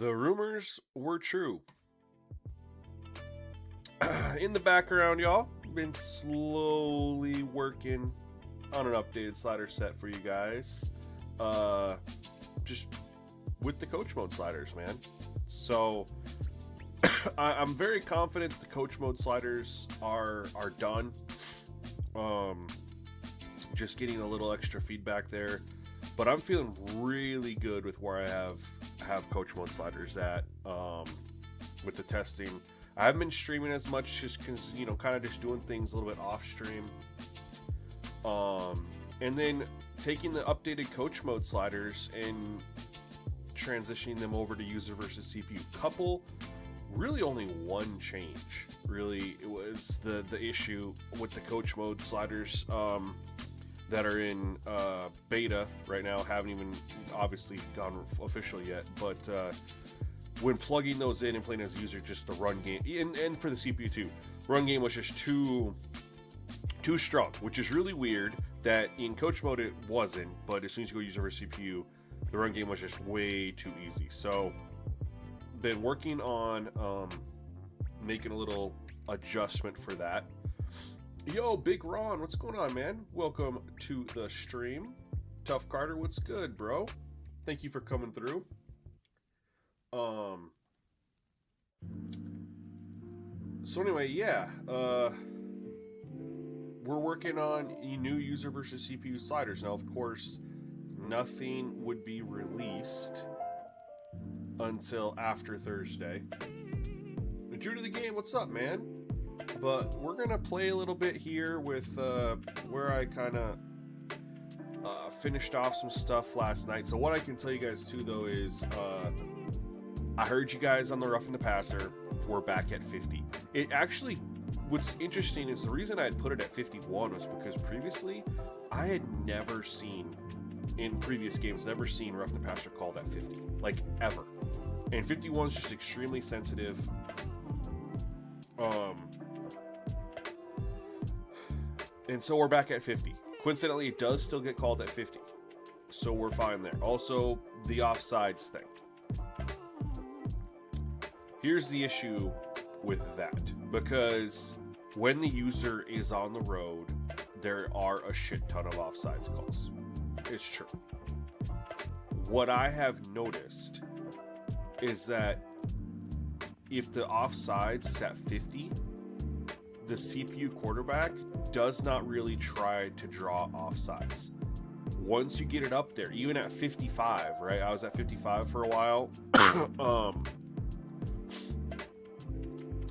The rumors were true. In the background, y'all, been slowly working on an updated slider set for you guys. Just with the coach mode sliders, man. So I'm very confident the coach mode sliders are done. Just getting a little extra feedback there, but I'm feeling really good with where I have coach mode sliders at. With the testing, I haven't been streaming as much just because, kind of just doing things a little bit off stream. And then taking the updated coach mode sliders and transitioning them over to user versus CPU. Couple, really only one change. Really, it was the issue with the coach mode sliders that are in beta right now. Haven't even obviously gone official yet, but when plugging those in and playing as a user, just the run game, and for the CPU too, run game was just too strong, which is really weird that in coach mode it wasn't, but as soon as you go user versus CPU, the run game was just way too easy. So been working on making a little adjustment for that. Yo, Big Ron, what's going on, man? Welcome to the stream. Tough Carter, what's good, bro? Thank you for coming through. So anyway, yeah, we're working on new user versus CPU sliders. Now, of course, nothing would be released until after Thursday. Drew to the game, what's up, man? But we're gonna play a little bit here with where I kind of finished off some stuff last night. So what I can tell you guys too, though, is I heard you guys on the Rough and the Passer. We're back at 50. It actually, what's interesting is the reason I had put it at 51 was because previously I had never seen, in previous games, never seen Rough the Passer called at 50, like ever. And 51 is just extremely sensitive. And so we're back at 50. Coincidentally, it does still get called at 50. So we're fine there. Also, the offsides thing. Here's the issue with that. Because when the user is on the road, there are a shit ton of offsides calls. It's true. What I have noticed is that if the offsides is at 50, the CPU quarterback does not really try to draw offsides. Once you get it up there, even at 55, right? I was at 55 for a while.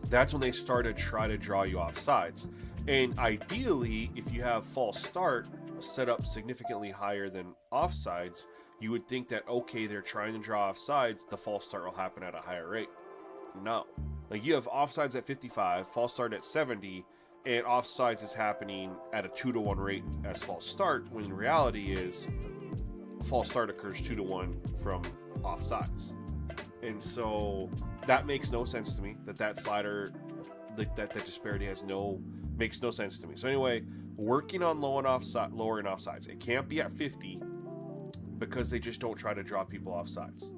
That's when they started to try to draw you offsides. And ideally, if you have false start set up significantly higher than offsides, you would think that, okay, they're trying to draw offsides, the false start will happen at a higher rate. No. Like, you have offsides at 55, false start at 70, and offsides is happening at a 2-to-1 rate as false start, when in reality is false start occurs 2-to-1 from offsides. And so that makes no sense to me, that slider, that disparity makes no sense to me. So anyway, working on lowering offsides. It can't be at 50 because they just don't try to draw people offsides.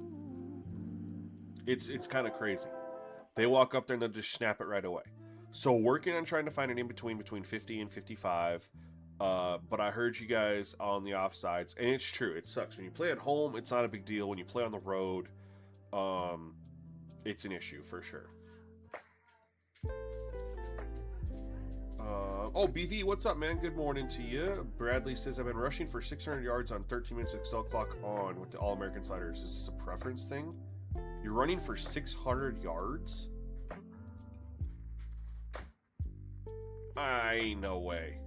It's kind of crazy. They walk up there and they'll just snap it right away. So working on trying to find an in-between between 50 and 55. But I heard you guys on the offsides, and it's true. It sucks. When you play at home, it's not a big deal. When you play on the road, it's an issue for sure. Oh, BV, what's up, man? Good morning to you. Bradley says, I've been rushing for 600 yards on 13 minutes with Excel clock on with the All-American sliders. Is this a preference thing? You're running for 600 yards? No way.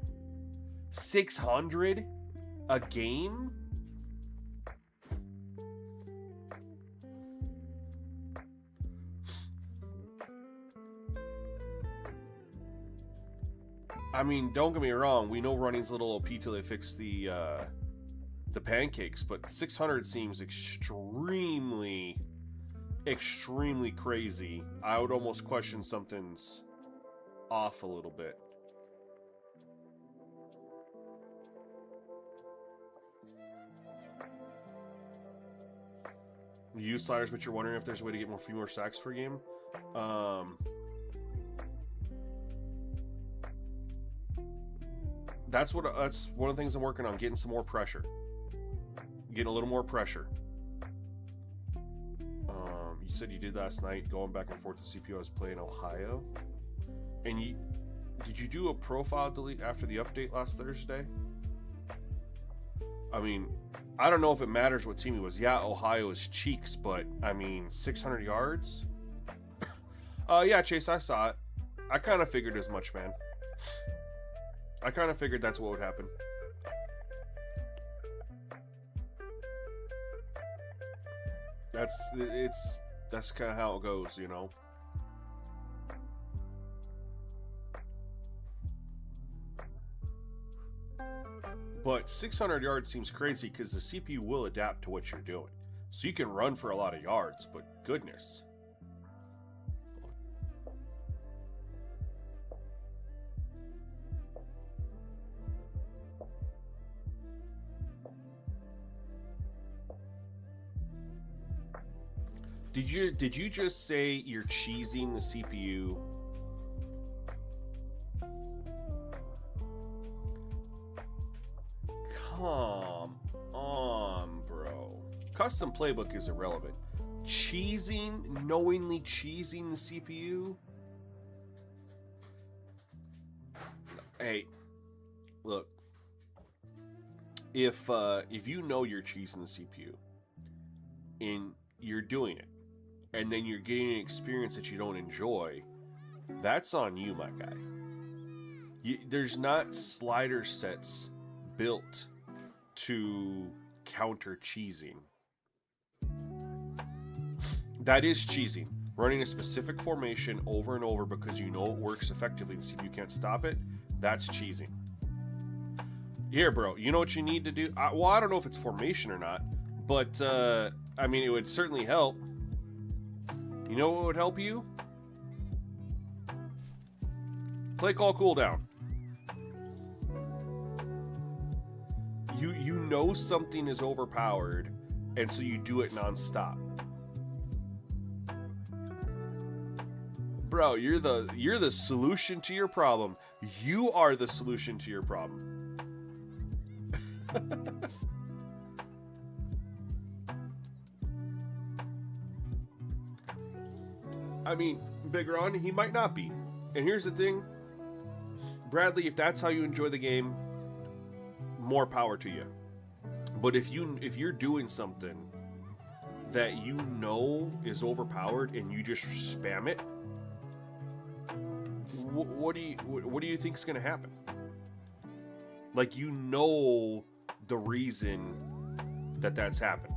600 a game? I mean, don't get me wrong. We know running's a little OP till they fix the pancakes, but 600 seems extremely crazy. I would almost question something's off a little bit. You use sliders, but you're wondering if there's a way to get few more sacks per game. That's one of the things I'm working on, getting some more pressure. Getting a little more pressure. You said you did last night, going back and forth to CPU. I was playing Ohio. And did you do a profile delete after the update last Thursday? I mean, I don't know if it matters what team he was. Yeah, Ohio is cheeks, but I mean, 600 yards? Yeah, Chase, I saw it. I kind of figured as much, man. I kind of figured that's what would happen. That's kind of how it goes, you know. But 600 yards seems crazy because the CPU will adapt to what you're doing. So you can run for a lot of yards, but goodness. Did you just say you're cheesing the CPU? Come on, bro. Custom playbook is irrelevant. Knowingly cheesing the CPU? Hey, look. If you know you're cheesing the CPU and you're doing it, and then you're getting an experience that you don't enjoy, that's on you, my guy. There's not slider sets built to counter cheesing. That is cheesing. Running a specific formation over and over because you know it works effectively and you can't stop it, that's cheesing. Here, bro, you know what you need to do? Well, I don't know if it's formation or not, but, I mean, it would certainly help. You know what would help you? Play call cooldown. You know something is overpowered, and so you do it nonstop. Bro, you're the solution to your problem. You are the solution to your problem. I mean, Big Ron, he might not be. And here's the thing, Bradley, if that's how you enjoy the game, more power to you. But if you're doing something that you know is overpowered and you just spam it, what do you think is going to happen? Like, you know the reason that's happened.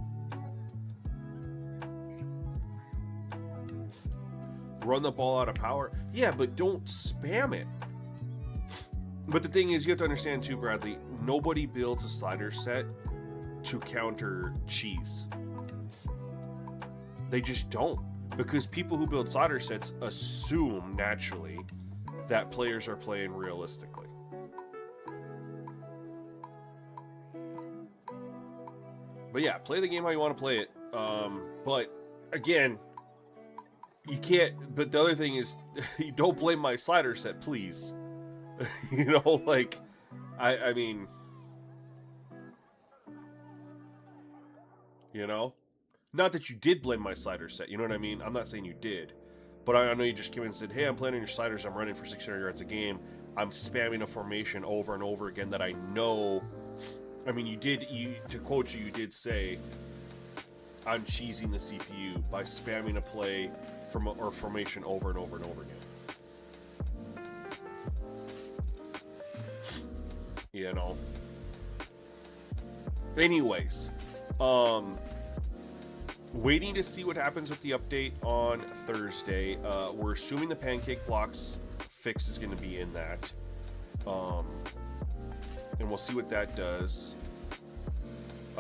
Run the ball out of power. Yeah, but don't spam it. But the thing is, you have to understand too, Bradley, nobody builds a slider set to counter cheese. They just don't. Because people who build slider sets assume naturally that players are playing realistically. But yeah, play the game how you want to play it. But again, you can't. But the other thing is, you don't blame my slider set, please. You know, like, I mean, you know, not that you did blame my slider set. You know what I mean? I'm not saying you did, but I know you just came in and said, "Hey, I'm playing on your sliders. I'm running for 600 yards a game. I'm spamming a formation over and over again that I know." I mean, to quote you, you did say, "I'm cheesing the CPU by spamming a play or formation over and over and over again." You know. Anyways, waiting to see what happens with the update on Thursday. We're assuming the pancake blocks fix is going to be in that. And we'll see what that does.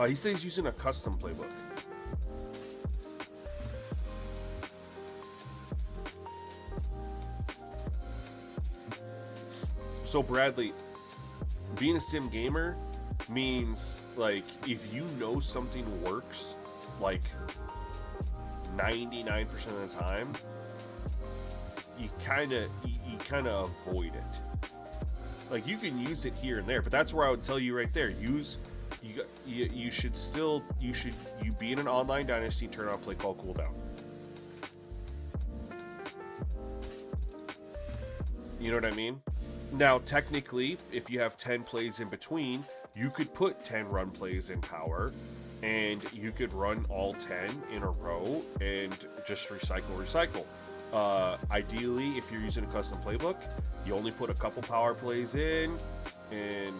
He says he's using a custom playbook. So Bradley, being a sim gamer means, like, if you know something works, like 99% of the time, you kind of avoid it. Like, you can use it here and there, but that's where I would tell you right there. You should be in an online dynasty, turn on play call cooldown. You know what I mean? Now, technically, if you have 10 plays in between, you could put 10 run plays in power, and you could run all 10 in a row and just recycle. Ideally, if you're using a custom playbook, you only put a couple power plays in, and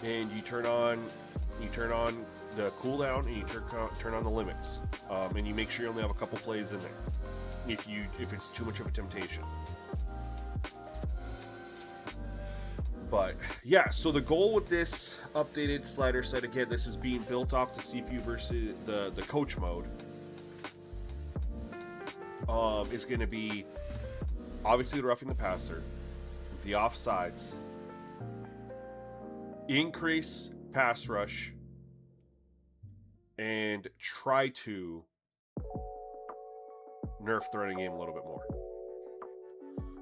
you turn on the cooldown, and you turn on the limits, and you make sure you only have a couple plays in there if it's too much of a temptation. But yeah, so the goal with this updated slider set, again, this is being built off the CPU versus the coach mode, is going to be obviously the roughing the passer, the offsides, increase pass rush, and try to nerf the running game a little bit more.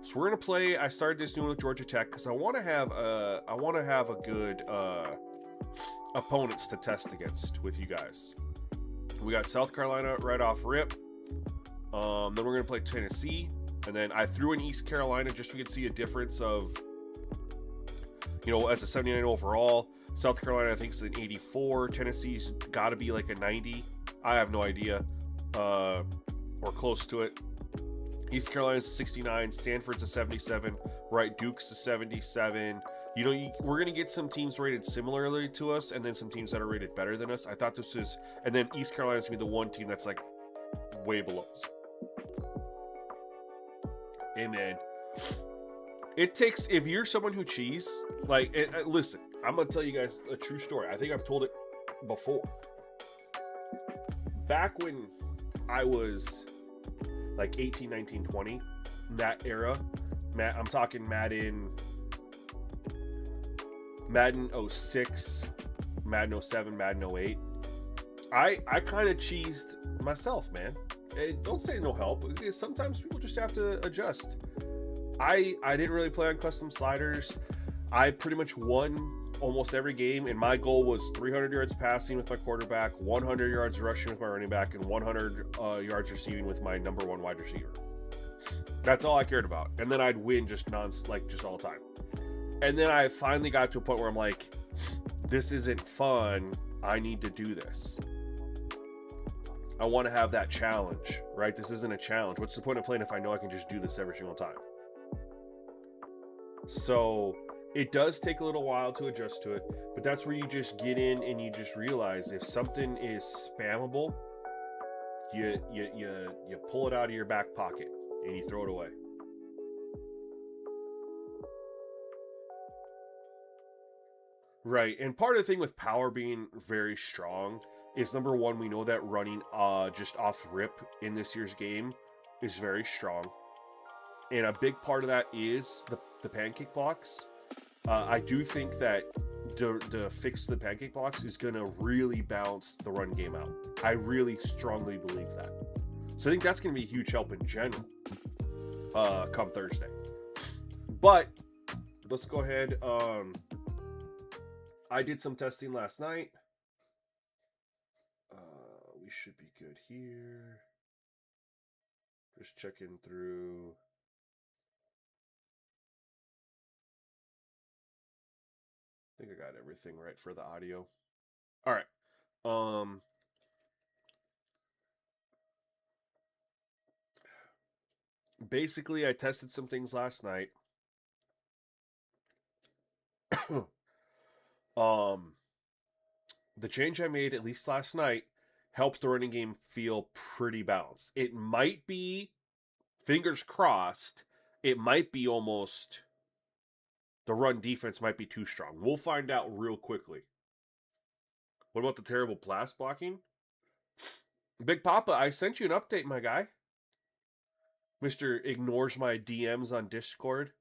So we're gonna play. I started this new one with Georgia Tech because I want to have a good opponents to test against with you guys. We got South Carolina right off rip. Then we're gonna play Tennessee, and then I threw in East Carolina just so we could see a difference of, as a 79 overall. South Carolina, I think, is an 84. Tennessee's got to be like a 90. I have no idea, or close to it. East Carolina's a 69, Stanford's a 77, right? Duke's a 77. We're going to get some teams rated similarly to us, and then some teams that are rated better than us. I thought this was, and then East Carolina's going to be the one team that's like way below us. And then it takes, if you're someone who cheese, listen, I'm going to tell you guys a true story. I think I've told it before. Back when I was like 18, 19, 20, that era, I'm talking Madden 06, Madden 07, Madden 08. I kind of cheesed myself, man. Don't say no help. Sometimes people just have to adjust. I didn't really play on custom sliders. I pretty much won almost every game, and my goal was 300 yards passing with my quarterback, 100 yards rushing with my running back, and 100 yards receiving with my number one wide receiver. That's all I cared about. And then I'd win just all the time. And then I finally got to a point where I'm like, this isn't fun. I need to do this. I want to have that challenge, right? This isn't a challenge. What's the point of playing if I know I can just do this every single time? So it does take a little while to adjust to it, but that's where you just get in and you just realize if something is spammable, you pull it out of your back pocket and you throw it away. Right, and part of the thing with power being very strong is, number one, we know that running just off rip in this year's game is very strong. And a big part of that is the pancake blocks. I do think that the fix to the pancake blocks is going to really balance the run game out. I really strongly believe that. So I think that's going to be a huge help in general come Thursday. But let's go ahead. I did some testing last night. We should be good here. Just checking through. I think I got everything right for the audio. All right. Basically, I tested some things last night. The change I made, at least last night, helped the running game feel pretty balanced. It might be, fingers crossed, it might be almost, the run defense might be too strong. We'll find out real quickly. What about the terrible pass blocking? Big Papa, I sent you an update, my guy. Mr. ignores my DMs on Discord.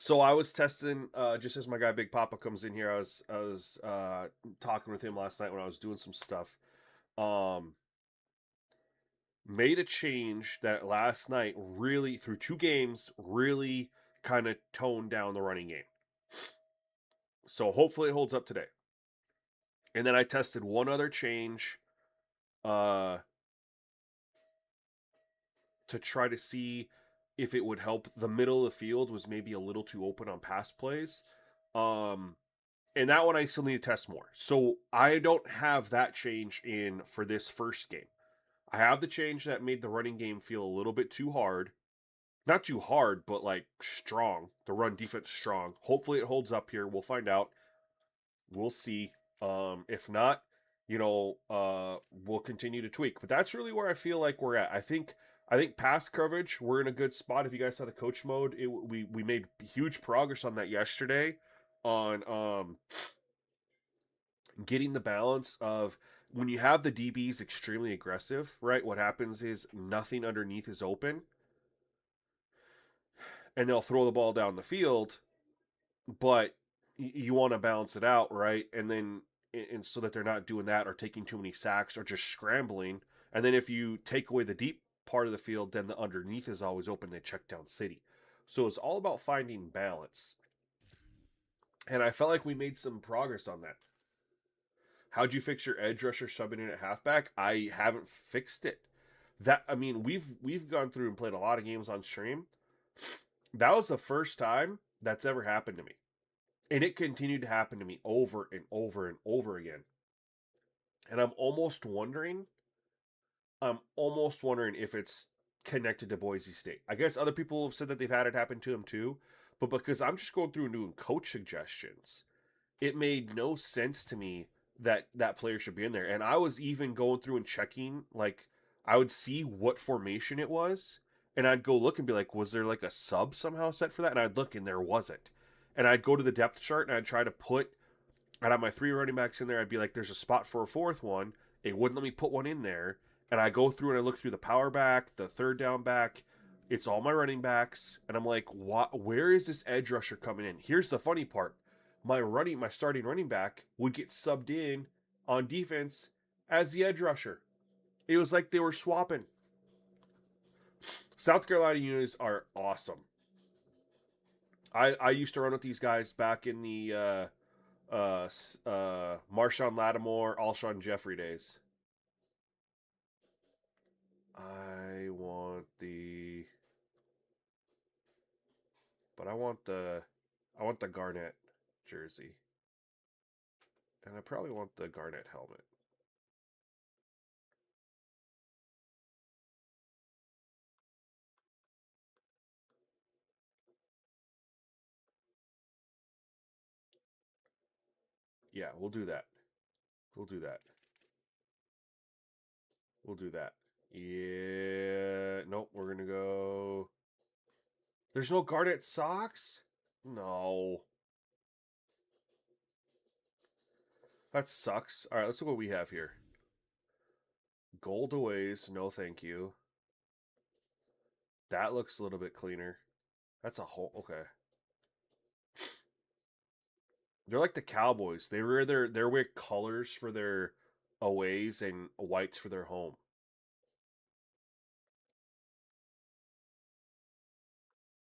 So I was testing, just as my guy Big Papa comes in here. I was talking with him last night when I was doing some stuff. Um, Made a change that last night really, through 2 games, really kind of toned down the running game. So hopefully it holds up today. And then I tested one other change uh, to try to see if it would help. The middle of the field was maybe a little too open on pass plays. And that one I still need to test more. So I don't have that change in for this first game. I have the change that made the running game feel a little bit too hard. Not too hard, but like strong. The run defense strong. Hopefully it holds up here. We'll find out. We'll see. If not, we'll continue to tweak. But that's really where I feel like we're at. I think pass coverage, we're in a good spot. If you guys saw the coach mode, we made huge progress on that yesterday on getting the balance of when you have the DBs extremely aggressive, right? What happens is nothing underneath is open, and they'll throw the ball down the field, but you want to balance it out, right? And so that they're not doing that or taking too many sacks or just scrambling. And then if you take away the deep part of the field, then the underneath is always open. They check down city. So it's all about finding balance. And I felt like we made some progress on that. How'd you fix your edge rusher subbing in at halfback? I haven't fixed it. We've gone through and played a lot of games on stream. That was the first time that's ever happened to me. And it continued to happen to me over and over and over again. And I'm almost wondering if it's connected to Boise State. I guess other people have said that they've had it happen to them too. But because I'm just going through and doing coach suggestions, it made no sense to me that player should be in there. And I was even going through and checking, like, I would see what formation it was, and I'd go look and be like, was there like a sub somehow set for that? And I'd look and there wasn't. And I'd go to the depth chart and I'd try to I'd have my 3 running backs in there. I'd be like, there's a spot for a 4th one. It wouldn't let me put one in there. And I go through and I look through the power back, the 3rd down back. It's all my running backs. And I'm like, where is this edge rusher coming in? Here's the funny part. My starting running back would get subbed in on defense as the edge rusher. It was like they were swapping. South Carolina units are awesome. I used to run with these guys back in the Marshawn Lattimore, Alshon Jeffrey days. I want the Garnett jersey. And I probably want the Garnett helmet. Yeah, we'll do that. We'll do that. We'll do that. Yeah. Nope, we're going to go... There's no Garnett socks? No. That sucks. All right, let's look what we have here. Goldaways, no thank you. That looks a little bit cleaner. That's a whole... Okay. They're like the Cowboys. They wear their colors for their aways and whites for their home.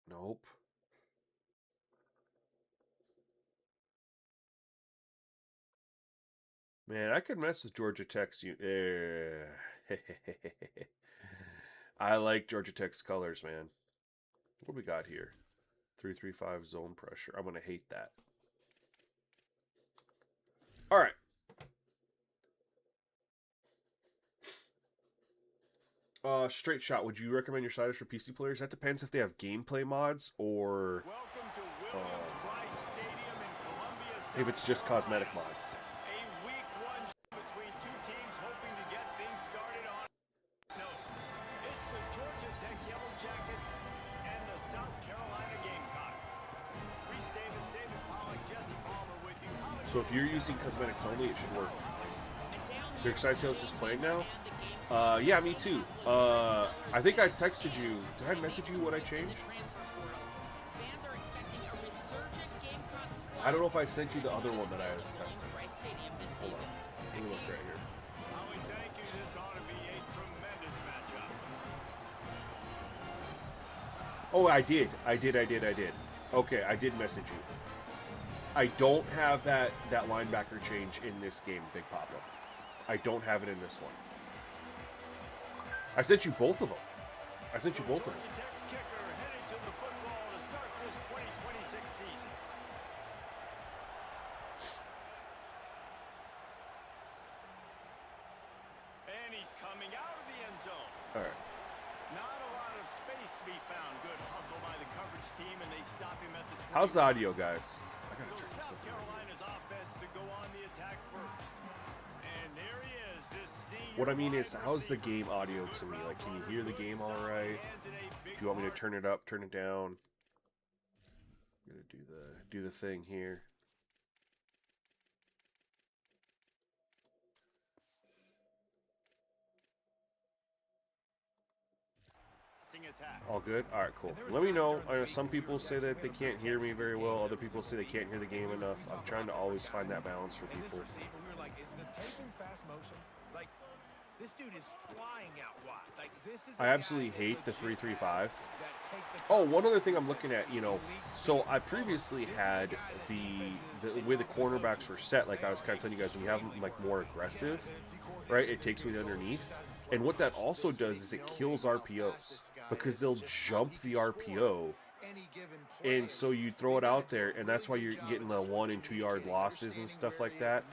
Nope. Man, I could mess with Georgia Tech's. I like Georgia Tech's colors, man. What do we got here? 3-3-5 zone pressure. I'm going to hate that. All right. Straight shot. Would you recommend your sliders for PC players? That depends if they have gameplay mods or if it's just cosmetic mods. A week 1 between 2 teams hoping to get things started on. No, it's the Georgia Tech Yellow Jackets and the South Carolina Gamecocks. Reese Davis, David Pollock, Jesse Palmer with you. So if you're using cosmetics only, it should work. You're excited to see how this is playing now? Yeah, me too. I think I texted you. Did I message you what I changed? I don't know if I sent you the other one that I was testing. Hold on. Let me look right here. Howie, thank you. This ought to be a tremendous matchup. Oh, I did. Okay, I did message you. I don't have that linebacker change in this game, Big Papa. I don't have it in this one. I sent you both of them. Georgia Tech's kicker headed to the football to start this 2026 season. And he's coming out of the end zone. All right. Not a lot of space to be found. Good hustle by the coverage team, and they stop him at the 20. How's the audio, guys? I gotta So turn this South up. Carolina's offense to go on the attack first. And there he is, this senior What I mean is, wide how's the receiver. game audio to me? Like, can you hear the game all right? Do you want me to turn it up, turn it down? I'm gonna do the thing here. All good? All right, cool. Let me know. I know some people say that they can't hear me very well. Other people say they can't hear the game enough. I'm trying to always find that balance for people. We were like, is the tape in fast motion? Like, this dude is flying out wide. Like, this is I absolutely hate the 3-3-5. Oh, one other thing I'm looking at, you know, so I previously had the way the cornerbacks were set, like I was kind of telling you guys, when you have them like more aggressive, right, it takes me underneath. And what that also does is it kills RPOs because they'll jump the RPO. And so you throw it out there, and that's why you're getting the 1 and 2 yard losses and stuff like that.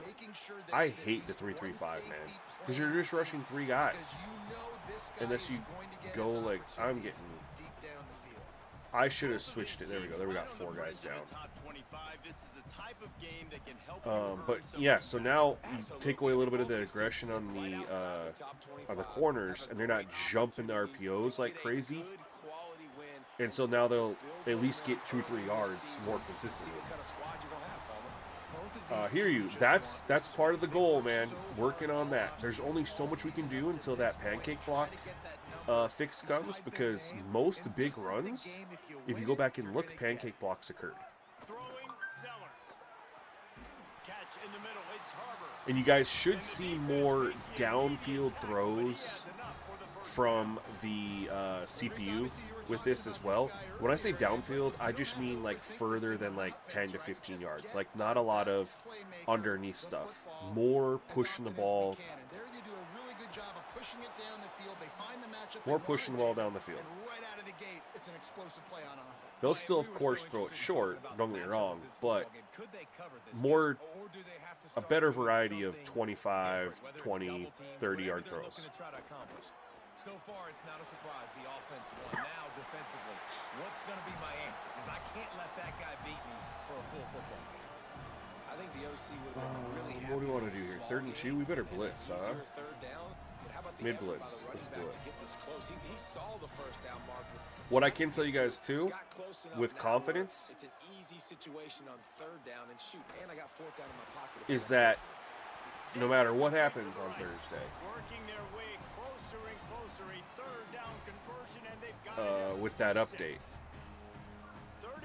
I hate the 3-3-5, man, because you're just rushing 3 guys. Unless you go like I'm getting. I should have switched it. There we go. There we got 4 guys down. But yeah, so now you take away a little bit of the aggression on the corners, and they're not jumping the RPOs like crazy. And so now they'll at least get 2 or 3 yards more consistently. Hear you. That's part of the goal, man. Working on that. There's only so much we can do until that pancake block fix comes, because most big runs, if you go back and look, pancake blocks occurred. And you guys should see more downfield throws from the CPU with this as well. When I say downfield, I just mean like further than like 10 to 15 yards. Like not a lot of underneath stuff. More pushing the ball. More pushing the ball down the field. They'll still, of course, throw it short, don't get me wrong, but more, a better variety of 25, 20, 30-yard throws. So far, it's not a surprise. The offense won. Now, defensively, what's going to be my answer? Because I can't let that guy beat me for a full football game. I think the OC would have been really happy. What do we want to do here? 3rd and 2? We better blitz, huh? Third down. Mid blitz. Let's do it. He saw the first down marker. What I can tell you guys too, with confidence, It's an easy situation on 3rd down and shoot. And I got 4th down in my pocket. is that no matter what happens on Thursday, with that update,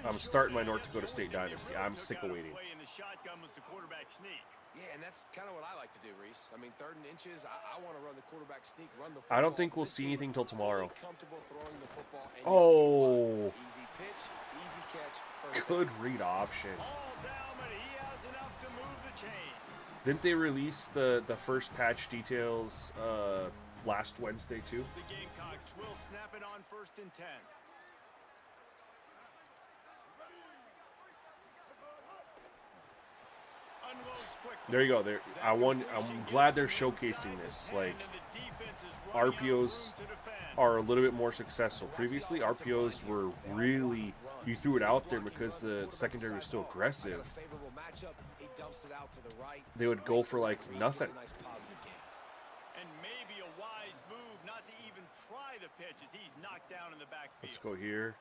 I'm starting my North Dakota State Dynasty. I'm sick of waiting. Yeah, and that's kind of what I like to do, Reese. I mean, 3rd and inches, I want to run the quarterback sneak, run the football. I don't think we'll see anything till tomorrow. Comfortable throwing the football. And Oh, easy pitch, easy catch. good read option. Didn't they release the first patch details last Wednesday too? The Gamecocks will snap it on 1st and 10. There you go. There, I'm glad they're showcasing this. Like, RPOs are a little bit more successful. Previously, RPOs were really, you threw it out there because the secondary was so aggressive. They would go for like nothing. And maybe a wise move not to even try the pitch as he's knocked down in the backfield. Let's go here.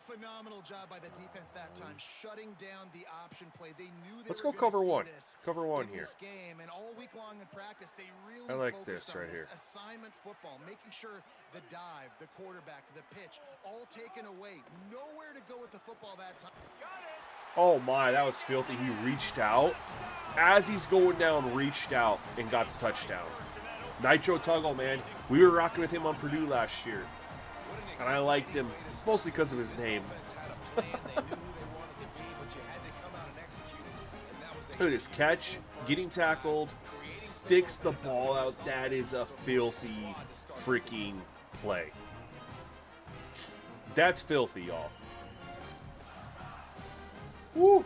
Phenomenal job by the defense that time, shutting down the option play. They knew they Let's were go cover gonna one. see this Cover one in here. this game, and all week long in practice, they really I like focused this on right here. assignment football, making sure the dive, the quarterback, the pitch, all taken away. Nowhere to go with the football that time. Got it. Oh my, that was filthy. He reached out. As he's going down, reached out and got the touchdown. Nitro Tuggle, man. We were rocking with him on Purdue last year. And I liked him, mostly because of his name. Look at this catch, getting tackled, sticks the ball out. That is a filthy freaking play. That's filthy, y'all. Woo!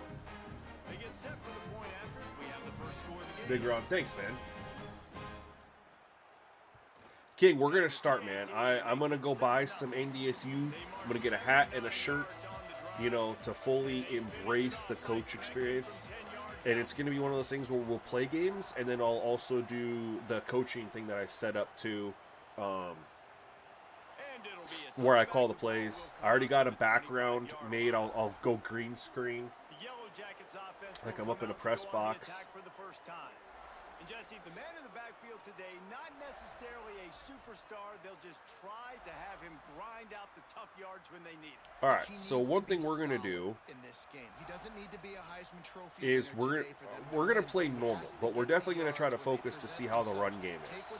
Big Ron, thanks, man. King, we're gonna start, man. I'm gonna go buy some NDSU. I'm gonna get a hat and a shirt, you know, to fully embrace the coach experience. And it's gonna be one of those things where we'll play games, and then I'll also do the coaching thing that I set up to, where I call the plays. I already got a background made. I'll go green screen, like I'm up in a press box. And Jesse, the man in the backfield today, not necessarily a superstar. They'll just try to have him grind out the tough yards when they need it. All right, so one thing we're gonna do in this game, he doesn't need to be a Heisman Trophy is winner we're gonna play normal, but we're definitely gonna try to focus to see how the run game is.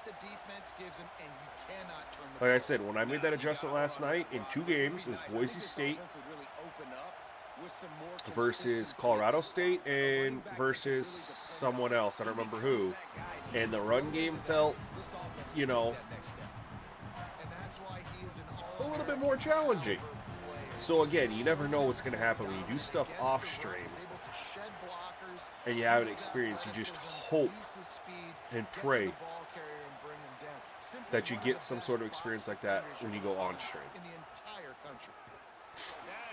Like I said, when I made that adjustment last night in 2 games, it was Boise State versus Colorado State and versus someone else. I don't remember who. And the run game felt, you know, a little bit more challenging. So again, you never know what's going to happen when you do stuff off stream and you haven't experienced. You just hope and pray that you get some sort of experience like that when you go on stream.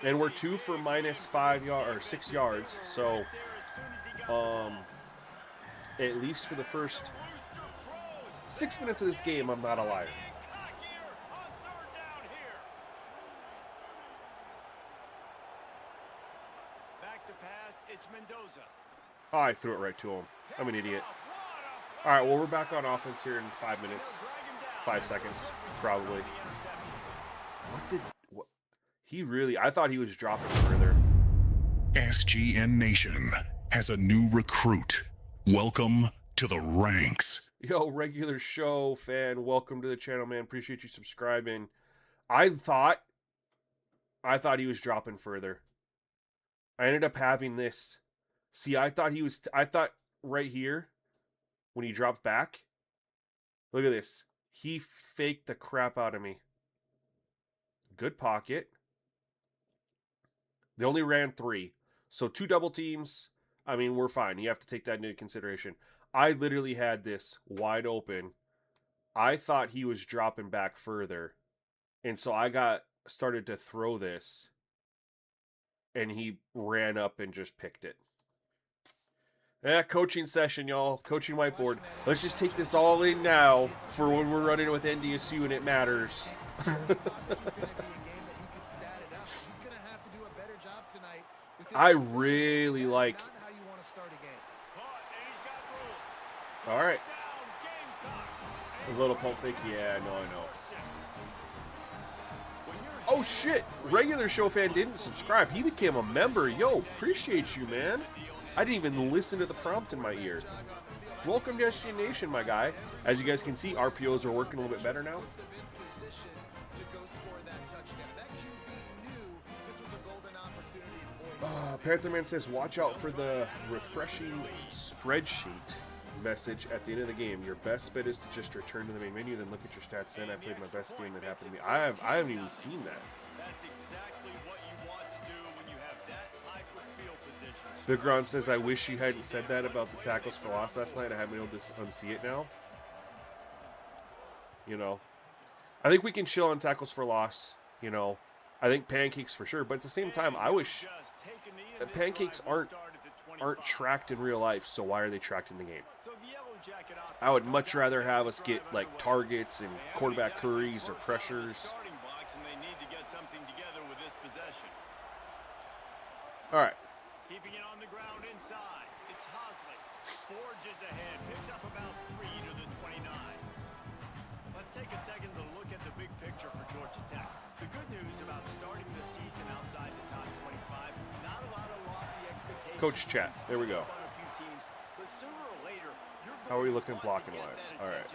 And we're 2 for minus 5 yards or 6 yards, so at least for the first 6 minutes of this game, I'm not a liar. Back to pass, it's Mendoza. Oh, I threw it right to him. I'm an idiot. All right, well, we're back on offense here in 5 minutes. 5 seconds, probably. What? He really, I thought he was dropping further. SGN Nation has a new recruit. Welcome to the ranks. Yo, regular show fan, welcome to the channel, man. Appreciate you subscribing. I thought he was dropping further. I ended up having this. See, I thought right here, when he dropped back, look at this. He faked the crap out of me. Good pocket. They only ran 3. So 2 double teams. I mean, we're fine. You have to take that into consideration. I literally had this wide open. I thought he was dropping back further. And so I started to throw this. And he ran up and just picked it. Yeah, coaching session, y'all. Coaching whiteboard. Let's just take this all in now for when we're running with NDSU and it matters. I really like. All right. A little pump fake. Yeah, I know. Oh, shit. Regular show fan didn't subscribe. He became a member. Yo, appreciate you, man. I didn't even listen to the prompt in my ear. Welcome to SG Nation, my guy. As you guys can see, RPOs are working a little bit better now. Pantherman says, watch out for the refreshing spreadsheet message at the end of the game. Your best bet is to just return to the main menu, then look at your stats. Then I played my best game that happened to me. I haven't even seen that. That's exactly what you want to do when you have that type of field position. Big Ron says, I wish you hadn't said that about the tackles for loss last night. I haven't been able to unsee it now. You know, I think we can chill on tackles for loss. You know, I think pancakes for sure. But at the same time, I wish pancakes aren't tracked in real life. So why are they tracked in the game? I would much rather have us get like targets and quarterback hurries or pressures. All right. Keeping it on the ground inside. It's Hosley. Forges ahead. Picks up about 3 to the 29. Let's take a second to look at the big picture for Georgia Tech. The good news about starting the season outside the top 25, not a lot of lofty Coach chat. There we go. How are we looking blocking wise? All right.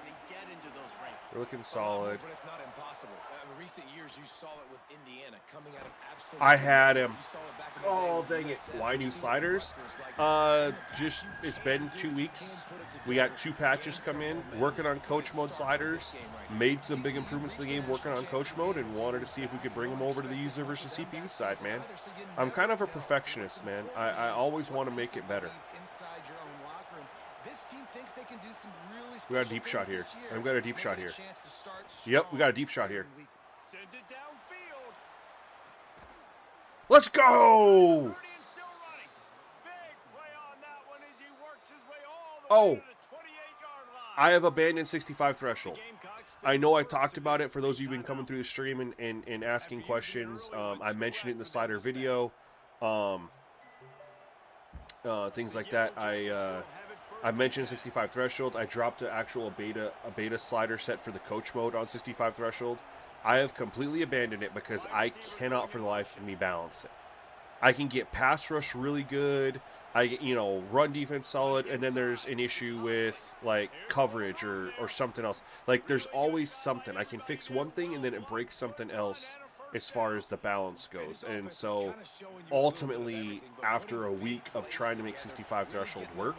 We're looking solid. But it's not impossible. In recent years, you saw it with Indiana coming out of absolute. I had him. You saw it back in the day Oh, with dang it. USF. Why new You've seen sliders? records like Just, it's been 2 weeks. We got 2 patches come in, working on coach mode sliders, made some big improvements to the game working on coach mode, and wanted to see if we could bring them over to the user versus CPU side, man. I'm kind of a perfectionist, man. I always want to make it better. We got a deep shot here. I've got a deep shot here. Yep, we got a deep shot here. Sends it downfield. Let's go! 30 and still running. Big play on that one as he works his way all the way to the 28-yard line. I have abandoned 65 threshold. I know I talked about it for those of you who've been coming through the stream and asking questions. I mentioned it in the slider video. Things like that. I mentioned 65 threshold. I dropped a beta slider set for the coach mode on 65 threshold. I have completely abandoned it because I cannot for the life of me balance it. I can get pass rush really good. I get, run defense solid, and then there's an issue with like coverage or something else. Like there's always something. I can fix one thing and then it breaks something else as far as the balance goes. And so ultimately, after a week of trying to make 65 threshold work,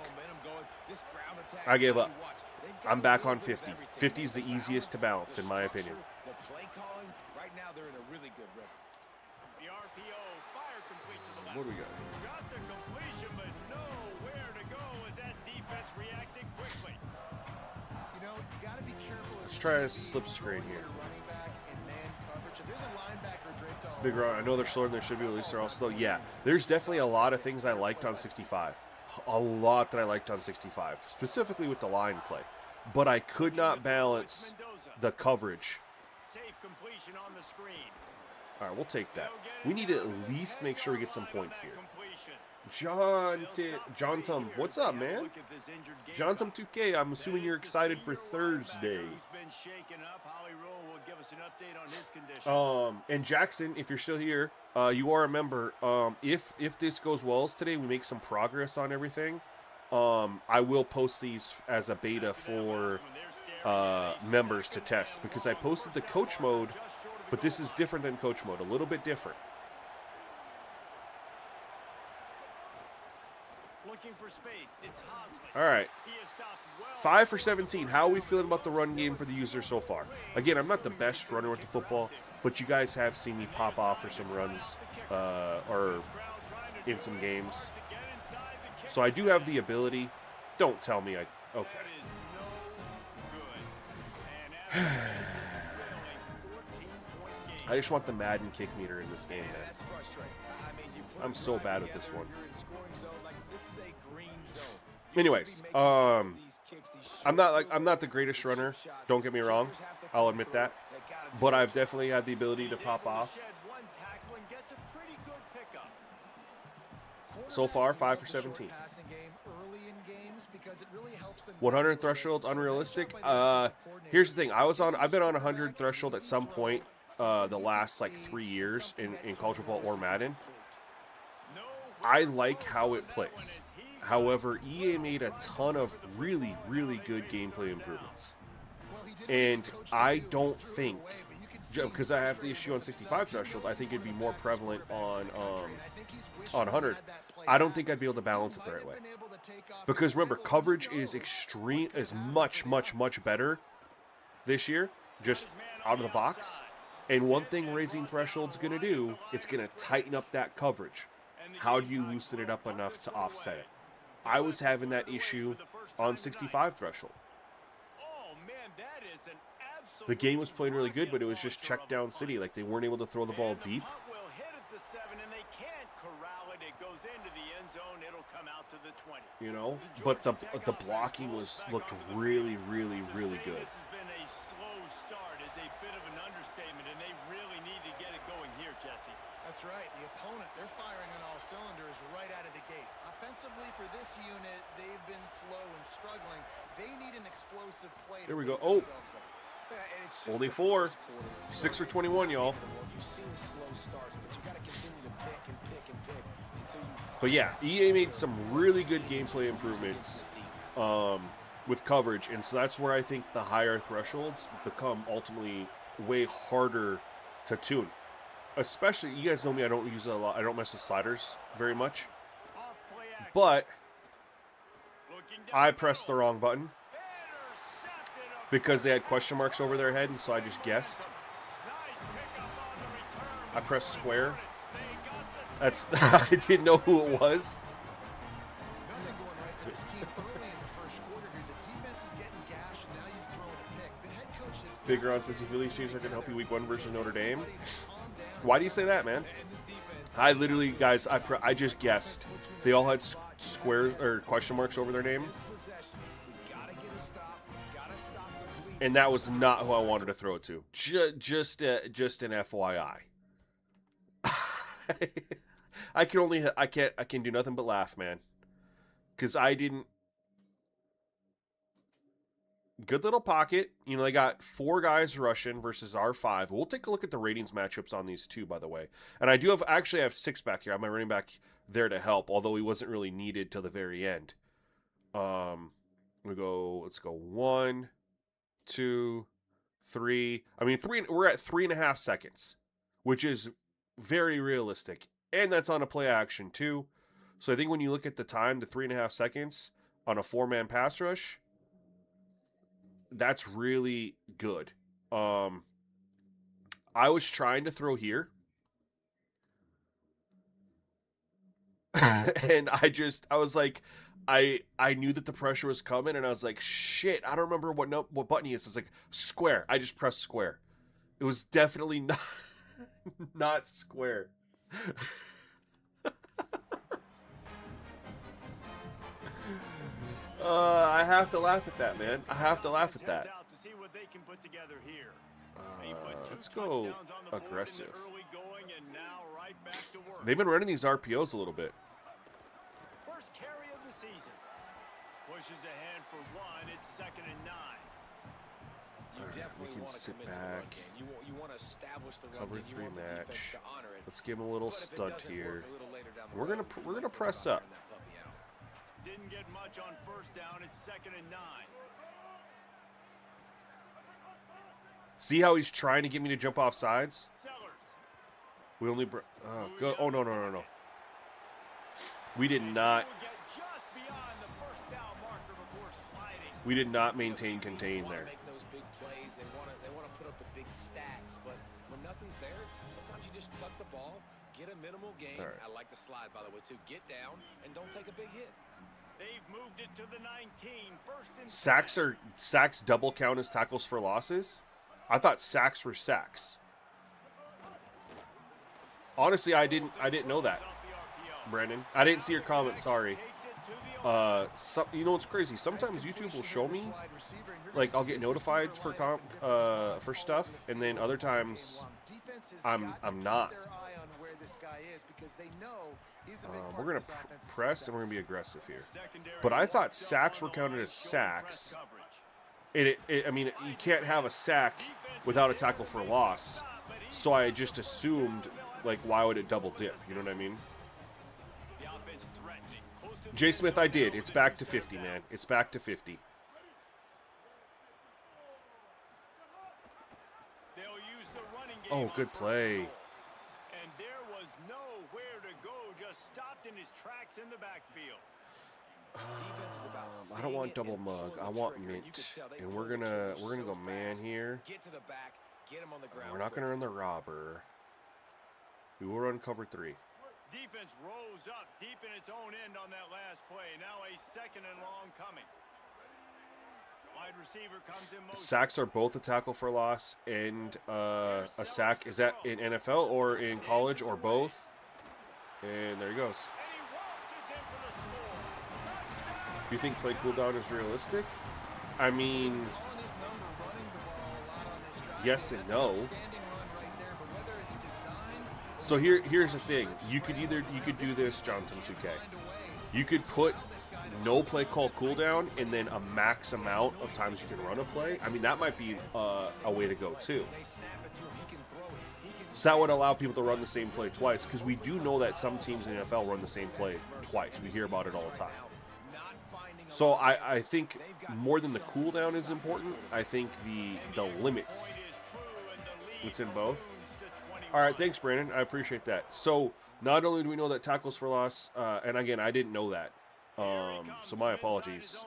I gave up. I'm back on 50. 50 is the easiest to balance, in my opinion. What do we got? Got the completion, but nowhere to go as that defense reacted quickly. You got to be careful. Let's try a slip screen here. Big run. I know they're slower than they should be, at least they're all slow. Yeah, there's definitely a lot of things I liked on 65. A lot that I liked on 65, specifically with the line play. But I could not balance the coverage. Safe completion on the screen. All right, we'll take that. We need to at least make sure we get some points here. John Tum, what's up, man? John Tum 2K, I'm assuming you're excited for Thursday. And Jackson, if you're still here, you are a member. If this goes well today, we make some progress on everything. I will post these as a beta for members to test because I posted the coach mode, but this is different than coach mode, a little bit different. Looking for space. It's All right. 5 for 17. How are we feeling about the run game for the user so far? Again, I'm not the best runner with the football, but you guys have seen me pop off for some runs or in some games. So I do have the ability. Don't tell me okay. I just want the Madden kick meter in this game, man. I'm so bad at this one. Anyways, I'm not the greatest runner. Don't get me wrong. I'll admit that. But I've definitely had the ability to pop off. So far, 5 for 17. 100 threshold, unrealistic. Here's the thing. I've been on 100 threshold at some point the last like 3 years in college football or Madden. I like how it plays. However, EA made a ton of really, really good gameplay improvements. And I don't think, because I have the issue on 65 threshold, I think it'd be more prevalent on 100. I don't think I'd be able to balance it the right way. Because remember, coverage is much, much, much better this year, just out of the box. And one thing raising threshold's going to do, it's going to tighten up that coverage. How do you loosen it up enough to offset it? I was having that issue on 65 threshold. The game was playing really good, but it was just check down city. Like, they weren't able to throw the ball deep. You know, but the blocking looked really, really, really good. This has been a slow start, is a bit of an understatement, and they really need to get it going here, Jesse. That's right. The opponent, they're firing on all cylinders right out of the gate. Offensively, for this unit, they've been slow and struggling. They need an explosive play. There we go. Oh, only 4. 6 for 21, y'all. You've seen slow starts, but you got to continue to pick and pick and pick until you But yeah, EA made some really good gameplay improvements with coverage, and so that's where I think the higher thresholds become ultimately way harder to tune. Especially, you guys know me, I don't use a lot. I don't mess with sliders very much, but I pressed the wrong button because they had question marks over their head, and so I just guessed. I pressed square. That's I didn't know who it was. Nothing going right for this team early in the first quarter here. The defense is getting gashed, and now you've thrown a pick. The head coach says Bigger on says you feel these changes are going to help you week 1 versus Notre Dame. Why do you say that, man? I literally, guys, I just guessed. They all had square or question marks over their name, and that was not who I wanted to throw it to. Just an FYI. I can do nothing but laugh, man, because I didn't. Good little pocket. You know, they got 4 guys rushing versus our 5. We'll take a look at the ratings matchups on these too, by the way. And I do have, actually I have 6 back here. I have my running back there to help, although he wasn't really needed till the very end. Let's go 1, 2, 3. I mean, we're at 3.5 seconds, which is very realistic. And that's on a play action too. So I think when you look at the time, the 3.5 seconds on a 4-man pass rush, that's really good. I was trying to throw here. And I was like, I knew that the pressure was coming, and I was like, shit, I don't remember what button he is. It's like square. I just pressed square. It was definitely not square. I have to laugh at that, man. I have to laugh at that. Let's go aggressive. They've been running these RPOs a little bit. First carry of the season. Pushes ahead for 1. It's 2nd and 9. You definitely can want to sit commit to the run back. game. You want to establish the run Cover game. You 3 want the defense match. to honor it. Let's give him a little But if it stunt doesn't here. work a little later down the We're road, gonna you press like up. that puppy out. Didn't get much on 1st down. It's 2nd and 9. See how he's trying to get me to jump off sides? Sellers. We only go. Oh no. We did not. Get just beyond the 1st down marker before sliding. We did not maintain contain They there. make those big plays. They want to put up the big stats. But when nothing's there, sometimes you just tuck the ball, get a minimal gain. All right. I like the slide, by the way, too. Get down and don't take a big hit. They've moved it to the 19. 1st and Sacks double count as tackles for losses. I thought sacks were sacks. Honestly, I didn't know that, Brandon. I didn't see your comment. Sorry. You know what's crazy? Sometimes YouTube will show me, like, I'll get notified for stuff, and then other times I'm not. We're gonna press and we're gonna be aggressive here. But I thought sacks were counted as sacks. I mean, you can't have a sack without a tackle for loss. So I just assumed, like, why would it double dip? You know what I mean? J. Smith, I did. It's back to 50, man. It's back to 50. Oh, good play. And there was nowhere to go, just stopped in his tracks in the backfield. I don't want double mug. I want mint. And we're gonna go man here. Get to the back, get him on the ground. We're not gonna run the robber. We will run cover 3. Defense rose up deep in its own end on that last play. Now a 2nd and long coming. Wide receiver comes in motion. Sacks are both a tackle for loss and a sack. Is that in NFL or in college or both? And there he goes. And he waltzes in for the score. Touchdown! Do you think play cooldown is realistic? I mean, yes and no. So here's the thing. You could do this, Johnson 2K. You could put no play call cooldown and then a max amount of times you can run a play. I mean, that might be a way to go too. So that would allow people to run the same play twice, because we do know that some teams in the NFL run the same play twice. We hear about it all the time. So I think more than the cooldown is important, I think the limits. It's in both. All right, thanks, Brandon. I appreciate that. So not only do we know that tackles for loss, and again, I didn't know that. So my apologies.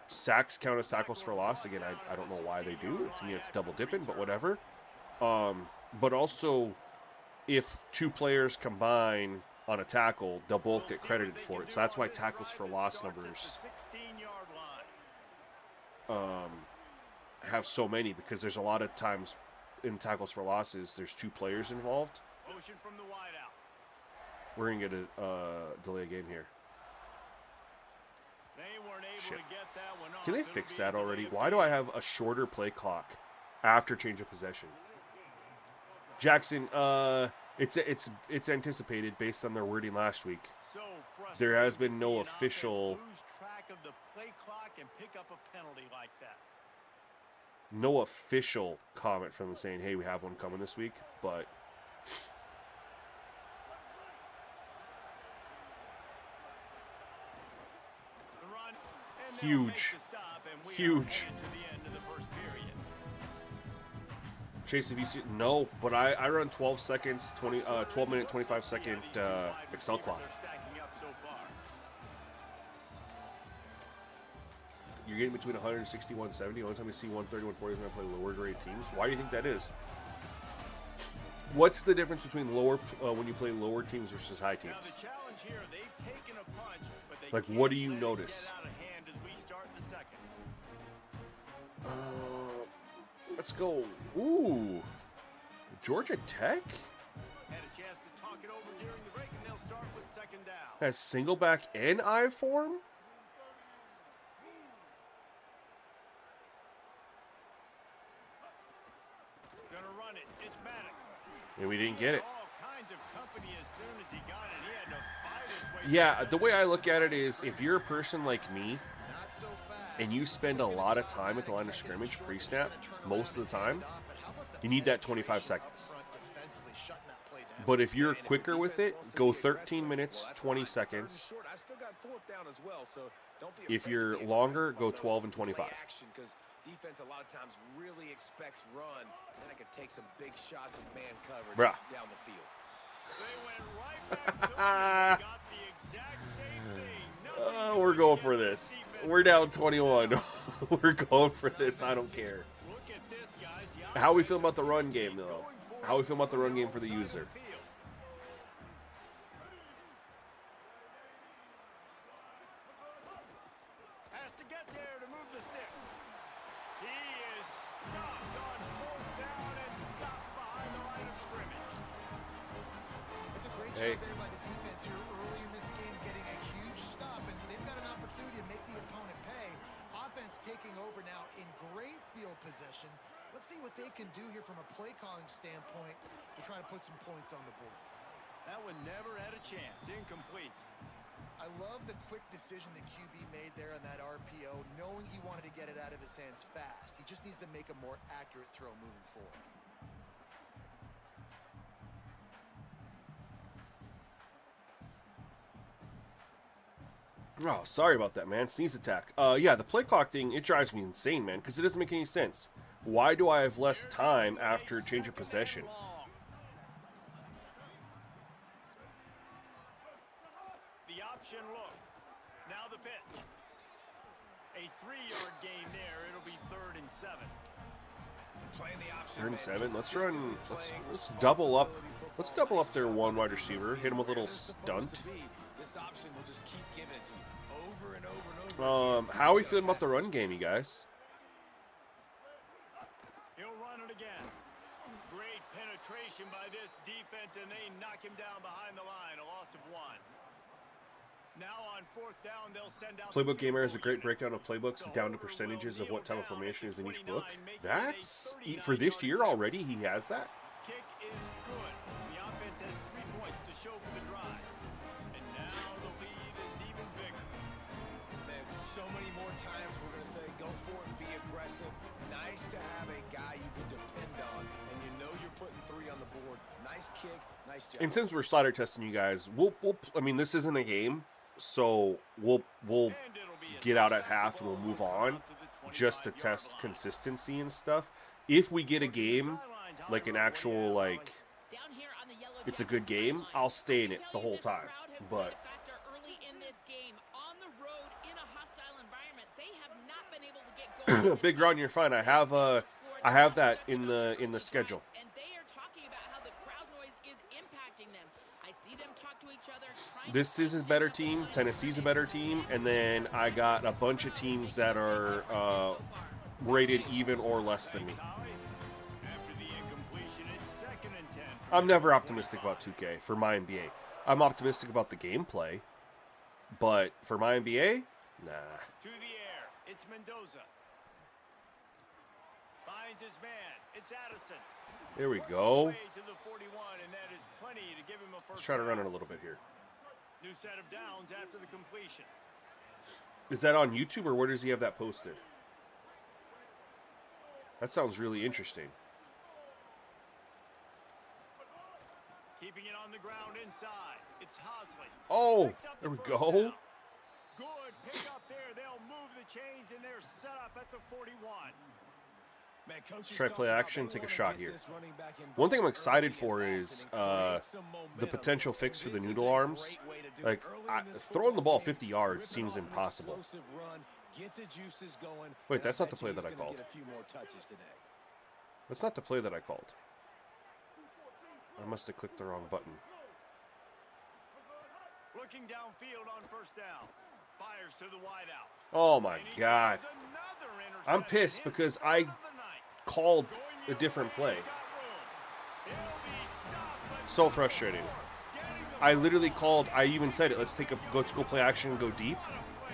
Sacks count as tackles for loss. Again, I don't know why they do. To me, it's double dipping, but whatever. But also, if two players combine on a tackle, they'll both get credited for it. So that's why tackles for loss numbers have so many, because there's a lot of times in tackles for losses, there's two players involved. We're going to get a delay a game here. Shit. Can they fix that already? Why do I have a shorter play clock after change of possession? Jackson, it's anticipated based on their wording last week. There has been no official comment from them saying, hey, we have one coming this week, but huge. Chase, have you seen? No, but I run 12 seconds, 12 minute, 25 second Excel clock. You're getting between 160 and 170. Only time you see 130, 140 is when I play lower grade teams. Why do you think that is? What's the difference between lower when you play lower teams versus high teams? Like, what do you notice? Let's go. Ooh, Georgia Tech has single back and I form. And we didn't get it. Yeah, the way I look at it is, if you're a person like me and you spend a lot of time at the line of scrimmage pre-snap most of the time, you need that 25 seconds. But if you're quicker with it, go 13 minutes, 20 seconds. If you're longer, go 12 and 25. Defense a lot of times really expects run, and then it could take some big shots of man coverage down the field. They went right back to it. They got the exact same thing. We're going for this. We're down 21. We're going for this. I don't care. How we feel about the run game, though? How we feel about the run game for the user? Hey. There by the defense here early in this game, getting a huge stop, and they've got an opportunity to make the opponent pay. Offense taking over now in great field position. Let's see what they can do here from a play calling standpoint to try to put some points on the board. That one never had a chance. Incomplete. I love the quick decision the QB made there on that RPO, knowing he wanted to get it out of his hands fast. He just needs to make a more accurate throw moving forward. Oh, sorry about that, man. Sneeze attack. Yeah, the play clock thing, it drives me insane, man, because it doesn't make any sense. Why do I have less time after change of possession? The option look. Now the pitch. A 3-yard gain there. It'll be 3rd and 7. Playing the option. 3rd and 7. Let's run. Let's double up. Let's double up their one wide receiver. Hit him with a little stunt. This option will just keep giving it to you over and over and over. How are we feeling about the run game, you guys? He'll run it again. Great penetration by this defense, and they knock him down behind the line. A loss of 1. Now on 4th down, they'll send out. Playbook Gamer has a great breakdown of playbooks down to percentages of what type of formation is in each book. That's for this year already. He has that. Kick is good. The offense has 3 points to show for the drive. And now the lead is even bigger. Man, so many more times we're going to say, go for it, be aggressive. Nice to have a guy you can depend on, and you know you're putting 3 three on the board. Nice kick, nice job. And since we're slider testing you guys, I mean, this isn't a game, so we'll get out at half and we'll move on just to test consistency and stuff. If we get a game, like an actual, like, it's a good game, I'll stay in it the whole time. But Big Ron, you're fine. I have that in the schedule. This is a better team. Tennessee's a better team, and then I got a bunch of teams that are rated even or less than me. I'm never optimistic about 2K for my NBA. I'm optimistic about the gameplay, but for my NBA, nah. To the air, it's Mendoza. Finds his man, it's Addison. There we go. To the 41, and that is plenty to give him a first. Let's try to run it a little bit here. New set of downs after the completion. Is that on YouTube, or where does he have that posted? That sounds really interesting. Keeping it on the ground inside. It's Hosley. Oh, there we go. Good pick up there. They'll move the chains, and they're set up at the 41. Man, let's try play action, take a shot here. One thing I'm excited for is the potential fix for the noodle arms. Like, throwing the ball 50 yards seems impossible. Wait, that's not the play that I called. That's not the play that I called. I must have clicked the wrong button. Looking downfield on first down. Fires to the wideout. Oh my God. I'm pissed because I called a different play. So frustrating. I literally called, I even said it, let's go play action and go deep.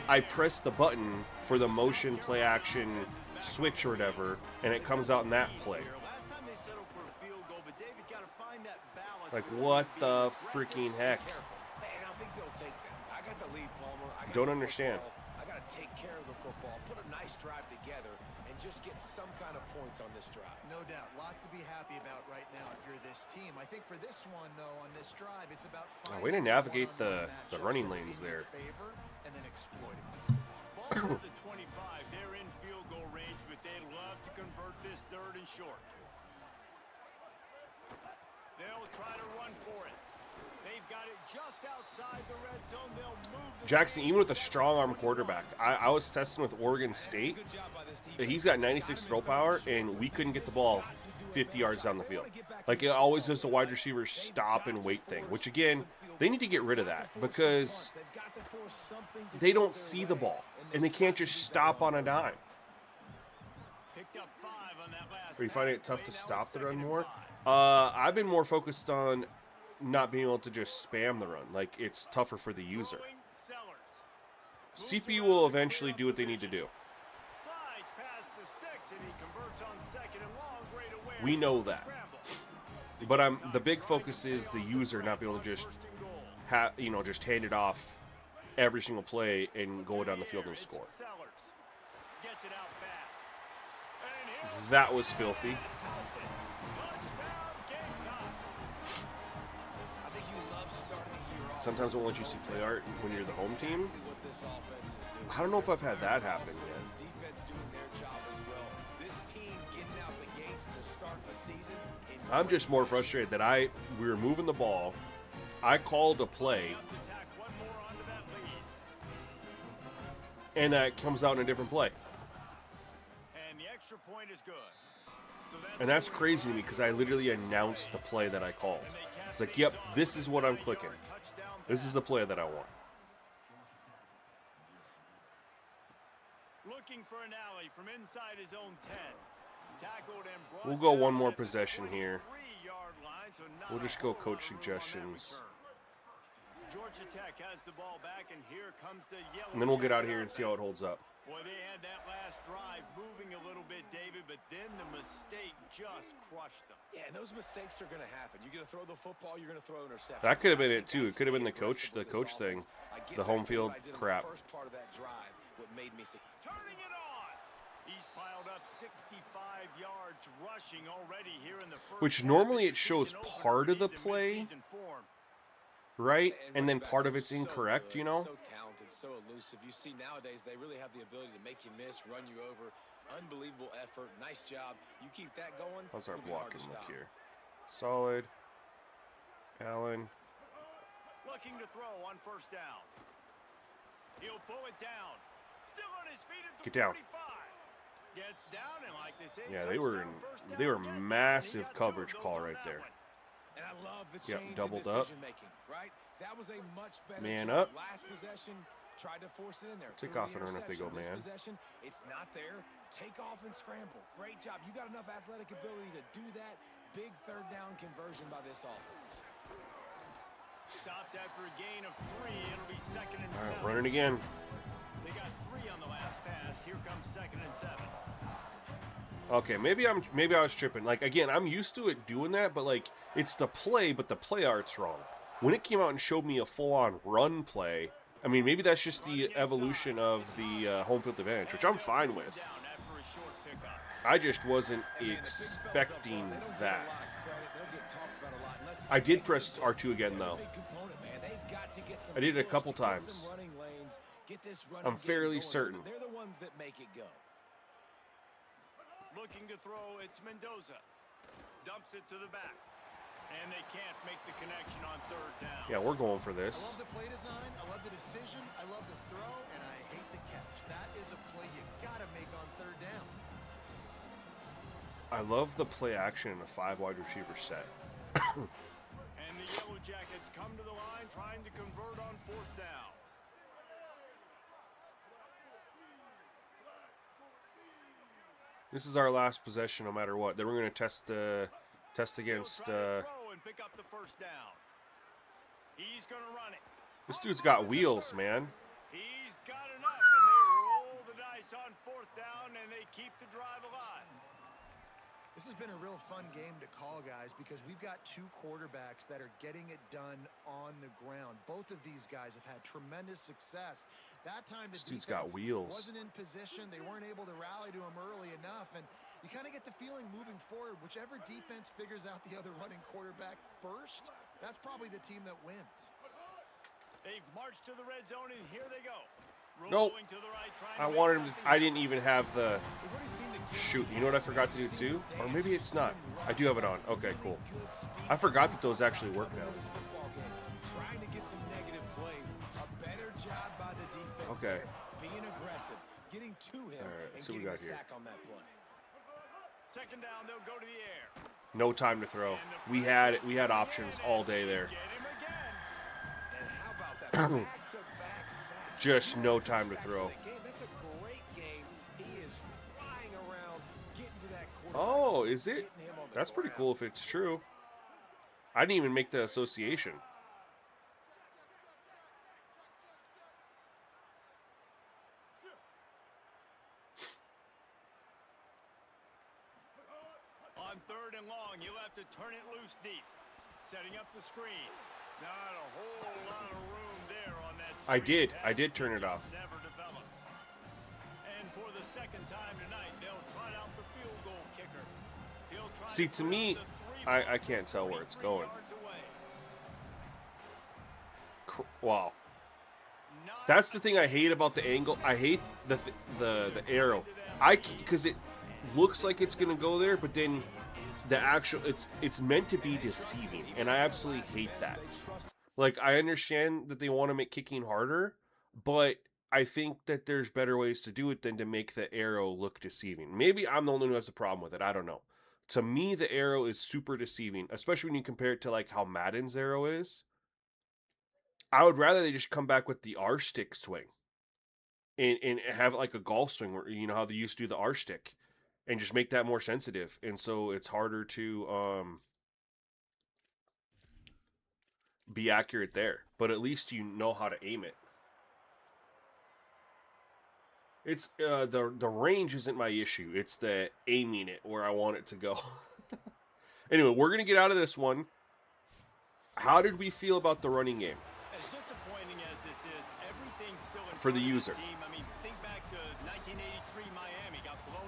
I pressed the button for the motion play action switch or whatever, and it comes out in that play. Like, what the freaking heck? Don't understand. I got to take care of the football, put a nice drive together, and just get some kind of points on this drive. No doubt. Lots to be happy about right now if you're this team. I think for this one, though, on this drive, it's about way to navigate the running lanes there. And then exploiting. Ball to the 25. They're in field goal range, but they'd love to convert this third and short. They'll try to run for it. They've got it just outside the red zone. They'll move the Jackson, even with a strong arm quarterback, I was testing with Oregon State. He's got 96 throw power, and we couldn't get the ball 50 yards down the field. Like, it always does the wide receiver stop and wait thing, which, again, they need to get rid of that because they don't see the ball, and they can't just stop on a dime. Are you finding it tough to stop the run more? I've been more focused on not being able to just spam the run. Like, it's tougher for the user. CPU will eventually do what they need to do. We know that. But the big focus is the user not being able to just just hand it off every single play and go down the field and score. That was filthy. Sometimes it won't let you see play art when you're the home team. I don't know if I've had that happen yet. I'm just more frustrated that we were moving the ball. I called a play, and that comes out in a different play. And the extra point is good. And that's crazy to me because I literally announced the play that I called. It's like, yep, this is what I'm clicking. This is the play that I want. Looking for an alley from inside his own 10. Tackled and brought We'll go down one more at the possession here. 23-yard line, so not We'll just a go whole coach lot of room on that suggestions. return. Georgia Tech has the ball back, and here comes the yellow. And then we'll get out of here and see how it holds up. Boy, they had that last drive moving a little bit, David, but then the mistake just crushed them. Yeah, and those mistakes are going to happen. You're going to throw the football, you're going to throw interceptions. That could have been it too. It could have been the coach thing, the home field crap. First part of that drive, what made me Turning it on. He's piled up 65 yards rushing already here in the first Which half. normally It's it shows season opener. part of the He's in play, mid-season form. right? And then running part of backs it's are so incorrect, good, you know? So talented, so elusive. You see nowadays they really have the ability to make you miss, run you over. Unbelievable effort. Nice job. You keep that going. How's our it'll be hard to blocking look stop. here? Solid. Allen. Looking to throw on first down. He'll pull it down. Still on his feet at the Get down. 45. Gets down and like they say, Yeah, they were massive coverage call right there. And I love the Yep, change doubled in up. decision making, right? That was a much better Man job. up. Last possession, tried to force it in there. Take Threw off the and run if they go interception. man. This possession, it's not there. Take off and scramble. Great job. You got enough athletic ability to do that. Big third down conversion by this offense. Stopped after a gain of 3. It'll be second and All right, 7. running again. They got 3 on the last pass. Here comes second and 7. Okay, maybe I was tripping. Like again, I'm used to it doing that, but like it's the play, but the play art's wrong. When it came out and showed me a full-on run play, I mean maybe that's just the evolution of the home field advantage, which I'm fine with. Down after a short pickup. I just wasn't expecting that. I did press R2 again though. I did it a couple times. I'm fairly certain. They're the ones that make it go. Looking to throw, it's Mendoza. Dumps it to the back. And they can't make the connection on third down. Yeah, we're going for I this. love the play design. I love the decision. I love the throw, and I hate the catch. That is a play you gotta make on third down. I love the play action in a 5 wide receiver set. And the Yellow Jackets come to the line trying to convert on fourth down. This is our last possession, no matter what. Then we're going to test against. He'll try to throw and pick up the first down. He's going to run it. This dude's got wheels, man. He's got enough, and they roll the dice on fourth down, and they keep the drive alive. This has been a real fun game to call, guys, because we've got 2 quarterbacks that are getting it done on the ground. Both of these guys have had tremendous success. That time the This dude's got defense wheels. wasn't in position. They weren't able to rally to him early enough, and you kind of get the feeling moving forward, whichever defense figures out the other running quarterback first, that's probably the team that wins. They've marched to the red zone, and here they go. Nope. Rolling to the right, trying I to wanted make him to, something I didn't even have the We've already seen the game. shoot. You know what I forgot to do too? Or maybe it's not. I do have it on. Okay, cool. I forgot that those actually work now. This football game, trying to get some negative plays. A better job by the defense. Okay. there, being aggressive, getting to him, All right, and so we getting got the here. sack on that play. Second down, they'll go to the air. No time to throw. We had options all day there. Get him again. And how about that back-to-back sack? Just no time to throw. That's a great game. He is flying around, getting to that quarterback. Oh, is it? Getting him on the That's pretty ground. cool if it's true. I didn't even make the association. On third and long, you'll have to turn it loose deep. Setting up the screen. Not a whole lot of room there on that I screen. did turn it off. Never developed. And for the second time tonight, they'll trot out the field goal kicker. He'll try See, to put me, up the three-point I can't tell where it's 43 going. yards away. Wow. Not That's the a thing I hate about the angle. I hate the arrow. Because it looks like it's gonna go there, but then the actual it's meant to be deceiving, and I absolutely hate that. Like I understand that they want to make kicking harder, but I think that there's better ways to do it than to make the arrow look deceiving. Maybe I'm the only one who has a problem with it. I don't know. To me, the arrow is super deceiving, especially when you compare it to like how Madden's arrow is. I would rather they just come back with the R stick swing and have like a golf swing where you know how they used to do the R stick and just make that more sensitive. And so it's harder to be accurate there, but at least you know how to aim it. It's the range isn't my issue. It's the aiming it where I want it to go. Anyway, we're going to get out of this one. How did we feel about the running game? As disappointing as this is, everything's still in For the front of user. Team. I mean, think back to 1983 Miami got blown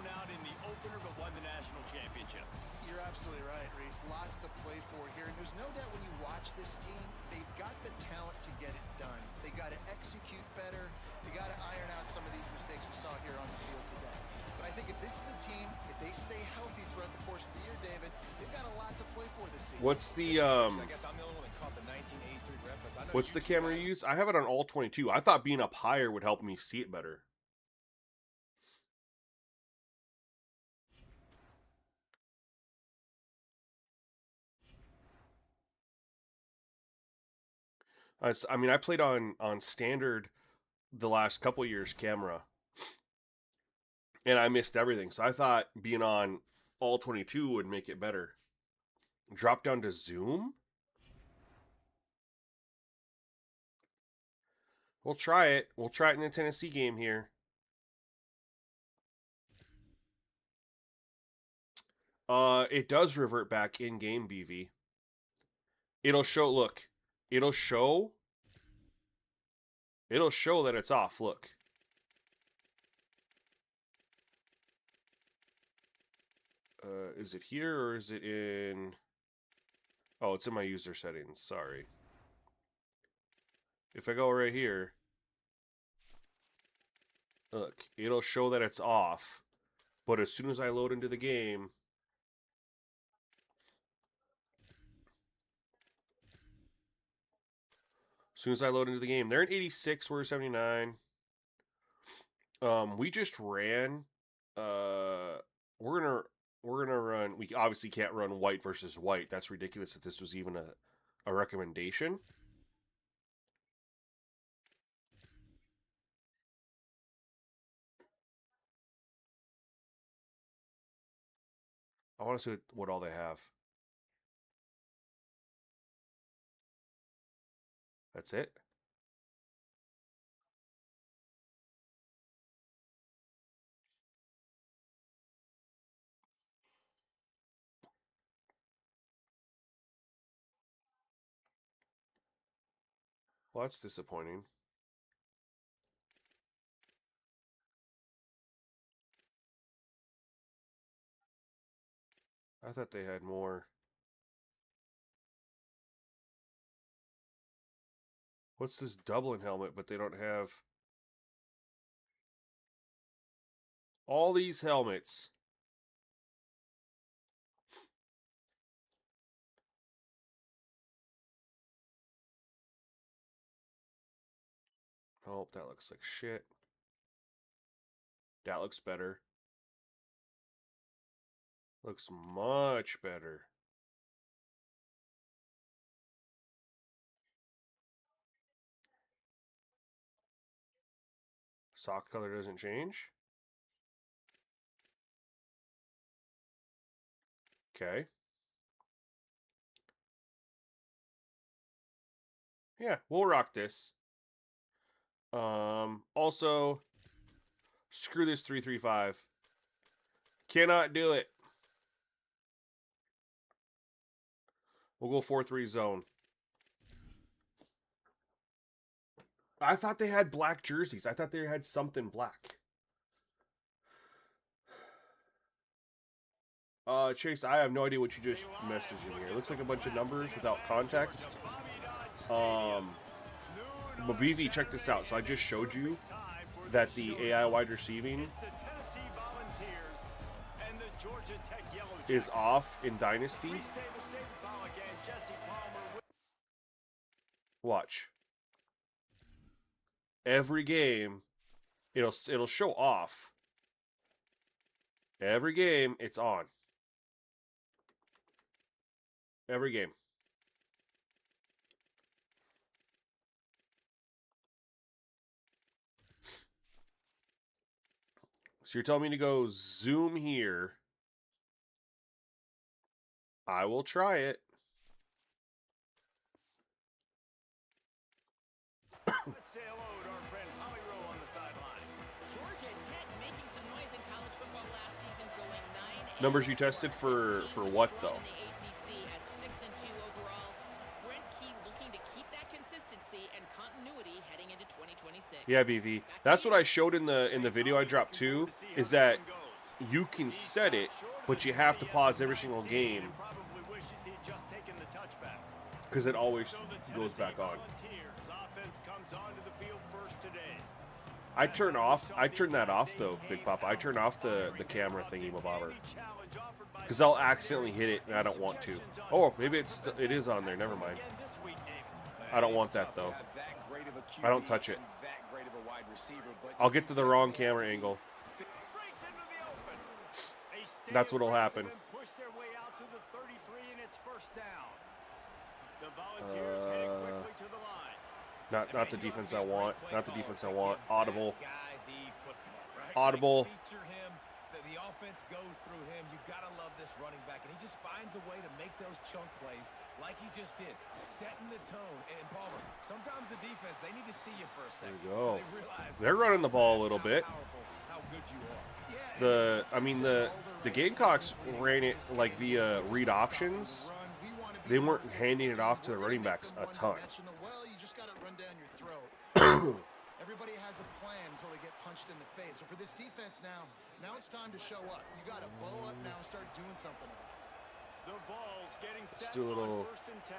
absolutely right, Reese. Lots to play for here. And there's no doubt when you watch this team, they've got the talent to get it done. They got to execute better. They got to iron out some of these mistakes we saw here on the field today. But I think if this is a team, if they stay healthy throughout the course of the year, David, they've got a lot to play for this season. What's the I guess I'm the only one that caught the 1983 reference. I know what's you the two camera guys- you use? I have it on all 22. I thought being up higher would help me see it better. I mean, I played on standard the last couple years camera, and I missed everything. So I thought being on all 22 would make it better. Drop down to zoom? We'll try it. We'll try it in the Tennessee game here. It does revert back in game, BV. It'll show, look. It'll show that it's off, look. Is it here or is it in... Oh, it's in my user settings, sorry. If I go right here, look, it'll show that it's off, but as soon as I load into the game, they're in 86, we're 79. We just ran, we're gonna run, we obviously can't run white versus white. That's ridiculous that this was even a recommendation. I want to see what all they have. That's it? Well, that's disappointing. I thought they had more. What's this Dublin helmet, but they don't have all these helmets. Oh, that looks like shit. That looks better. Looks much better. Sock color doesn't change. Okay. Yeah, we'll rock this. Also, screw this 335. Cannot do it. We'll go 4-3 zone. I thought they had black jerseys. I thought they had something black. Chase, I have no idea what you just messaged in here. It looks like a bunch of numbers without context. But BV, check this out. So I just showed you that the AI wide receiving is off in Dynasty. Watch. Every game, it'll show off. Every game, it's on. Every game. So you're telling me to go zoom here. I will try it. Let's say hello to our friend Holly Rowe on the sideline. Georgia Tech making some noise in college football last season, going 9-0. Numbers you tested for what though? In the ACC at 6-2 overall. Brent Key looking to keep that consistency and continuity heading into 2026. Yeah, BV. That's what I showed in the video I dropped too. Is that you can set it, but you have to pause every single game because it always goes back on. I turn that off though, Big Papa. I turn off the camera thingy bobber because I'll accidentally hit it and I don't want to. Oh, maybe it is on there. Never mind. I don't want that though. I don't touch it. I'll get to the wrong camera angle. That's what'll happen. Not the defense I want. Not the defense I want. Audible. Audible. The offense goes through him. You gotta love this running back, and he just finds a way to make those chunk plays like he just did, setting the tone. And Palmer, sometimes the defense, they need to see you for a second. There you go. So they realize they're running the ball a little bit. How good you are. The Gamecocks ran it like via read options. They weren't handing it off to the running backs a ton. Well, you just got to run down your throat. Everybody has a plan until they get punched in the face. So for this defense now it's time to show up. You got to bow up now and start doing something. The Vols getting set do a little. on 1st and 10.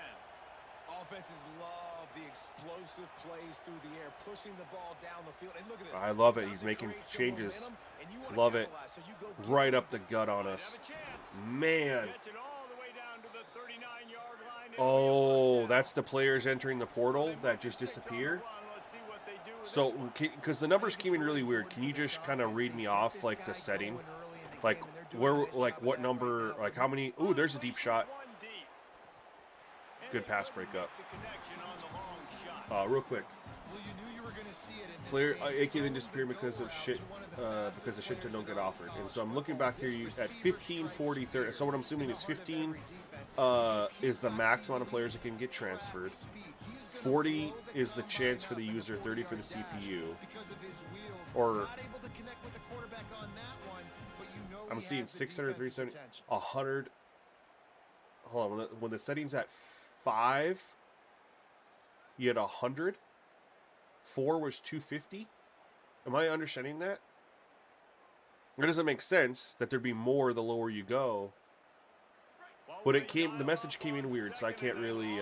Offenses love the explosive plays through the air, pushing the ball down the field. And look at this. I love it. Sometimes He's making creates some changes. momentum, and you wanna Love it. capitalize, so you go get Right it. up the gut on us. Have a chance. Man. Gets it all the way down to the 39-yard line. Oh, that's the players entering the portal that just disappear. So, because the numbers came in really weird, can you just kind of read me off, like, the setting? Like, where, like, what number, like, how many? Ooh, there's a deep shot. Good pass breakup. Real quick. Player, AK then disappeared because of shit, because the shit don't get offered. And so I'm looking back here at 15, 40, 30. So what I'm assuming is 15 is the max amount of players that can get transferred. 40 is the chance for the user, 30 for the CPU. Or I'm seeing 600, 370, 100. Hold on, when the setting's at 5, you had 100. 4 was 250. Am I understanding that? It doesn't make sense that there'd be more the lower you go. But the message came in weird, so I can't really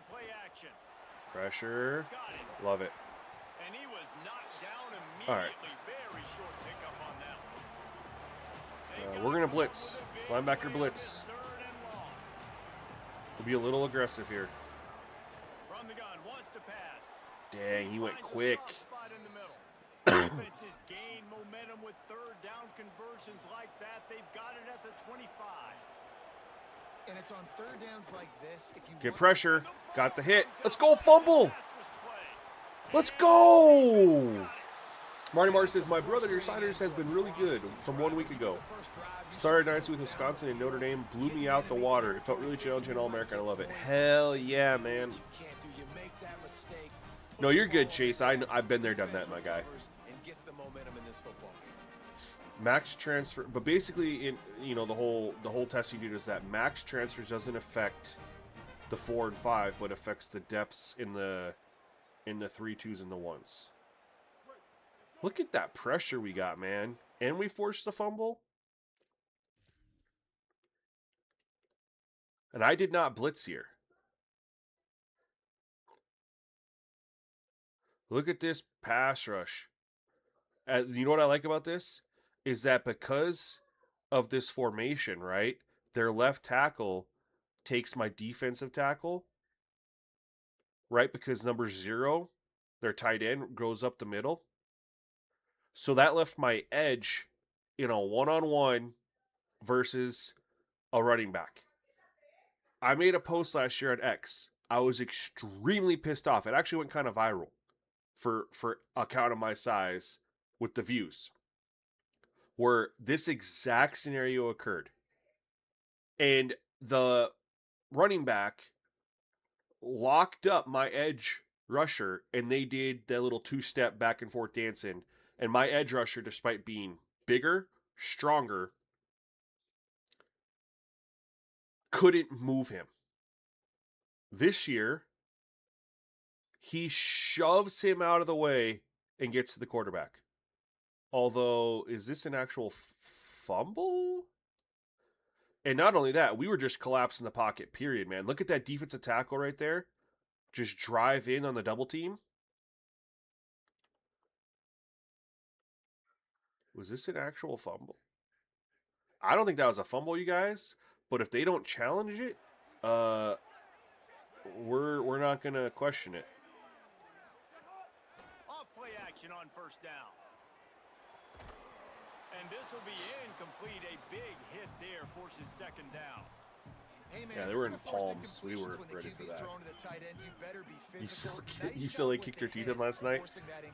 Play action. Pressure. Love it. And he was knocked down immediately. All right. Very short pickup on that. We're going to blitz. Linebacker blitz. We'll be a little aggressive here. From the gun, wants to pass. Dang, he went quick. Offenses gain momentum with third down conversions like that. They've got it at the 25. And it's on third downs like this. If you Get pressure. Got the hit. Let's go fumble. Let's go. Marty Martin says, my brother, your Siders has been really good from 1 week ago. Started nights with Wisconsin and Notre Dame. Blew me out the water. It felt really challenging. All American. I love it. Hell yeah, man. No, you're good, Chase. I've been there, done that, my guy. Max transfer, but basically, the whole test you do is that max transfers doesn't affect the 4 and 5, but affects the depths in the 3, 2s, and the 1s. Look at that pressure we got, man, and we forced the fumble. And I did not blitz here. Look at this pass rush. You know what I like about this? Is that because of this formation, right? Their left tackle takes my defensive tackle, right? Because number 0, their tight end, goes up the middle. So that left my edge in a one-on-one versus a running back. I made a post last year on X. I was extremely pissed off. It actually went kind of viral for a count of my size with the views, where this exact scenario occurred. And the running back locked up my edge rusher, and they did that little 2-step back and forth dancing. And my edge rusher, despite being bigger, stronger, couldn't move him. This year, he shoves him out of the way and gets to the quarterback. Although, is this an actual fumble? And not only that, we were just collapsing the pocket, period, man. Look at that defensive tackle right there. Just drive in on the double team. Was this an actual fumble? I don't think that was a fumble, you guys. But if they don't challenge it, we're not gonna question it. Off play action on first down. And this will be incomplete. A big hit there forces second down. Hey man, Yeah, they were in palms. We were ready for that. You silly kicked your teeth in last night?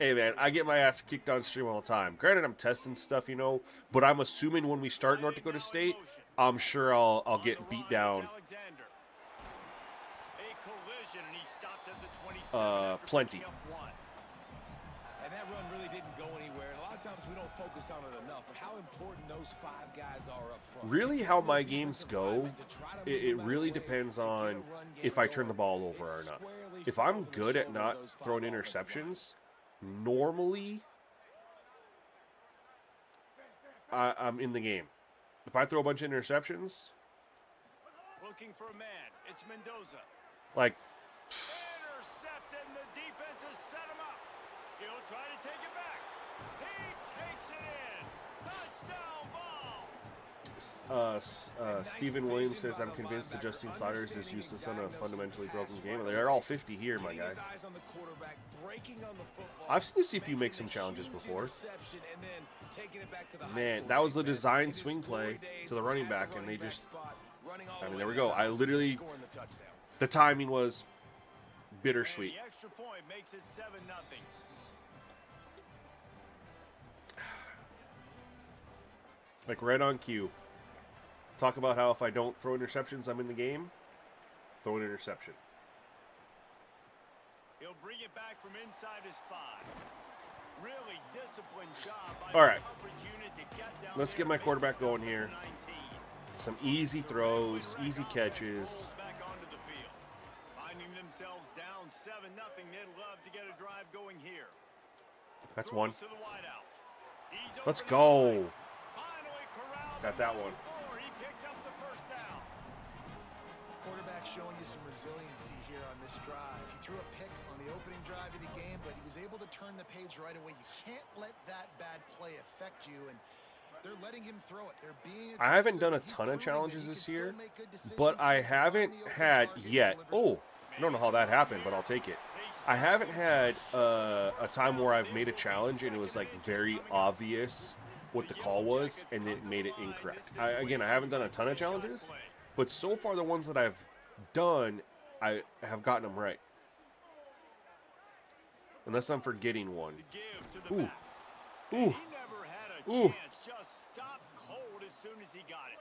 Hey man, I get my ass kicked on stream all the time. Granted, I'm testing stuff, you know, but I'm assuming when we start North Dakota State, I'm sure I'll get beat down. Plenty. And that run really didn't go anywhere. And a lot of times we don't focus on it enough. But how important those 5 guys are up front. Really, how my games go, it really depends on if I turn the ball over or not. If I'm good at not throwing interceptions, normally I'm in the game. If I throw a bunch of interceptions, looking for a man, it's Mendoza. Like, Intercepted, and the defense has set him up. He'll try to take it back. He takes it in. Touchdown ball. Stephen Williams says, I'm convinced adjusting sliders is useless on a fundamentally broken game. They're all 50 here, my guy. I've seen the CPU make some challenges before. Man, that was a design swing play to the running back, and they just... I mean, there we go. I literally... The timing was bittersweet. The extra point makes it 7-0. Like right on cue. Talk about how if I don't throw interceptions, I'm in the game. Throw an interception. He'll bring it back from inside his 5. Really disciplined job by all right. the coverage unit to get down. Let's get my quarterback going here. 19. Some easy throws, easy catches. Back onto the field. Finding themselves down 7-0. They'd love to get a drive going here. That's one. To the wideout. He's Let's open go. Finally corralled Got that one. before he picked up the first down. Quarterback showing you some resiliency here on this drive. He threw a pick on the opening drive of the game, but he was able to turn the page right away. You can't let that bad play affect you, and they're letting him throw it. They're being I haven't done a ton of challenges this year, but I haven't had yet. Oh, I don't know how that happened, but I'll take it. I haven't had a time where I've made a challenge and it was like very obvious what the call was and it made it incorrect. Again, I haven't done a ton of challenges, but so far the ones that I've done, I have gotten them right. Unless I'm forgetting one. Ooh. Ooh. Ooh. Just stopped cold as soon as he got it.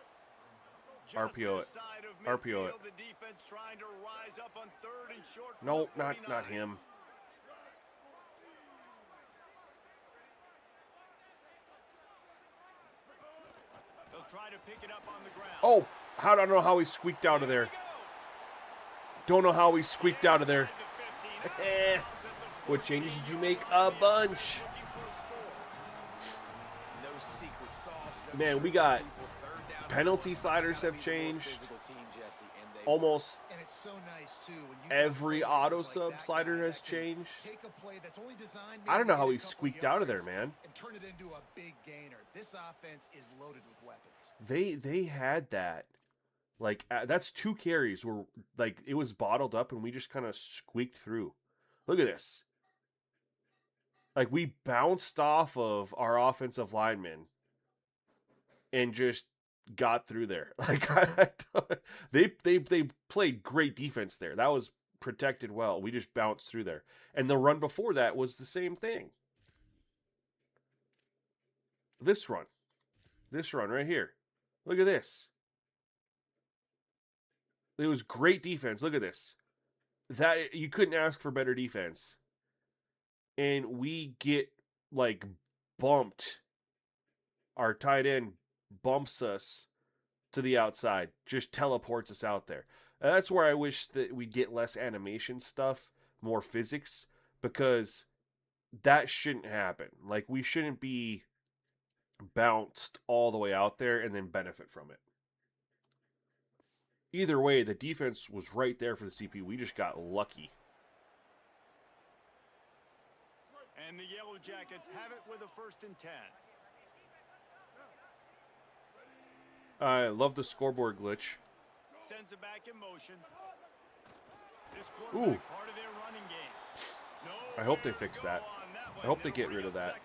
RPO it. RPO it. The defense trying to rise up on 3rd and short. No, not him. They'll try to pick it up on the ground. Oh, I don't know how he squeaked out of there. Don't know how he squeaked out of there. What changes did you make? A bunch. Man, we got penalty sliders have changed. Almost every auto sub slider has changed. I don't know how he squeaked out of there, man. They had that. Like, that's 2 carries where, like, it was bottled up and we just kind of squeaked through. Look at this. Like, we bounced off of our offensive linemen and just got through there. Like, they played great defense there. That was protected well. We just bounced through there. And the run before that was the same thing. This run right here. Look at this. It was great defense. Look at this. That you couldn't ask for better defense. And we get like bumped. Our tight end bumps us to the outside, just teleports us out there. And that's where I wish that we'd get less animation stuff, more physics, because that shouldn't happen. Like, we shouldn't be bounced all the way out there and then benefit from it. Either way, the defense was right there for the CPU. We just got lucky. And the Yellow Jackets have it with a 1st and 10. I love the scoreboard glitch. Sends it back in motion. This Ooh. part of their running game. I hope they fix that. I hope they get rid of that.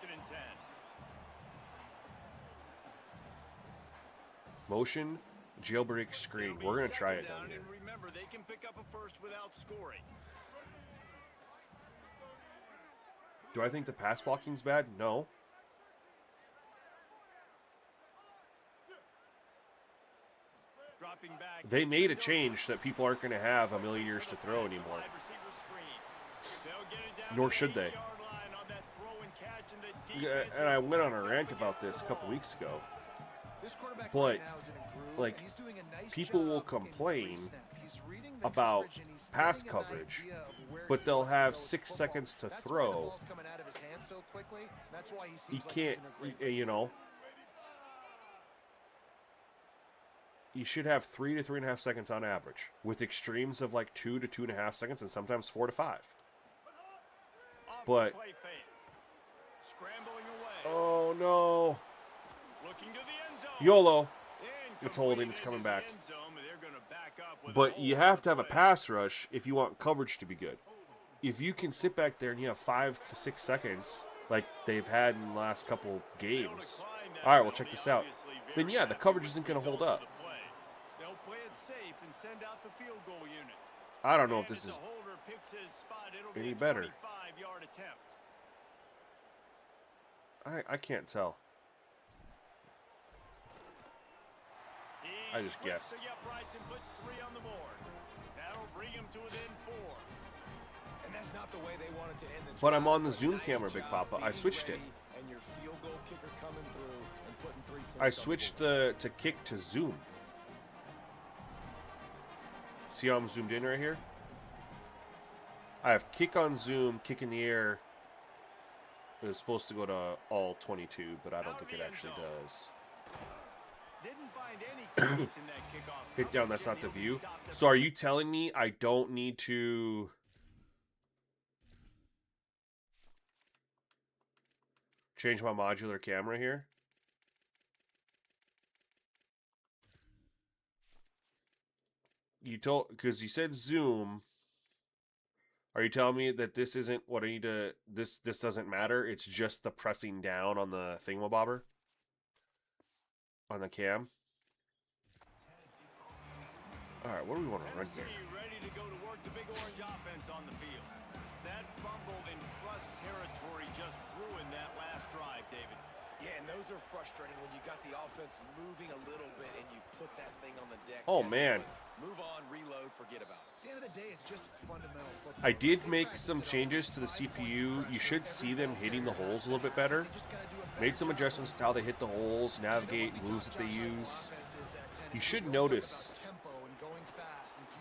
Motion, jailbreak screen. We're going to try it down here. Remember, they can pick up a first without scoring. Do I think the pass blocking's bad? No. Dropping back. They made a change that people aren't going to have a million years to throw anymore. Nor should they. And I went on a rant about this a couple weeks ago. But, like, people will complain about pass coverage, but they'll have 6 seconds to throw. You can't, you know. You should have 3 to 3.5 seconds on average, with extremes of like 2 to 2.5 seconds, and sometimes 4 to 5. But oh no! YOLO. It's holding. It's coming back. But you have to have a pass rush if you want coverage to be good. If you can sit back there and you have 5 to 6 seconds, like they've had in the last couple games. All right, well, check this out. Then yeah, the coverage isn't going to hold up. I don't know if this is any better. I can't tell. I just guessed. But I'm on the Zoom camera, Big Papa. I switched it. I switched to kick to Zoom. See how I'm zoomed in right here? I have kick on Zoom, kick in the air. It was supposed to go to all 22, but I don't think it actually does. Hit down, that's not the view. So are you telling me I don't need to... change my modular camera here? You told, because you said Zoom. Are you telling me that this isn't what I need to, this doesn't matter? It's just the pressing down on the thingamabobber? On the cam? Alright, what do we want to run here? Ready to go to work the big orange offense on the field. That fumble in plus territory just ruined that last drive, David. Yeah, and those are frustrating when you got the offense moving a little bit and you put that thing on the deck. Oh, man. Move on, reload, forget about it. At the end of the day, it's just fundamental football. I did make some changes to the CPU. You should see them hitting the holes a little bit better. Made some adjustments to how they hit the holes, navigate, moves that they use. You should notice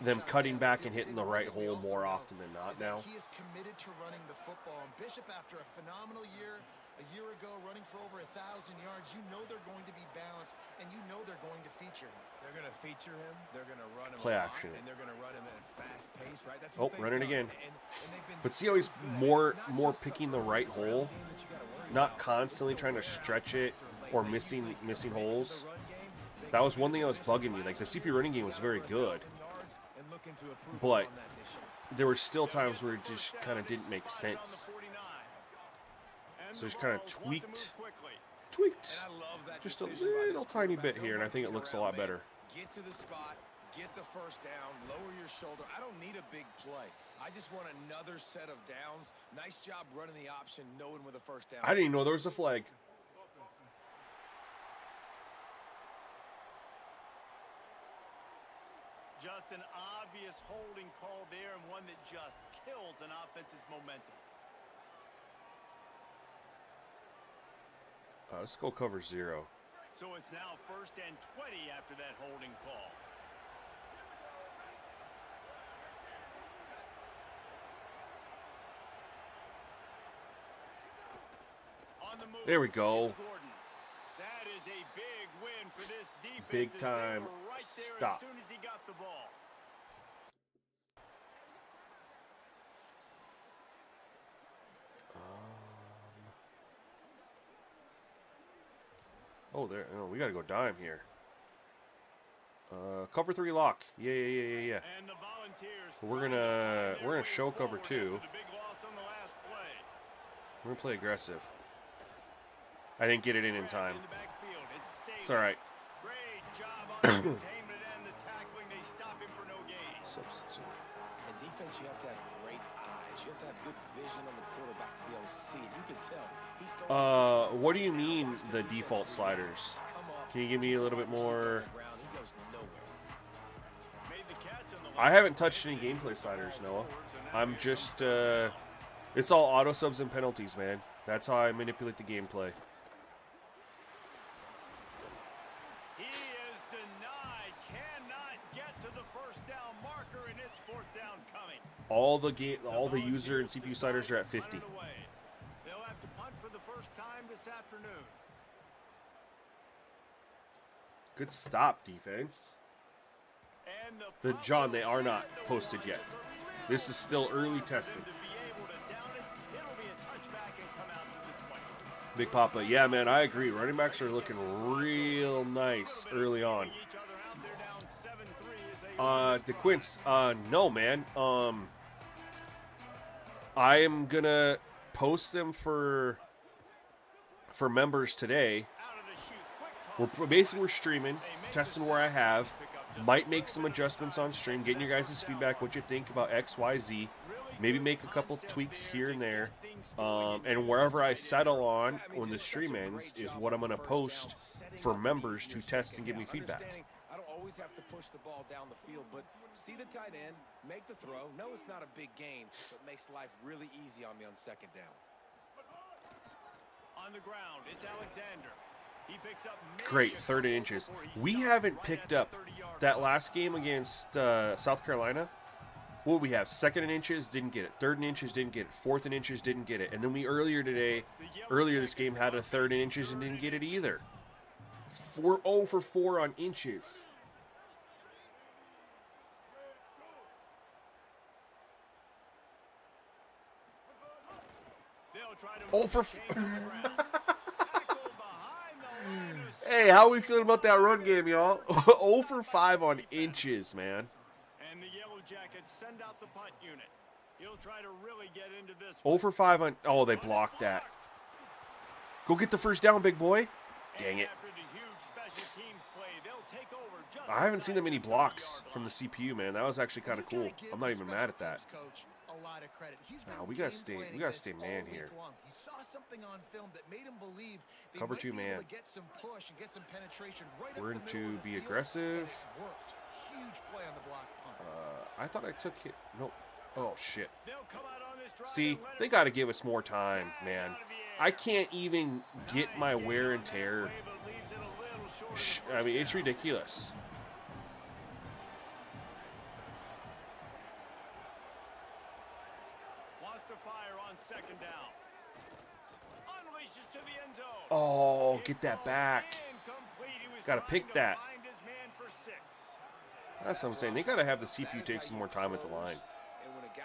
them cutting back and hitting the right hole more often than not now. He is committed to running the football. And Bishop, after a phenomenal year, a year ago, running for over 1,000 yards, you know they're going to be balanced, and you know they're going to feature him. They're going to feature him. They're going to run him Play a lot, action. and they're going to run him at a fast pace, right? That's Oh, what running again. and they've been But see how he's so good. more It's not just picking the the right ground hole, game that you gotta worry not about. constantly It's the trying to warehouse stretch it for or late missing season holes. into the run game. They That was can one thing I was finish bugging me. Like, the CPU running game was very good, 1,000 yards and looking to improve but on that this year. there were still times where it just kind of didn't make sense. So just kind of tweaked And I love that just a decision by this little tiny bit quarterback. here, and I think it looks a lot better. Get to the spot, get the first down, lower your shoulder. I don't need a big play. I just want another set of downs. Nice job running the option, knowing with a first down. I didn't even know there was a flag. Just an obvious holding call there, and one that just kills an offense's momentum. Let's go cover 0. So it's now 1st and 20 after that holding call. move. There we go. It's Gordon. That is a big win for this defense. Big as they time were right there stop. as soon as he got the ball. Oh, there. Oh, we got to go dime here. Cover 3 lock. Yeah. And the Volunteers So we're gonna show cover 2. the big loss on the last play. We're gonna play aggressive. I didn't get it in time. In the backfield, It's all right. Great job on the containment and the tackling. They stop him for no gain. Substitute. In defense, you have to have great eyes. You have to have good vision on the quarterback to be able to see it. You can tell he's throwing. What do you mean the default sliders? Can you give me a little bit more? He goes nowhere. Made the catch on the I haven't touched any gameplay sliders, Noah. I'm just, it's all auto subs and penalties, man. That's how I manipulate the gameplay. He is denied. Cannot get to the first down marker, and it's fourth down coming. All the user and CPU sliders are at 50. Punted away. They'll have to punt for the first time this afternoon. Good stop, defense. And The punt John, will they are not land the posted one. yet. Just a little This is still bit early for them testing. to be able to down it. It'll be a touchback and come out to the 20. Big Papa, yeah, man, I agree. Running backs are looking real nice early on. Each other out. They're down 7-3 as they DeQuince, no, man. I am gonna post them for members today. out of the chute. Quick We're streaming, testing where I have. Might make some adjustments on stream, getting your guys' feedback, what you think about X, Y, Z. Maybe make a couple tweaks here and there. And wherever I settle on when the stream ends is what I'm going to post for members to test and give me feedback. I don't always have to push the ball down the field, but see the tight end, make the throw. No, it's not a big gain, but makes life really easy on me on second down. On the ground, it's Alexander. He picks up Great, 3rd and inches. We haven't picked up that last game against South Carolina. What we have? 2nd and inches, didn't get it. 3rd and inches, didn't get it. 4th and inches, didn't get it. And then we earlier this game had a 3rd and inches and didn't get it either. 0 for 4 on inches. Oh for. Hey, how are we feeling about that run game, y'all? 0 for 5 on inches, man. And the Yellow Jackets send out the punt unit. He'll try to really get into this. 0 for 5 on. Oh, they blocked that. Go get the first down, big boy. Dang it. After the huge special teams play, they'll take over just I haven't seen that many inside the blocks 30-yard from the line. CPU, man. That was actually kind of You cool. gotta give I'm not the even special mad at that. teams coach a lot of credit. He's Nah, been we gotta game stay- we planning gotta this stay all man week here. long. He saw something on film that made him believe they Cover might 2 be able man. to get some push and get some penetration right We're up the into middle of the be field, aggressive. and it worked. Huge play on the block punt. I thought I took it. Nope. Oh, shit. They'll come out on this drive See, and let they it got to give us more time, man. I can't even get my wear and tear. play, but leaves it a little short of the I first mean, it's down. ridiculous. Wants to fire on second down. Unleashes to the end zone. Oh, It get that falls back. incomplete. He was Gotta trying pick to that. find his man for 6. That's what I'm saying. They got to have the CPU take some more time at the line.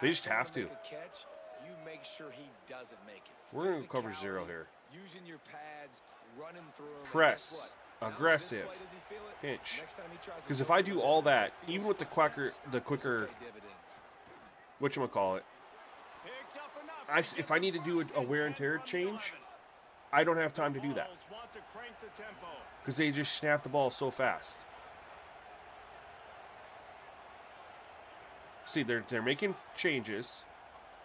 They just have to. Catch, you make sure he doesn't make it. We're going to cover 0 Physicality, here. Using your pads, running through 'em, and Press. guess what? Not Aggressive. only this play does he feel it, Pinch. next time he tries to Because if go I for do the all ball, that, it feels even with the frustrating. quicker, This will pay dividends. whatchamacallit, Picks up enough I, to if get I need to the do first a wear and and tear 10 from the change, 11. I don't have time to do that. Vols want to crank the tempo. Because they just snap the ball so fast. See, they're making changes,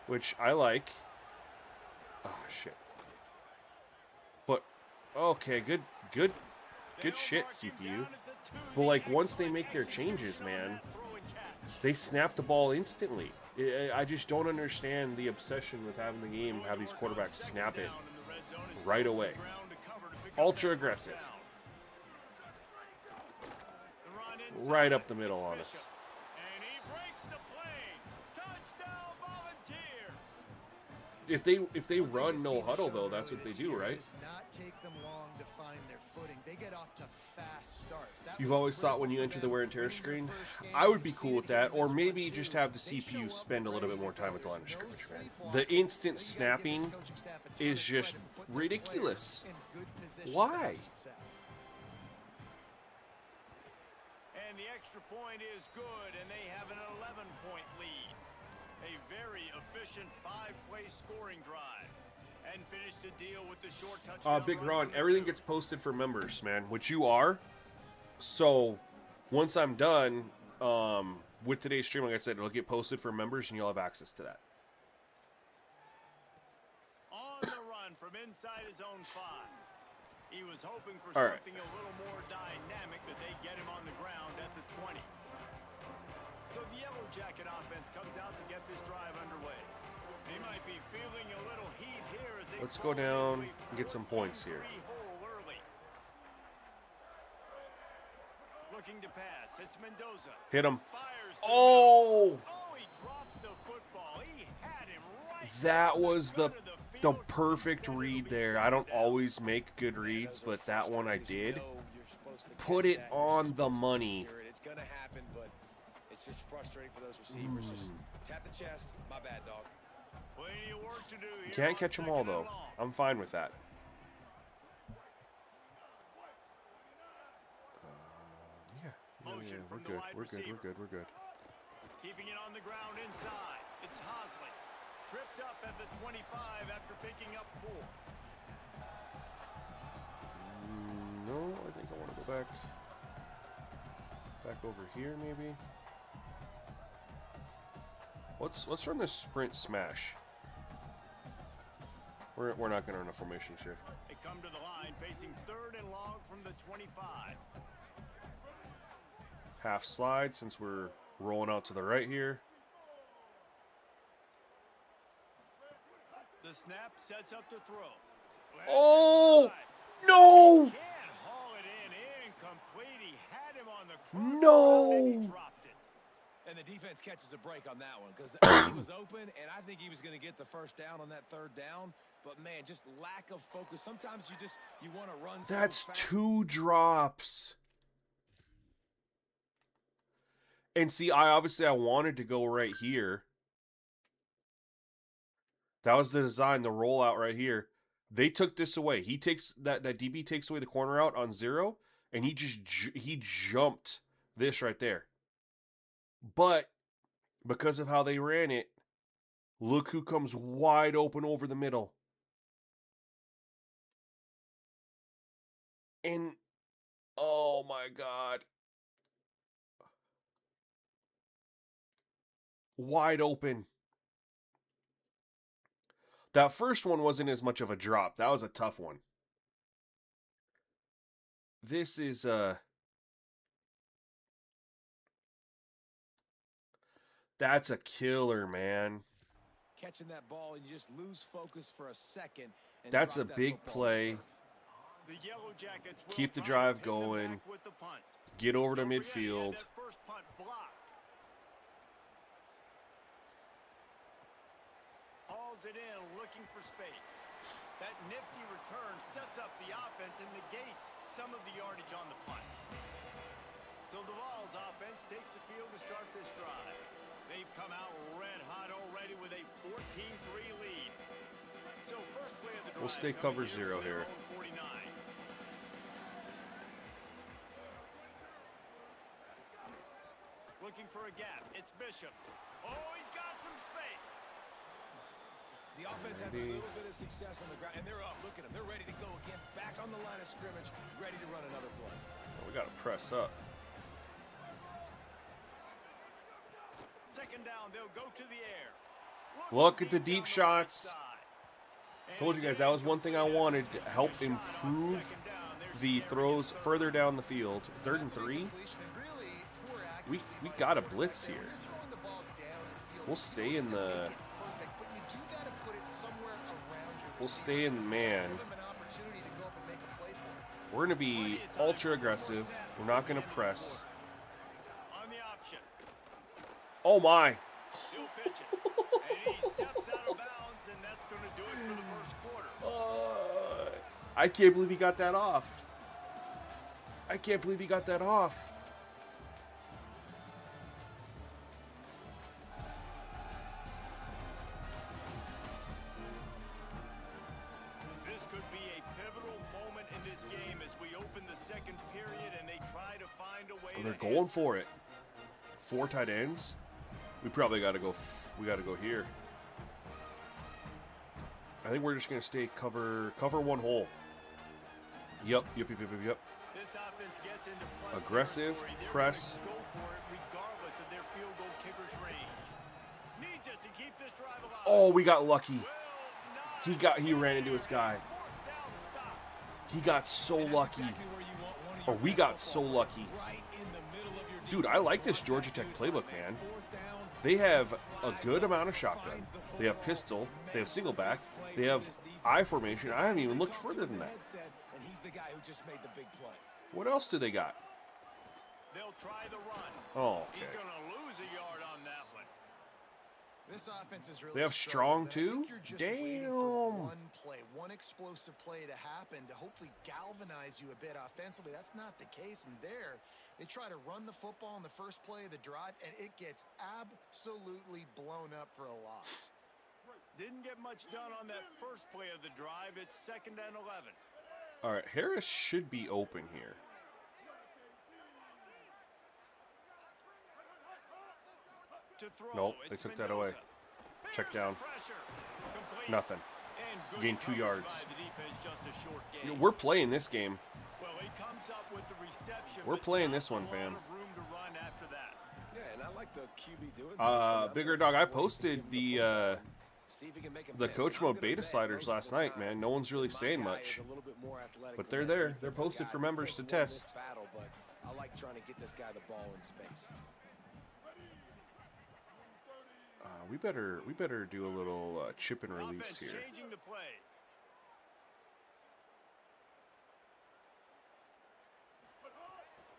which I like. Oh, shit. But, okay, good shit, CPU. But, like, once they make their changes, man, they snap the ball instantly. I just don't understand the obsession with having the game have these quarterbacks snap it right away. Ultra aggressive. Right up the middle on us. And he breaks the plane. Touchdown, Volunteers. If they run no huddle though, that's what they do, right? Does not take them long to find their footing. They get off to fast starts. That You've was always thought when you critical enter for the them wear and tear winning their screen, first game. I would be You've cool seen with it again that, or this maybe one, just too. have the They show CPU up spend a little bit ready more to time go. at the line of There's no scrimmage, man. sleepwalking. The instant So you gotta give this snapping coaching staff a ton is of just credit for putting their players ridiculous. in good positions to Why? have success. And the extra point is good, and they have an 11-point lead. A very efficient 5-play scoring drive. And finish the deal with the short touchdown. Big run Ron, from the everything 2. gets posted for members, man, which you are. So once I'm done with today's stream, like I said, it'll get posted for members, and you'll have access to that. On the run from inside his own 5. He was hoping for All right. something a little more dynamic, that they get him on the ground at the 20. So the Yellow Jacket offense comes out to get this drive underway. They might be feeling a little heat here as they Let's go fall down into a and get some points here. 14-3 hole early. Looking to pass. It's Mendoza. Hit him. Fires to Oh! Oh, he drops the football. He had him right. That down was the front of the the field. perfect Instead, it'll read be there. second I don't down. always make good reads, but that one I did. You're supposed to Put catch it that. on You're the supposed to money. secure it. It's gonna happen, but it's just frustrating for those receivers. Just tap the chest. My bad, dog. Plenty of work to do here You can't on catch them all, second and though. long. I'm fine with that. Motion We're from the good. wide We're good. receiver. We're good. We're good. Keeping it on the ground inside. It's Hosley. Tripped up at the 25 after picking up 4. No, I think I want to go back. Back over here, maybe. Let's run this sprint smash. We're not gonna run a formation shift. They come to the line facing 3rd and long from the 25. Half slide since we're rolling out to the right here. The snap sets up the throw. Lands Oh inside. no! Can't haul it in. Incomplete. He had him on the crossbar, No! and then he dropped it. And the defense catches a break on that one because he was open, and I think he was going to get the first down on that 3rd down. But, man, just lack of focus. Sometimes you want to run so That's fast. 2 drops. And see, I wanted to go right here. That was the design, the rollout right here. They took this away. He takes that DB takes away the corner out on 0, and he jumped this right there. But because of how they ran it, look who comes wide open over the middle. And oh my God. Wide open. That first one wasn't as much of a drop. That was a tough one. This is that's a killer, man. Catching that ball, and you just lose focus for a second. And That's drop a that big football to the play. turf. The Yellow Jackets will Keep the try to drive pin them going. back with the punt. Get over to Don't forget he had midfield. that first punt blocked. Hauls it in, looking for space. That nifty return sets up the offense and negates some of the yardage on the punt. So the Vols offense takes the field to start this drive. They've come out red hot already with a 14-3 lead. So first play of the drive. We'll stay coming cover 0 from here. their own 49. Looking for a gap. It's Bishop. Oh, he's got some space. The offense has a little bit of success on the ground, and they're up. Look at them. They're ready to go again. Back on the line of scrimmage, ready to run another play. Oh, we got to press up. Second down, they'll go to the air. Look at the deep on the shots. right side. And Told you it's guys that was one thing I incomplete. wanted to help Shot on improve second down. There's the Aaron throws at third. further down the field. 3rd and That's an 3. incompletion and really poor We accuracy by got a the quarterback blitz there. here. When you're throwing the ball down the field, We'll you stay don't in have to the- make it perfect, but you do gotta put it somewhere around your We'll receiver. stay in man. Give him an opportunity to go up and make a play for him. We're going to be ultra aggressive. We're not going to press. On the option. Oh my. He'll pitch it. And he steps out of bounds, and that's going to do it for the first quarter. I can't believe he got that off. I can't believe he got that off. This could be a pivotal moment in this game as we open the second period and they try to find a way. Oh, they're going for it. 4 tight ends. We probably got to go. We got to go here. I think we're just gonna stay cover one hole. Yep. This offense gets into plus Aggressive, territory. They're press. gonna go for it regardless of their field goal kicker's range. Needs it to keep this drive alive. Oh, we got lucky. Well, He ran into his guy. fourth down stop. He got so lucky. Exactly where you want one of Or your we best got so football lucky. right in the middle of your Dude, I defense. like this Georgia Tech playbook, man. They have a good amount of shotgun. They have pistol. They have single back. They have I formation. I haven't even looked further than that. And he's the guy who just made the big play. What else do they got? They'll try the run. Oh, He's okay. going to lose a yard on that one. This offense is really They have strong, but I think too? you're just waiting for Damn. one play, one explosive play to happen to hopefully galvanize you a bit offensively. That's not the case. And there, they try to run the football in the first play of the drive, and it gets absolutely blown up for a loss. Didn't get much done on that first play of the drive. It's 2nd and 11. All right, Harris should be open here. To throw, Nope, they it's took that away. Mendoza. Check Bears down. the pressure. Complete. Nothing. And good Gained 2 coverage yards. by the defense, just a short You know, gain. we're playing this game. Well, he comes up with the reception. We're but playing not this one, a lot fam. of room to run after that. Yeah, and I like the QB doing this. I'm Bigger gonna Dog, I wait to posted give him the football, see if he can make a the miss. coach I'm mode gonna beta bet sliders most of last the night, time man. No one's really my saying guy much. is a little bit more athletic But than they're that there. They're defensive posted guy. for members to Defense won this test. battle, but I like trying to get this guy the ball in space. We better do a little chip and release Offense here. changing the play.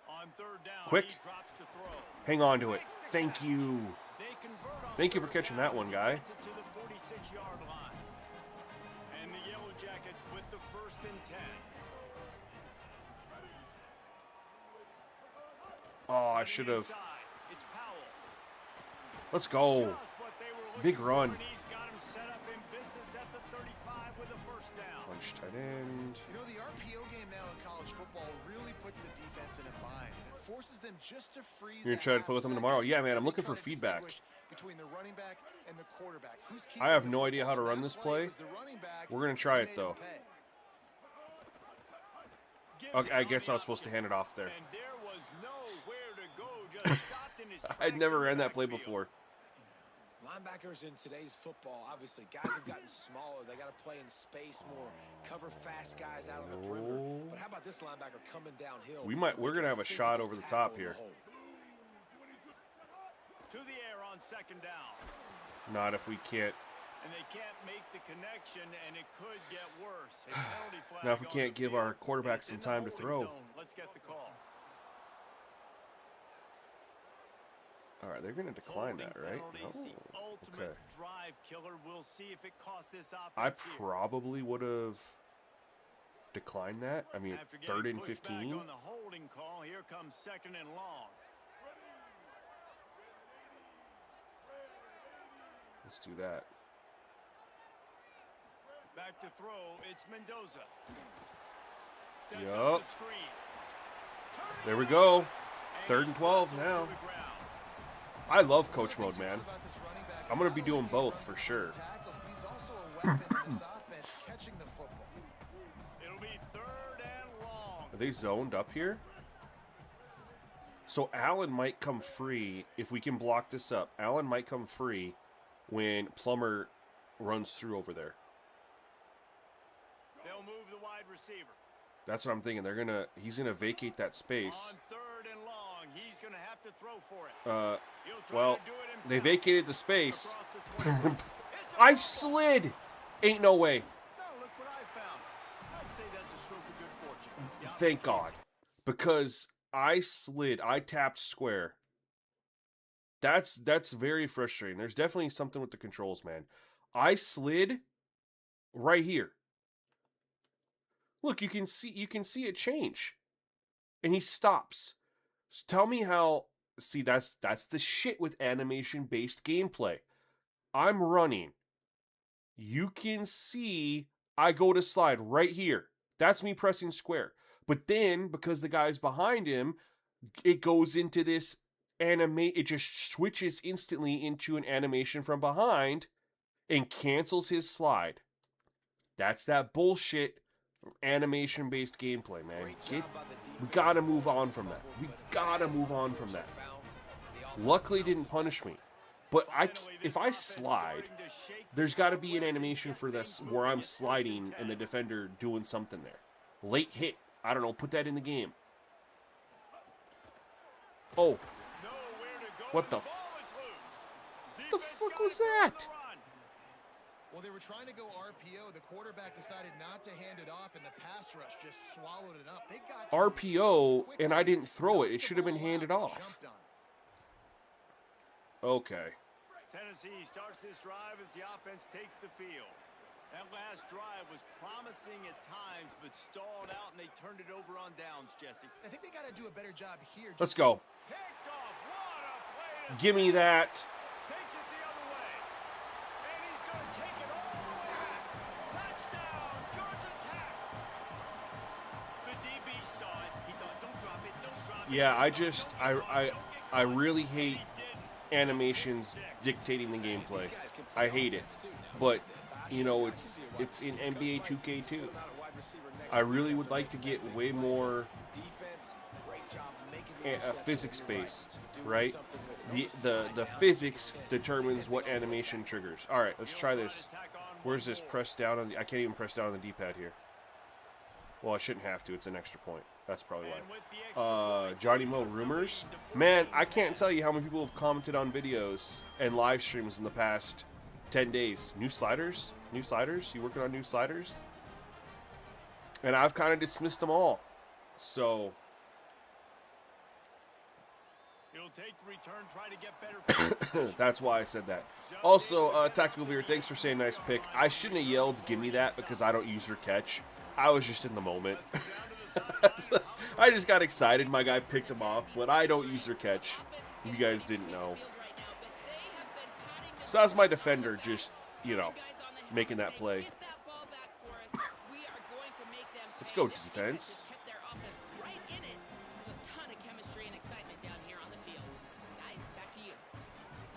On 3rd down, Quick. he drops to throw. Hang on to it. Thank you. They convert on Thank you for 3rd catching down that one, as he guy. gets it to the 46-yard line. And the Yellow Jackets with the 1st and 10. Oh, I On the should have. inside, it's Powell. Let's go. Just what they were looking Big for, run. and he's got him set up in business at the 35 with a 1st down. Punch tight end. You know, the RPO game now in college football really puts the defense in a bind. It forces them just to freeze. You're gonna try to play with them tomorrow? Yeah, man, I'm looking for feedback. Between the running back and the quarterback. Who's I have keeping the no idea how to football? run That this play. was the running back We're gonna who try it, made though. him pay. Gives Okay, it I on guess the I was supposed to option. hand it off there. And there was nowhere to go, just stopped in his I'd tracks never in the ran that play backfield. before. Linebackers in today's football, obviously, guys have gotten smaller. They got to play in space more, cover fast guys out on the perimeter. But how about this linebacker coming downhill? We're gonna have a shot over the top here. To the air on 2nd down. Not if we can't. And they can't make the connection, and it could get worse. A penalty flag Now if we on can't the give field. our quarterback It's some in the time to holding throw. zone. Let's get the call. All right, they're gonna decline that, Holding right? penalty's the Oh, ultimate okay. drive killer. We'll see if it costs this offense I here. probably would have declined that. I mean, After 3rd getting and pushed back 15. on the holding call, here comes 2nd and long. Let's do that. Back to throw, it's Mendoza. Sets Yup. up the screen. Turning There we it go. over. 3rd he's and 12 wrestled now. to the ground. I love coach mode, man. I'm gonna be doing both for sure. It'll be 3rd and long. Are they zoned up here? So Allen might come free if we can block this up. Allen might come free when Plummer runs through over there. They'll move the wide receiver. That's what I'm thinking. He's gonna vacate that space. On 3rd and long, he's going to have to throw for it. He'll try Well, to do it himself. they vacated the space. Across the 20. It's I a- slid. Ain't no way. No, look what I found. I'd say that's a stroke of good fortune. The offense Thank keeps God. it. Because I slid. I tapped square. That's very frustrating. There's definitely something with the controls, man. I slid right here. Look, you can see it change. And he stops. So tell me how. See, that's the shit with animation-based gameplay. I'm running. You can see I go to slide right here. That's me pressing square. But then, because the guy's behind him, it goes into this it just switches instantly into an animation from behind and cancels his slide. That's that bullshit animation-based gameplay, man. We gotta move on from that. We gotta move on from that. Luckily, it didn't punish me. But if I slide, there's got to be an animation for this where I'm sliding and the defender doing something there. Late hit. I don't know. Put that in the game. Oh. What the fuck was that? Well, they were trying to go RPO. The quarterback decided not to hand it off, and the pass rush just swallowed it up. They got RPO, and I didn't throw it. It should have been handed off. Okay. Tennessee starts this drive as the offense takes the field. That last drive was promising at times, but stalled out, and they turned it over on downs, Jesse. I think they got to do a better job here. Let's go. Picked off. What a play to Give me that. Takes it the other way. And he's going to take it all the way back. Touchdown, Georgia Tech. The DB saw it. He thought, don't drop it, don't drop it. Yeah, I really hate animations dictating the gameplay. I hate it. But, you know, it's in NBA 2K2. I really would like to get way more physics-based, right? The physics determines what animation triggers. All right, let's try this. Where's this? Press down on the... I can't even press down on the D-pad here. Well, I shouldn't have to. It's an extra point. That's probably why. Johnny Mo rumors. Man, I can't tell you how many people have commented on videos and live streams in the past 10 days. New sliders? New sliders? You working on new sliders? And I've kind of dismissed them all. So... He'll take the return, try to get better. That's why I said that. Also, Tactical Veer, thanks for saying nice pick. I shouldn't have yelled, give me that, because I don't use your catch. I was just in the moment. I just got excited. My guy picked him off, but I don't use their catch. You guys didn't know. So that's my defender just, you know, making that play. Let's go, defense.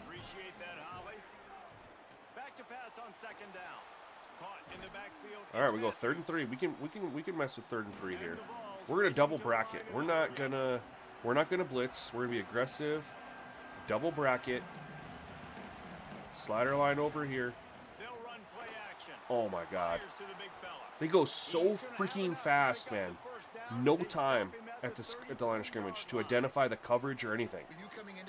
Appreciate that, Holly. Back to pass on second down. Caught in the backfield. All right, we go 3rd and 3. We can mess with 3rd and 3 here. We're gonna double bracket. We're not gonna blitz. We're gonna be aggressive. Double bracket. Slider line over here. They'll run play action. Oh my God. Fires to the big fella. They go so freaking fast, man. No time at the line of scrimmage to identify the coverage or anything.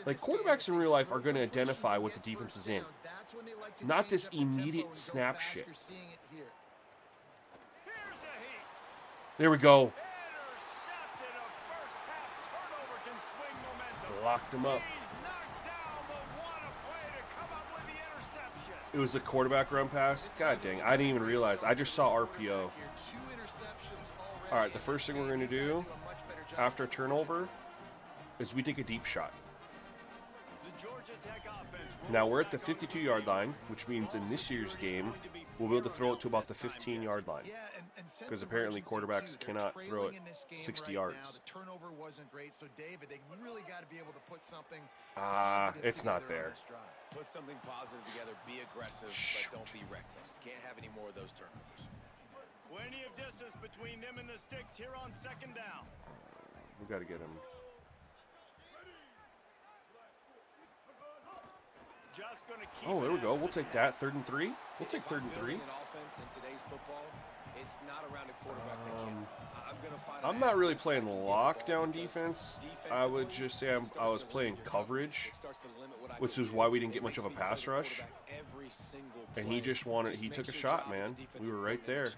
Like, quarterbacks in real life are going to identify what the defense is in. Not this immediate snap shit. There we go. Locked him up. It was a quarterback run pass. God dang, I didn't even realize. I just saw RPO. All right, the first thing we're going to do after a turnover is we take a deep shot. Now we're at the 52-yard line, which means in this year's game, we'll be able to throw it to about the 15-yard line. Because apparently quarterbacks cannot throw it 60 yards. It's not there. Put something positive together, be aggressive, but don't be reckless. Can't have any more of those turnovers. Plenty of distance between them and the sticks here on second down. We got to get him. Just gonna keep Oh, there we go. We'll take that. 3rd and 3. We'll take 3rd and 3. I'm not really playing lockdown defense. I would just say I was playing coverage, which is why we didn't get much of a pass rush. And he just he took a shot, man. We were right there.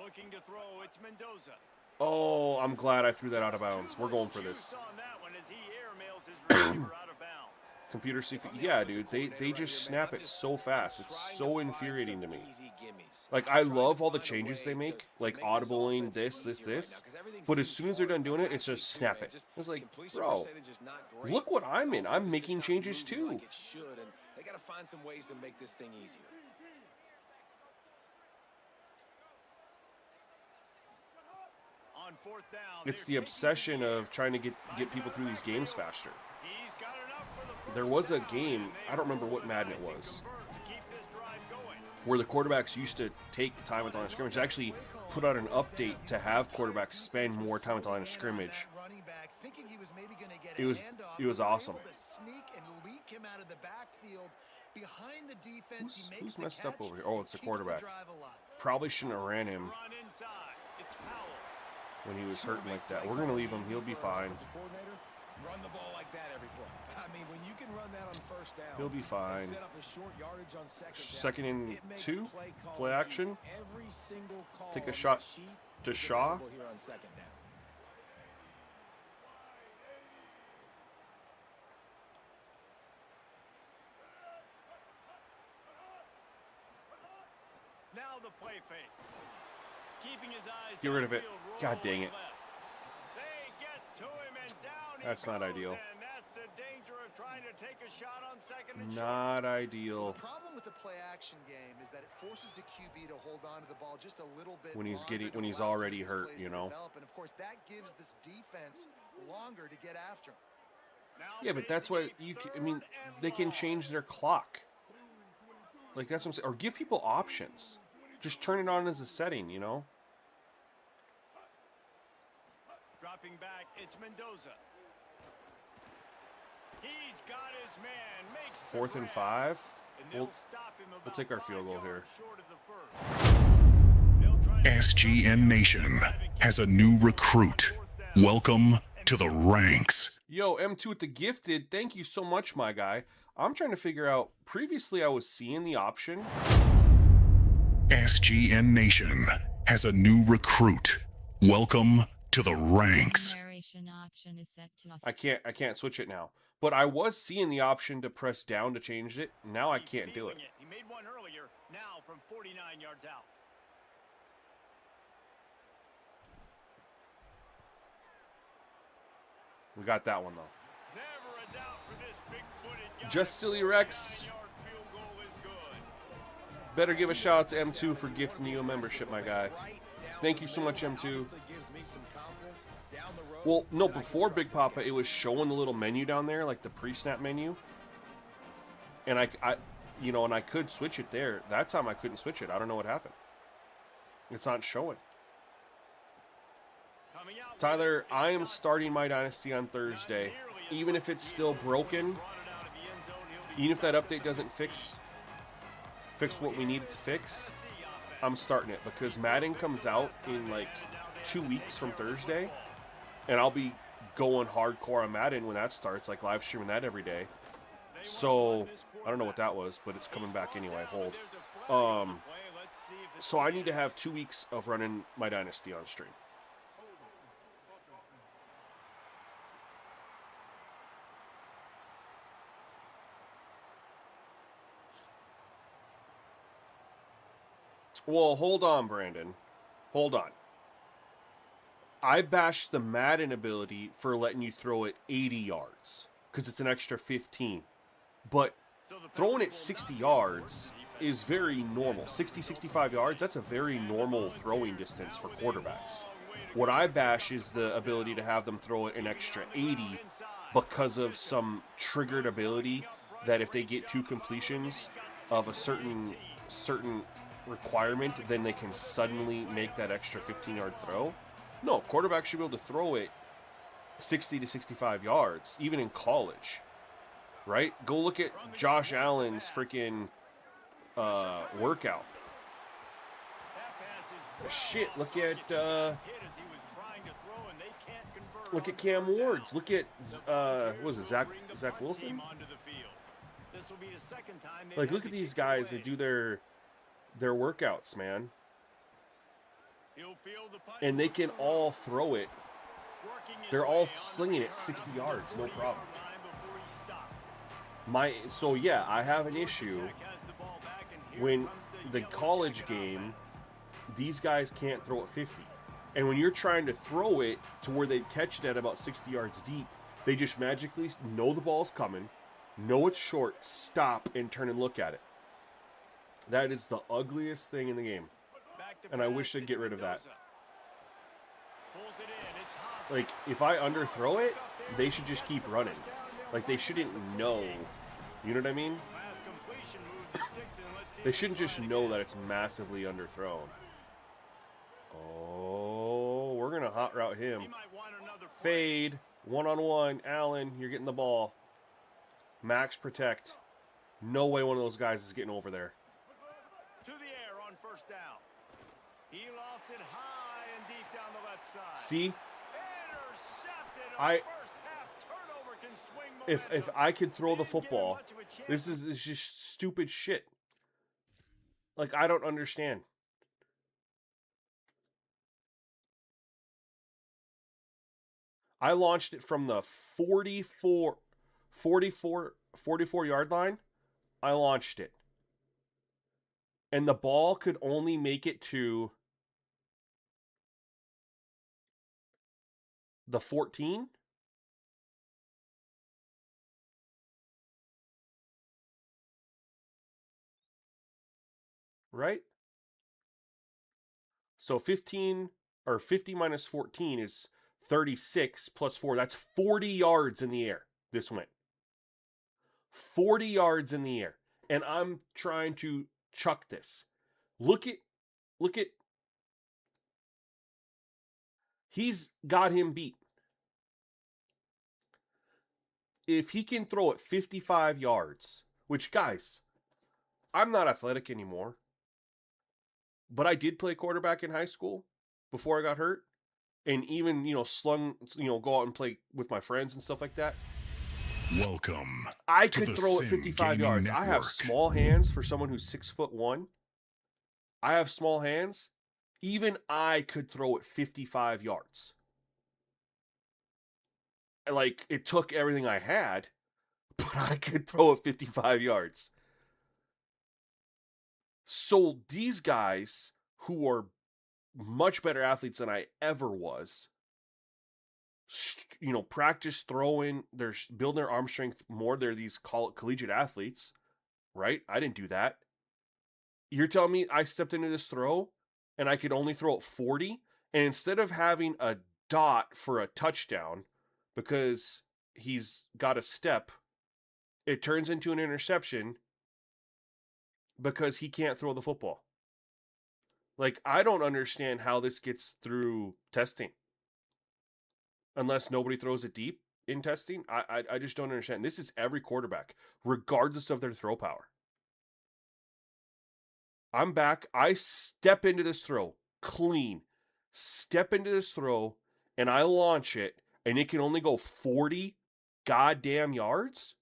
Looking to throw, it's Mendoza. Oh, I'm glad I threw that out of bounds. We're going for this. On that one as he airmails his receiver out of bounds. Computer secret. Yeah, dude. They just snap it so fast. It's so infuriating to me. Like, I love all the changes they make, like audibling this. But as soon as they're done doing it, it's just snap it. It's like, bro, look what I'm in. I'm making changes too. They got to find some ways to make this thing easier. On fourth down, It's the obsession of trying to get people through these games faster. he's got enough for the first There was a down, game, and they I don't remember what will Madden it rise and was, convert to keep this drive going. where the quarterbacks used to take time at the line of scrimmage. They actually put out an update to have quarterbacks spend more time at the line of scrimmage. It was awesome. Who's messed up over here? Oh, it's the quarterback. Probably shouldn't have ran him Run inside. It's Powell. when he was hurting like that. We're going to leave him. He'll be fine. Run the ball like that every play. I mean, when you can run that on first down, He'll be fine. and set up a short yardage on Second and it makes 2. play calling Play action. easy. Every single call Take a on shot that sheet to is Shaw. available here on second down. Now the play fake. Keeping his eyes Get rid of it. downfield, God dang it. rolling left. They get to him and down he That's not goes, ideal. And that's the danger of trying to take a shot on second and short. Not ideal. The problem with the play action game is that it forces the QB to hold on to the ball just a little bit When he's longer when to he's allow some of already these hurt, plays you to know. develop. And of course, that gives this defense longer to get after him. Now Yeah, but that's what facing you. a I mean, third and they can long. change their clock. Like, that's what I'm saying. Or give people options. Just turn it on as a setting, you know. Dropping back, it's Mendoza. He's got his man. Makes the 4th and grab. 5. And We'll they'll stop him we'll about take our 5 field goal here. yards short of the first. They'll try to SGN Nation has a new recruit. Welcome to the ranks. Yo, M2 with the gifted. Thank you so much, my guy. I'm trying to figure out. Previously, I was seeing the option. SGN Nation has a new recruit. Welcome to the ranks. Narration option is set to off. I can't switch it now. But I was seeing the option to press down to change it. Now I can't do it. He made one earlier. Now from 49 yards out. We got that one though. Never a doubt for this big-footed guy. Just Silly Rex. 49-yard field goal is good. Better give a shout out to M2 for gifting you a membership, my guy. Thank you so much, M2. Honestly gives me some confidence down the road Well, no, that I can before trust Big this Papa, guy. it was showing the little menu down there, like the pre-snap menu. And I and I could switch it there. That time I couldn't switch it. I don't know what happened. It's not showing. Coming out Tyler, with it, I am it's starting my dynasty on Thursday. Even if it's still broken, brought it out of the end zone. He'll be even if that update doesn't fix what we needed to fix, I'm starting it because Madden comes out in like 2 weeks from Thursday, and I'll be going hardcore on Madden when that starts, like live streaming that every day. So I don't know what that was, but it's coming back anyway. Hold. So I need to have 2 weeks of running my dynasty on stream. Well, hold on, Brandon. Hold on. I bashed the Madden ability for letting you throw it 80 yards because it's an extra 15. But throwing it 60 yards is very normal. 60, 65 yards, that's a very normal throwing distance for quarterbacks. What I bash is the ability to have them throw it an extra 80 because of some triggered ability that if they get 2 completions of a certain requirement, then they can suddenly make that extra 15-yard throw. No, quarterbacks should be able to throw it 60 to 65 yards, even in college. Right? Go look at Josh Allen's freaking workout. Shit, look at Cam Ward's. Look at what was it, Zach Wilson? Like, look at these guys that do their workouts, man. And they can all throw it. They're all slinging it 60 yards, no problem. So yeah, I have an issue when the college game, these guys can't throw it 50. And when you're trying to throw it to where they catch it at about 60 yards deep, they just magically know the ball's coming, know it's short, stop, and turn and look at it. That is the ugliest thing in the game. And I wish they'd get rid of that. Like, if I underthrow it, they should just keep running. Like, they shouldn't know. You know what I mean? They shouldn't just know that it's massively underthrown. Oh, we're going to hot route him. Fade. One-on-one. Allen, you're getting the ball. Max protect. No way one of those guys is getting over there. To the air on first down. He lofts it high and deep down the left side. See? Intercepted. First half turnover can swing momentum. If I could throw the football, this is just stupid shit. Like, I don't understand. I launched it from the 44 yard line. I launched it. And the ball could only make it to the 14. Right? So 15 or 50 minus 14 is 36 plus 4. That's 40 yards in the air. This went 40 yards in the air. And I'm trying to chuck this. Look at he's got him beat. If he can throw it 55 yards, which, guys, I'm not athletic anymore, but I did play quarterback in high school before I got hurt. And even, go out and play with my friends and stuff like that. Welcome. I to could the throw it 55 yards. I have Network. small hands for someone who's 6'1". I have small hands. Even I could throw it 55 yards. Like, it took everything I had, but I could throw it 55 yards. So these guys who are much better athletes than I ever was, practice throwing, they're building their arm strength more. They're these collegiate athletes, right? I didn't do that. You're telling me I stepped into this throw and I could only throw it 40? And instead of having a dot for a touchdown because he's got a step, it turns into an interception because he can't throw the football. Like, I don't understand how this gets through testing. Unless nobody throws it deep in testing. I just don't understand. This is every quarterback, regardless of their throw power. I'm back. I step into this throw clean. Step into this throw, and I launch it, and it can only go 40 goddamn yards?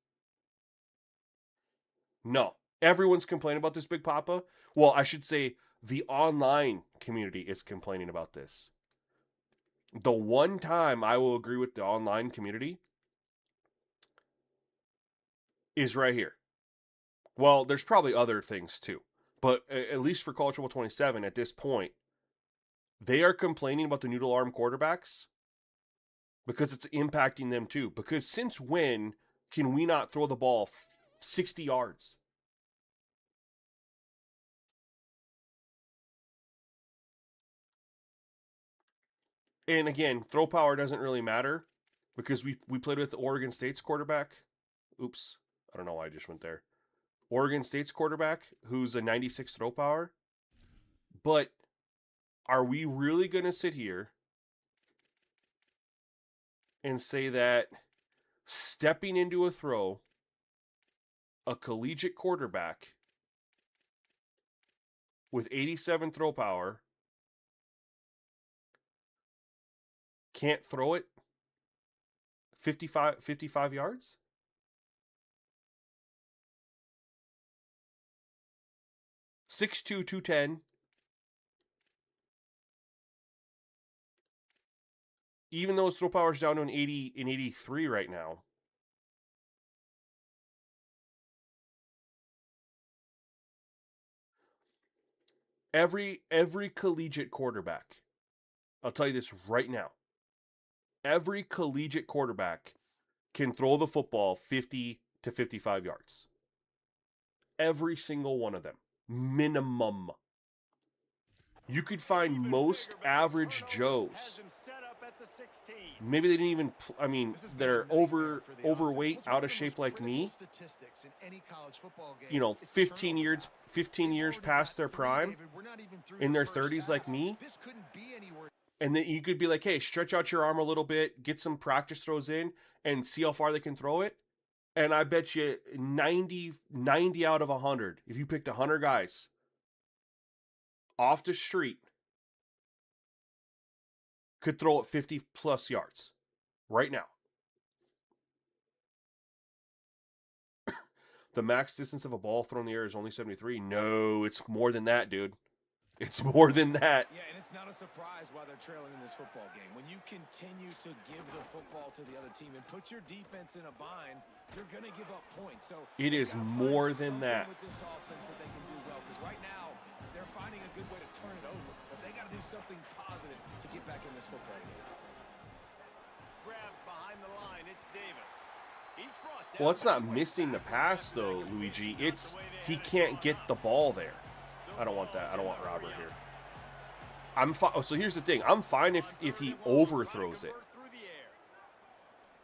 No. Everyone's complaining about this, Big Papa. Well, I should say the online community is complaining about this. The one time I will agree with the online community is right here. Well, there's probably other things too. But at least for College Football 27, at this point, they are complaining about the noodle arm quarterbacks because it's impacting them too. Because since when can we not throw the ball 60 yards? And again, throw power doesn't really matter because we played with Oregon State's quarterback. Oops, I don't know why I just went there. Oregon State's quarterback, who's a 96 throw power. But are we really going to sit here and say that stepping into a throw, a collegiate quarterback with 87 throw power can't throw it 55 yards? Six two, 210. Even though his throw power is down to an 80 and 83 right now. Every collegiate quarterback, I'll tell you this right now. Every collegiate quarterback can throw the football 50 to 55 yards. Every single one of them. Minimum. You could find most average Joes. Maybe they didn't even, they're overweight, out of shape like me. 15 years past their prime, in their 30s like me. And then you could be like, hey, stretch out your arm a little bit, get some practice throws in, and see how far they can throw it. And I bet you 90 out of 100, if you picked 100 guys off the street, could throw it 50 plus yards right now. The max distance of a ball thrown in the air is only 73. No, it's more than that, dude. It's more than that. Yeah, and it's not a surprise why they're trailing in this football game. When you continue to give the football to the other team and put your defense in a bind, you're going to give up points. So it is more than that. With this offense that they can do well, because right now they're finding a good way to turn it over, but they got to do something positive to get back in this football game. Grab behind the line, it's Davis. Well, it's not missing the pass though, Luigi. It's he can't get the ball there. I don't want that. I don't want Robert here. I'm fine. So here's the thing. I'm fine if he overthrows it.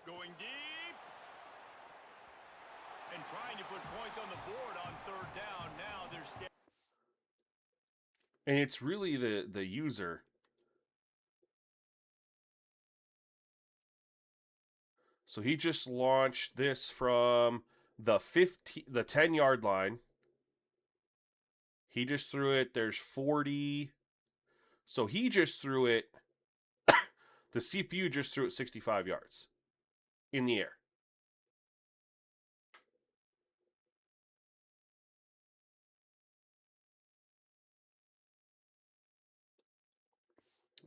Going deep and trying to put points on the board on third down. Now they're and it's really the user. So he just launched this from the 10-yard line. He just threw it. There's 40. So he just threw it. The CPU just threw it 65 yards in the air.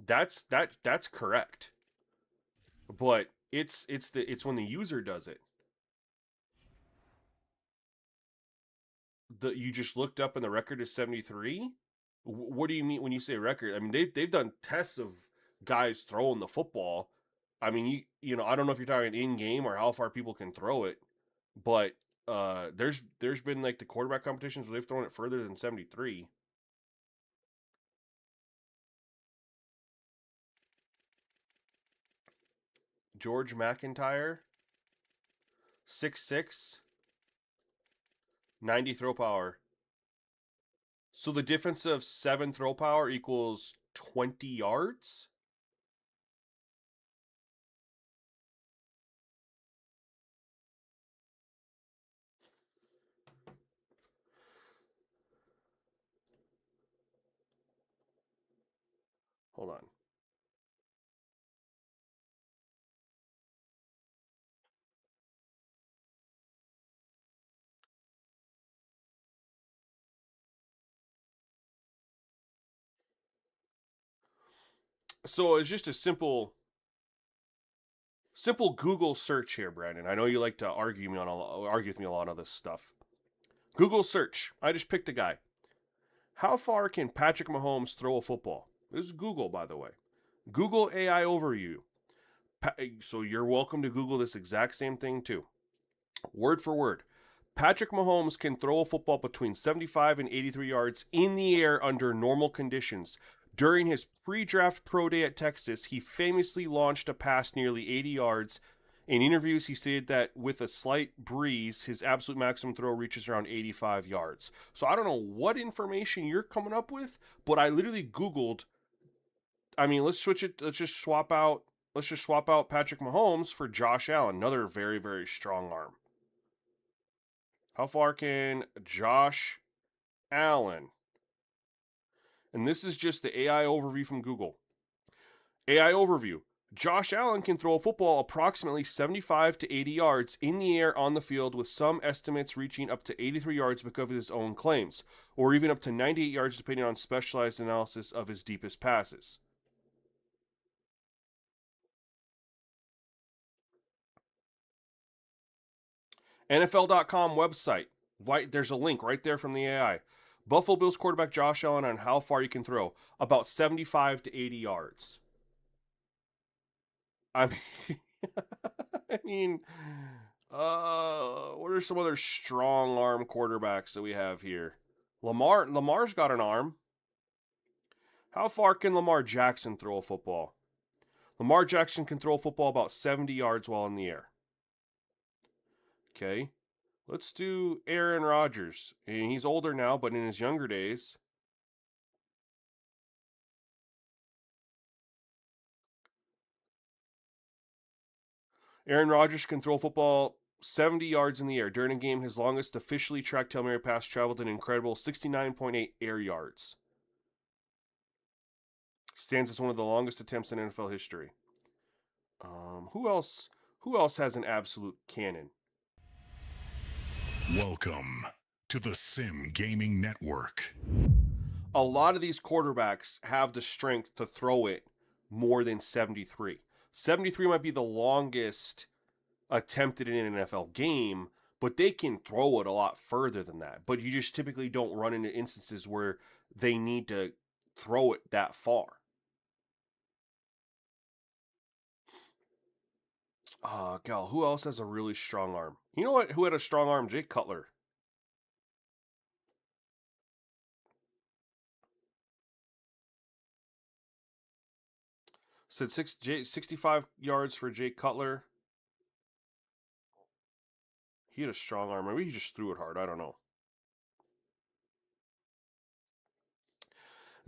That's correct. But it's when the user does it. You just looked up and the record is 73? What do you mean when you say record? I mean, they've done tests of guys throwing the football. I mean, you know, I don't know if you're talking in game or how far people can throw it, but there's been like the quarterback competitions where they've thrown it further than 73. George McIntyre, 6'6", 90 throw power. So the difference of 7 throw power equals 20 yards? Hold on. So it's just a simple Google search here, Brandon. I know you like to argue with me a lot on this stuff. Google search. I just picked a guy. How far can Patrick Mahomes throw a football? This is Google, by the way. Google AI overview. So you're welcome to Google this exact same thing too. Word for word. Patrick Mahomes can throw a football between 75 and 83 yards in the air under normal conditions. During his pre-draft pro day at Texas, he famously launched a pass nearly 80 yards. In interviews, he stated that with a slight breeze, his absolute maximum throw reaches around 85 yards. So I don't know what information you're coming up with, but I literally Googled. I mean, let's switch it. Let's just swap out Patrick Mahomes for Josh Allen, another very, very strong arm. How far can Josh Allen? And this is just the AI overview from Google. AI overview. Josh Allen can throw a football approximately 75 to 80 yards in the air on the field, with some estimates reaching up to 83 yards because of his own claims, or even up to 98 yards depending on specialized analysis of his deepest passes. NFL.com website. There's a link right there from the AI. Buffalo Bills quarterback Josh Allen on how far you can throw. About 75 to 80 yards. I mean, I mean, what are some other strong arm quarterbacks that we have here? Lamar's got an arm. How far can Lamar Jackson throw a football? Lamar Jackson can throw a football about 70 yards while in the air. Okay. Let's do Aaron Rodgers. And he's older now, but in his younger days. Aaron Rodgers can throw a football 70 yards in the air. During a game, his longest officially tracked Hail Mary pass traveled an incredible 69.8 air yards. Stands as one of the longest attempts in NFL history. Who else has an absolute cannon? Welcome to the Simgamingnetwork. A lot of these quarterbacks have the strength to throw it more than 73. 73 might be the longest attempted in an NFL game, but they can throw it a lot further than that. But you just typically don't run into instances where they need to throw it that far. God, who else has a really strong arm? You know what? Who had a strong arm? Jake Cutler. Said 65 yards for Jake Cutler. He had a strong arm. Maybe he just threw it hard. I don't know.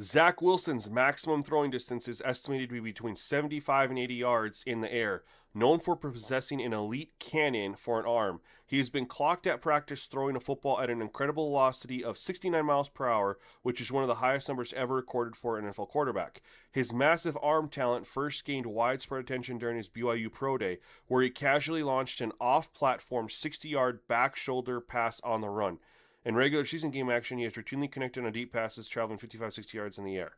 Zach Wilson's maximum throwing distance is estimated to be between 75 and 80 yards in the air. Known for possessing an elite cannon for an arm, he has been clocked at practice throwing a football at an incredible velocity of 69 miles per hour, which is one of the highest numbers ever recorded for an NFL quarterback. His massive arm talent first gained widespread attention during his BYU Pro Day, where he casually launched an off-platform 60-yard back shoulder pass on the run. In regular season game action, he has routinely connected on deep passes, traveling 55-60 yards in the air.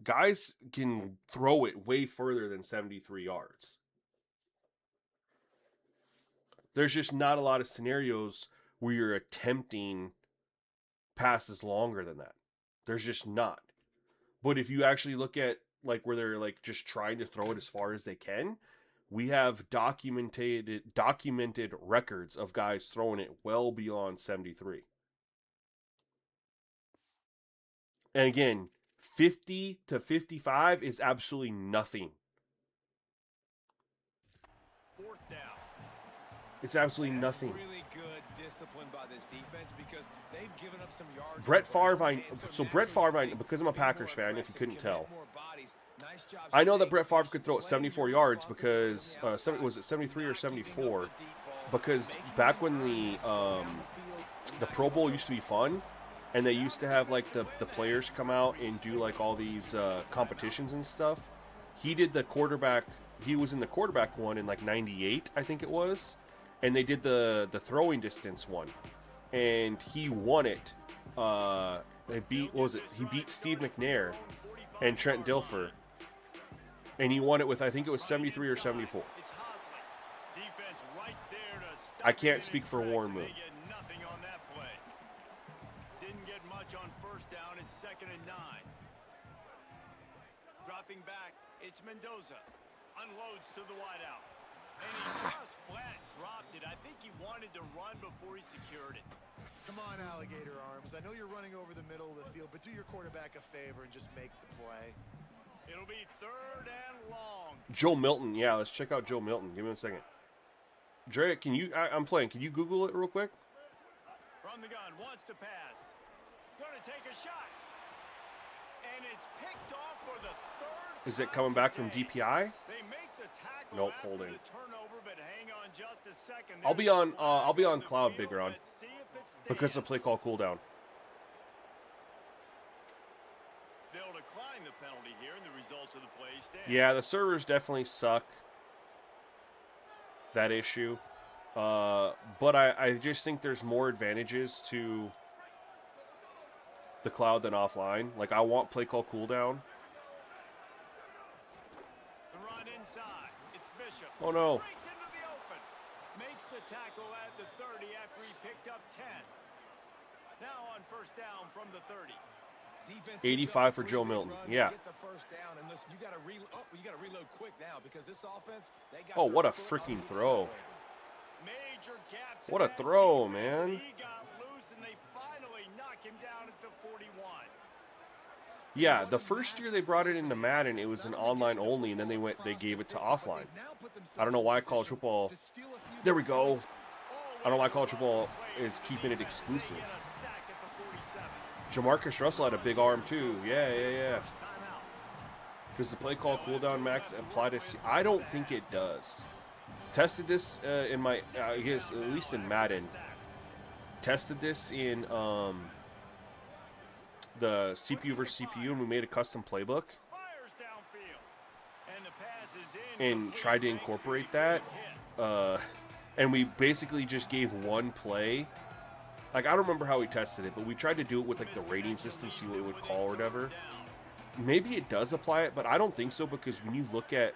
Guys can throw it way further than 73 yards. There's just not a lot of scenarios where you're attempting passes longer than that. There's just not. But if you actually look at like where they're like just trying to throw it as far as they can, we have documented records of guys throwing it well beyond 73. And again, 50 to 55 is absolutely nothing. Fourth down. It's absolutely nothing. Really good discipline by this defense because they've given up some yards. Brett Favre, because I'm a Packers fan, if you couldn't tell, I know that Brett Favre could throw it 74 yards because, was it 73 or 74? Because back when the Pro Bowl used to be fun, and they used to have like the players come out and do like all these competitions and stuff, he did the quarterback, he was in the quarterback one in like 98, I think it was, and they did the throwing distance one, and he won it. He beat Steve McNair and Trent Dilfer. And he won it with, I think it was 73 or 74. I can't speak for Warren Moon. Nothing on that play. Didn't get much on first down. It's 2nd and 9. Dropping back, it's Mendoza. Unloads to the wideout. And he just flat dropped it. I think he wanted to run before he secured it. Come on, alligator arms. I know you're running over the middle of the field, but do your quarterback a favor and just make the play. It'll be 3rd and long. Joe Milton. Yeah, let's check out Joe Milton. Give me a second. Dre, can you... I'm playing. Can you Google it real quick? From the gun, wants to pass. Going to take a shot. And it's picked off for the 3rd. Is it coming back from DPI? They make the tackle Nope, after holding. the turnover, but hang on just a second. I'll be on cloud, Big Ron, because the play call cooldown. They'll decline the penalty here, and the result of the play stands. Yeah, the servers definitely suck. That issue. But I just think there's more advantages to the cloud than offline. Like, I want play call cooldown. The run inside. It's Bishop. Oh, no. Breaks into the open. makes the tackle at the 30 after he picked up 10. Now on first down from the 30. Defense 85 for Joe Milton. Yeah. Get the first down, and listen, you got to reload quick now because this offense. They got Oh, their what a foot on freaking the throw. accelerator. Major gaps What a in that throw, defense, man. and he got loose, and they finally knock him down at the 41. Yeah, the first year they brought it into Madden, it was an online only, and then they gave it to offline. I don't know why college football. There we go. I don't know why college football is keeping it exclusive. Jamarcus Russell had a big arm too. Yeah. Does the play call cooldown max apply to? I don't think it does. Tested this in my, I guess at least in Madden. Tested this in the CPU versus CPU, and we made a custom playbook and tried to incorporate that. And we basically just gave one play. Like, I don't remember how we tested it, but we tried to do it with, like, the rating system, see what it would call or whatever. Maybe it does apply it, but I don't think so, because when you look at,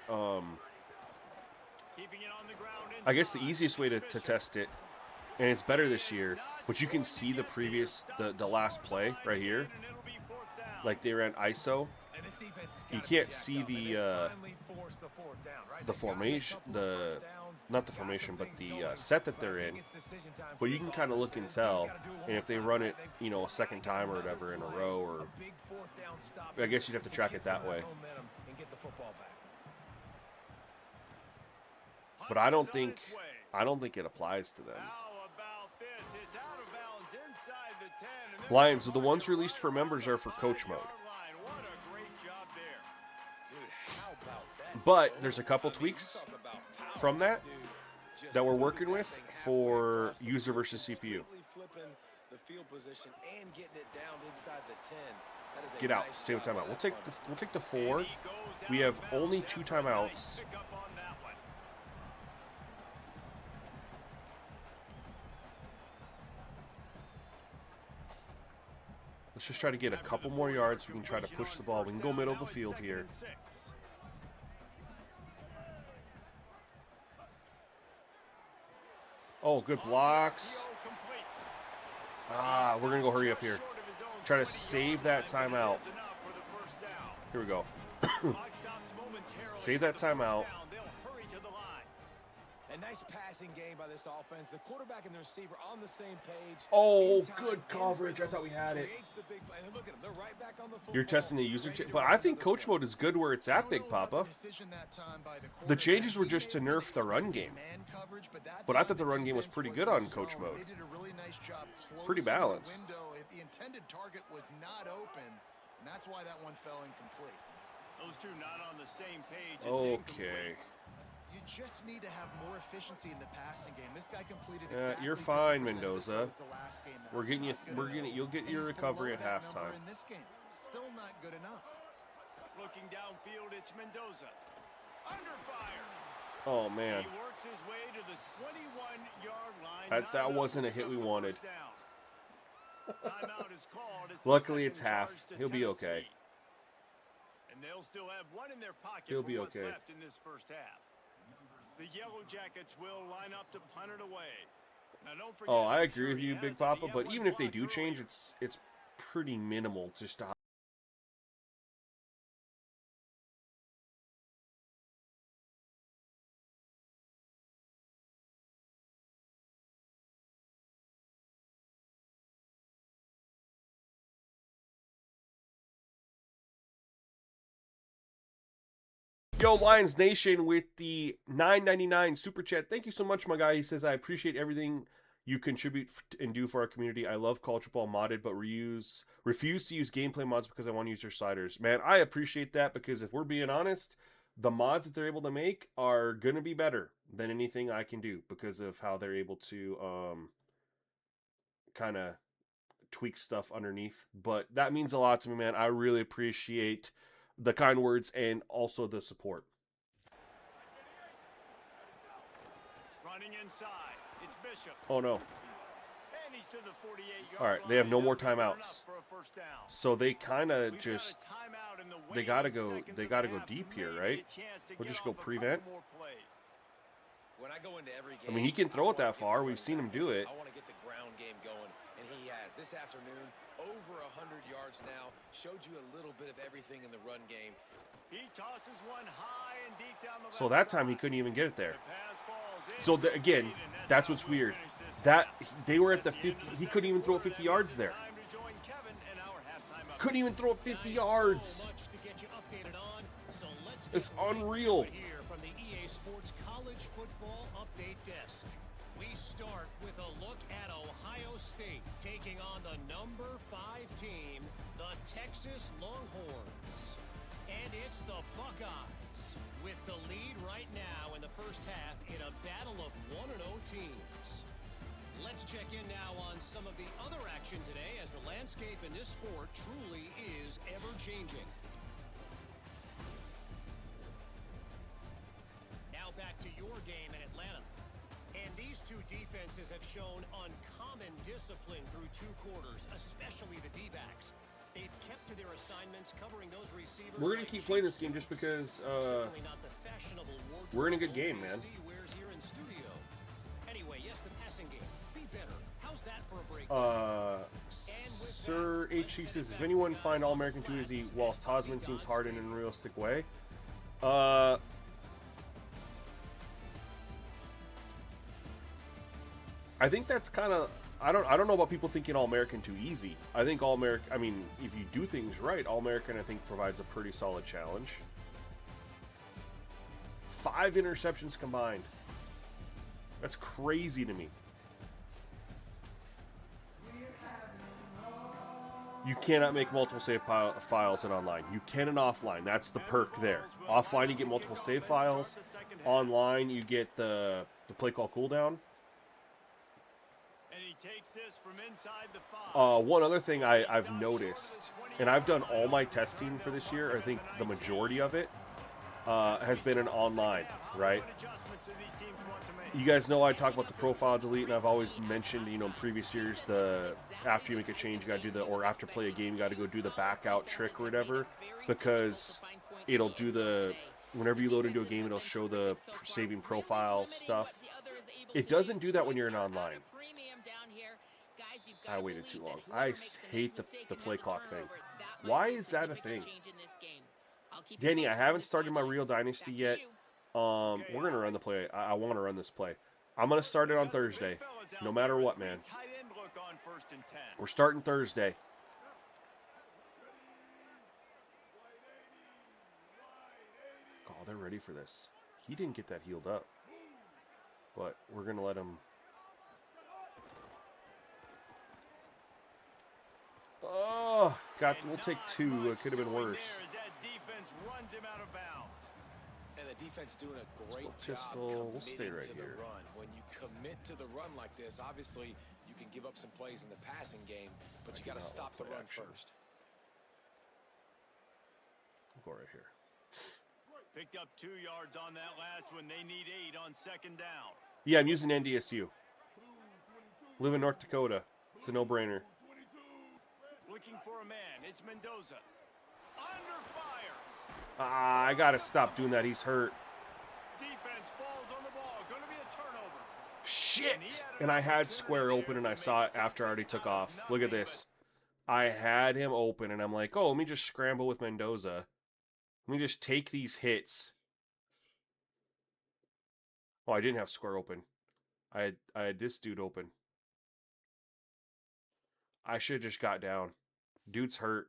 I guess the easiest way to test it, and it's better this year, but you can see the previous, the last play right here. Like, they ran ISO. You can't see the formation, not the formation, but the set that they're in. But you can kind of look and tell, and if they run it, you know, a second time or whatever in a row, or I guess you'd have to track it that way. But I don't think it applies to them. Lions, the ones released for members are for coach mode. But there's a couple tweaks from that we're working with for user versus CPU. Get out. Save a timeout. We'll take this. We'll take the 4. We have only 2 timeouts. Let's just try to get a couple more yards. We can try to push the ball. We can go middle of the field here. Oh, good blocks. We're going to go hurry up here. Try to save that timeout. Here we go. Save that timeout. A nice passing game by this offense. The quarterback and the receiver on the same page. Oh, good coverage. I thought we had it. You're testing the user, but I think coach mode is good where it's at, Big Papa. The changes were just to nerf the run game. But I thought the run game was pretty good on coach mode. Pretty balanced. The intended target was not open, and that's why that one fell incomplete. Those two not on the same page. Okay. You just need to have more efficiency in the passing game. This guy completed exactly. You're fine, Mendoza. We're getting you. You'll get your recovery at halftime. In this game, still not good enough. Looking downfield, it's Mendoza. Under fire. Oh man. He works his way to the 21-yard line. That wasn't a hit we wanted. Timeout is called. Luckily, it's half. He'll be okay. And they'll still have one in their pocket. He'll be okay. Left in this first half. The Yellow Jackets will line up to punt it away. Now, don't forget, I agree with you, Big Papa, but even if they do change, it's pretty minimal just to. Yo, Lions Nation with the $9.99 super chat. Thank you so much, my guy. He says, I appreciate everything you contribute and do for our community. I love college football modded, but refuse to use gameplay mods because I want to use your sliders. Man, I appreciate that, because if we're being honest, the mods that they're able to make are going to be better than anything I can do because of how they're able to kind of tweak stuff underneath. But that means a lot to me, man. I really appreciate the kind words and also the support. Running inside, it's Bishop. Oh no. And he's to the 48-yard All right, they have no more timeouts. So they kind of just they got to go deep here, right? We'll just go prevent. When I go into every I game, mean, he can throw it wanna that get far. the We've running seen him back do going. it. I want to get the ground game going, and he has. This afternoon, over 100 yards now, showed you a little bit of everything in the run game. He tosses one high and deep down the So left that time he side. couldn't even get it there. The pass falls So again, incomplete, and that's how what's we'll weird. finish this That half. they were at the That's end 50. of the He couldn't even second throw it quarter. 50 That yards means there. it's time to join Kevin in our halftime update. Couldn't even throw it 50 yards. Much to get you updated on, so let's It's get right to unreal. it here from the EA Sports College Football Update Desk. We start with a look at Ohio State taking on the number 5 team, the Texas Longhorns. And it's the Buckeyes with the lead right now in the first half in a battle of 1-0 teams. Let's check in now on some of the other action today as the landscape in this sport truly is ever-changing. Now back to your game in Atlanta. And these two defenses have shown uncommon discipline through 2 quarters, especially the D-backs. They've kept to their assignments, covering those receivers. We're gonna like keep playing this cheap game just suits. because Certainly not the fashionable wardrobe we're in a good game, man. OKC wears here in studio. Anyway, yes, the passing game. Be better. How's that for a break? Sir HC says, if anyone find All-American too easy, whilst Hosman seems hard in a realistic way. I think that's kind of, I don't know about people thinking All-American too easy. I think All-American, I mean, if you do things right, All-American I think provides a pretty solid challenge. 5 interceptions combined. That's crazy to me. You cannot make multiple save files in online. You can in offline. That's the perk there. Offline, you get multiple save files. Online, you get the play call cooldown. And he takes this from inside the 5. One other thing I've noticed, and I've done all my testing for this year, I think the majority of it has been an online, right? What adjustments do these teams want to make? You guys know I talk about the profile delete, and I've always mentioned, you know, in previous years, the after you make a change, you got to do the, or after play a game, you got to go do the back out trick or whatever, because it'll do the, whenever you load into a game, it'll show the saving profile stuff. It doesn't do that when you're in online. I waited too long. I hate the play clock thing. Why is that a thing? Danny, I haven't started my Real Dynasty yet. We're going to run the play. I want to run this play. I'm going to start it on Thursday. No matter what, man. Tight end look on 1st and 10. We're starting Thursday. Oh, they're ready for this. He didn't get that healed up. But we're going to let him... Oh, we'll take 2. It could have been worse. That defense runs him out of bounds. And the defense doing a great Pistol. job We'll stay committing right to the here. run. When you commit to the run like this, obviously you can give up some plays in the passing game, but you got to stop the run first. We'll go right here. Picked up 2 yards on that last one. They need 8 on 2nd down. Yeah, I'm using NDSU. Live in North Dakota. It's a no-brainer. Looking for a man. It's Mendoza. Under fire. Ah, I gotta stop doing that. He's hurt. Defense falls on the ball. Going to be a turnover. Shit! And I had square open and I saw it after I already took off. Look at this. I had him open and I'm like, oh, let me just scramble with Mendoza. Let me just take these hits. Oh, I didn't have square open. I had this dude open. I should have just got down. Dude's hurt.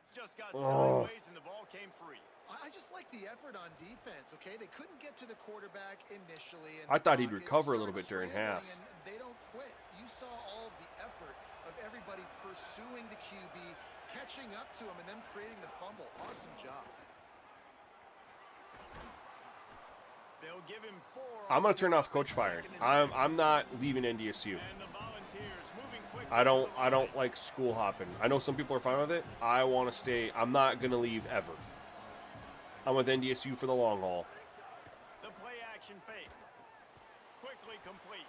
Just got sideways and the ball came free. I just like the effort on defense, okay? They couldn't get to the quarterback initially. I thought he'd recover a little bit during half. And they don't quit. You saw all of the effort of everybody pursuing the QB, catching up to him, and then creating the fumble. Awesome job. They'll give him 4. I'm gonna turn off Coach Firing. I'm not leaving NDSU. And the Volunteers moving quickly. I don't like school hopping. I know some people are fine with it. I want to stay. I'm not gonna leave ever. I'm with NDSU for the long haul. The play action fake. Quickly complete.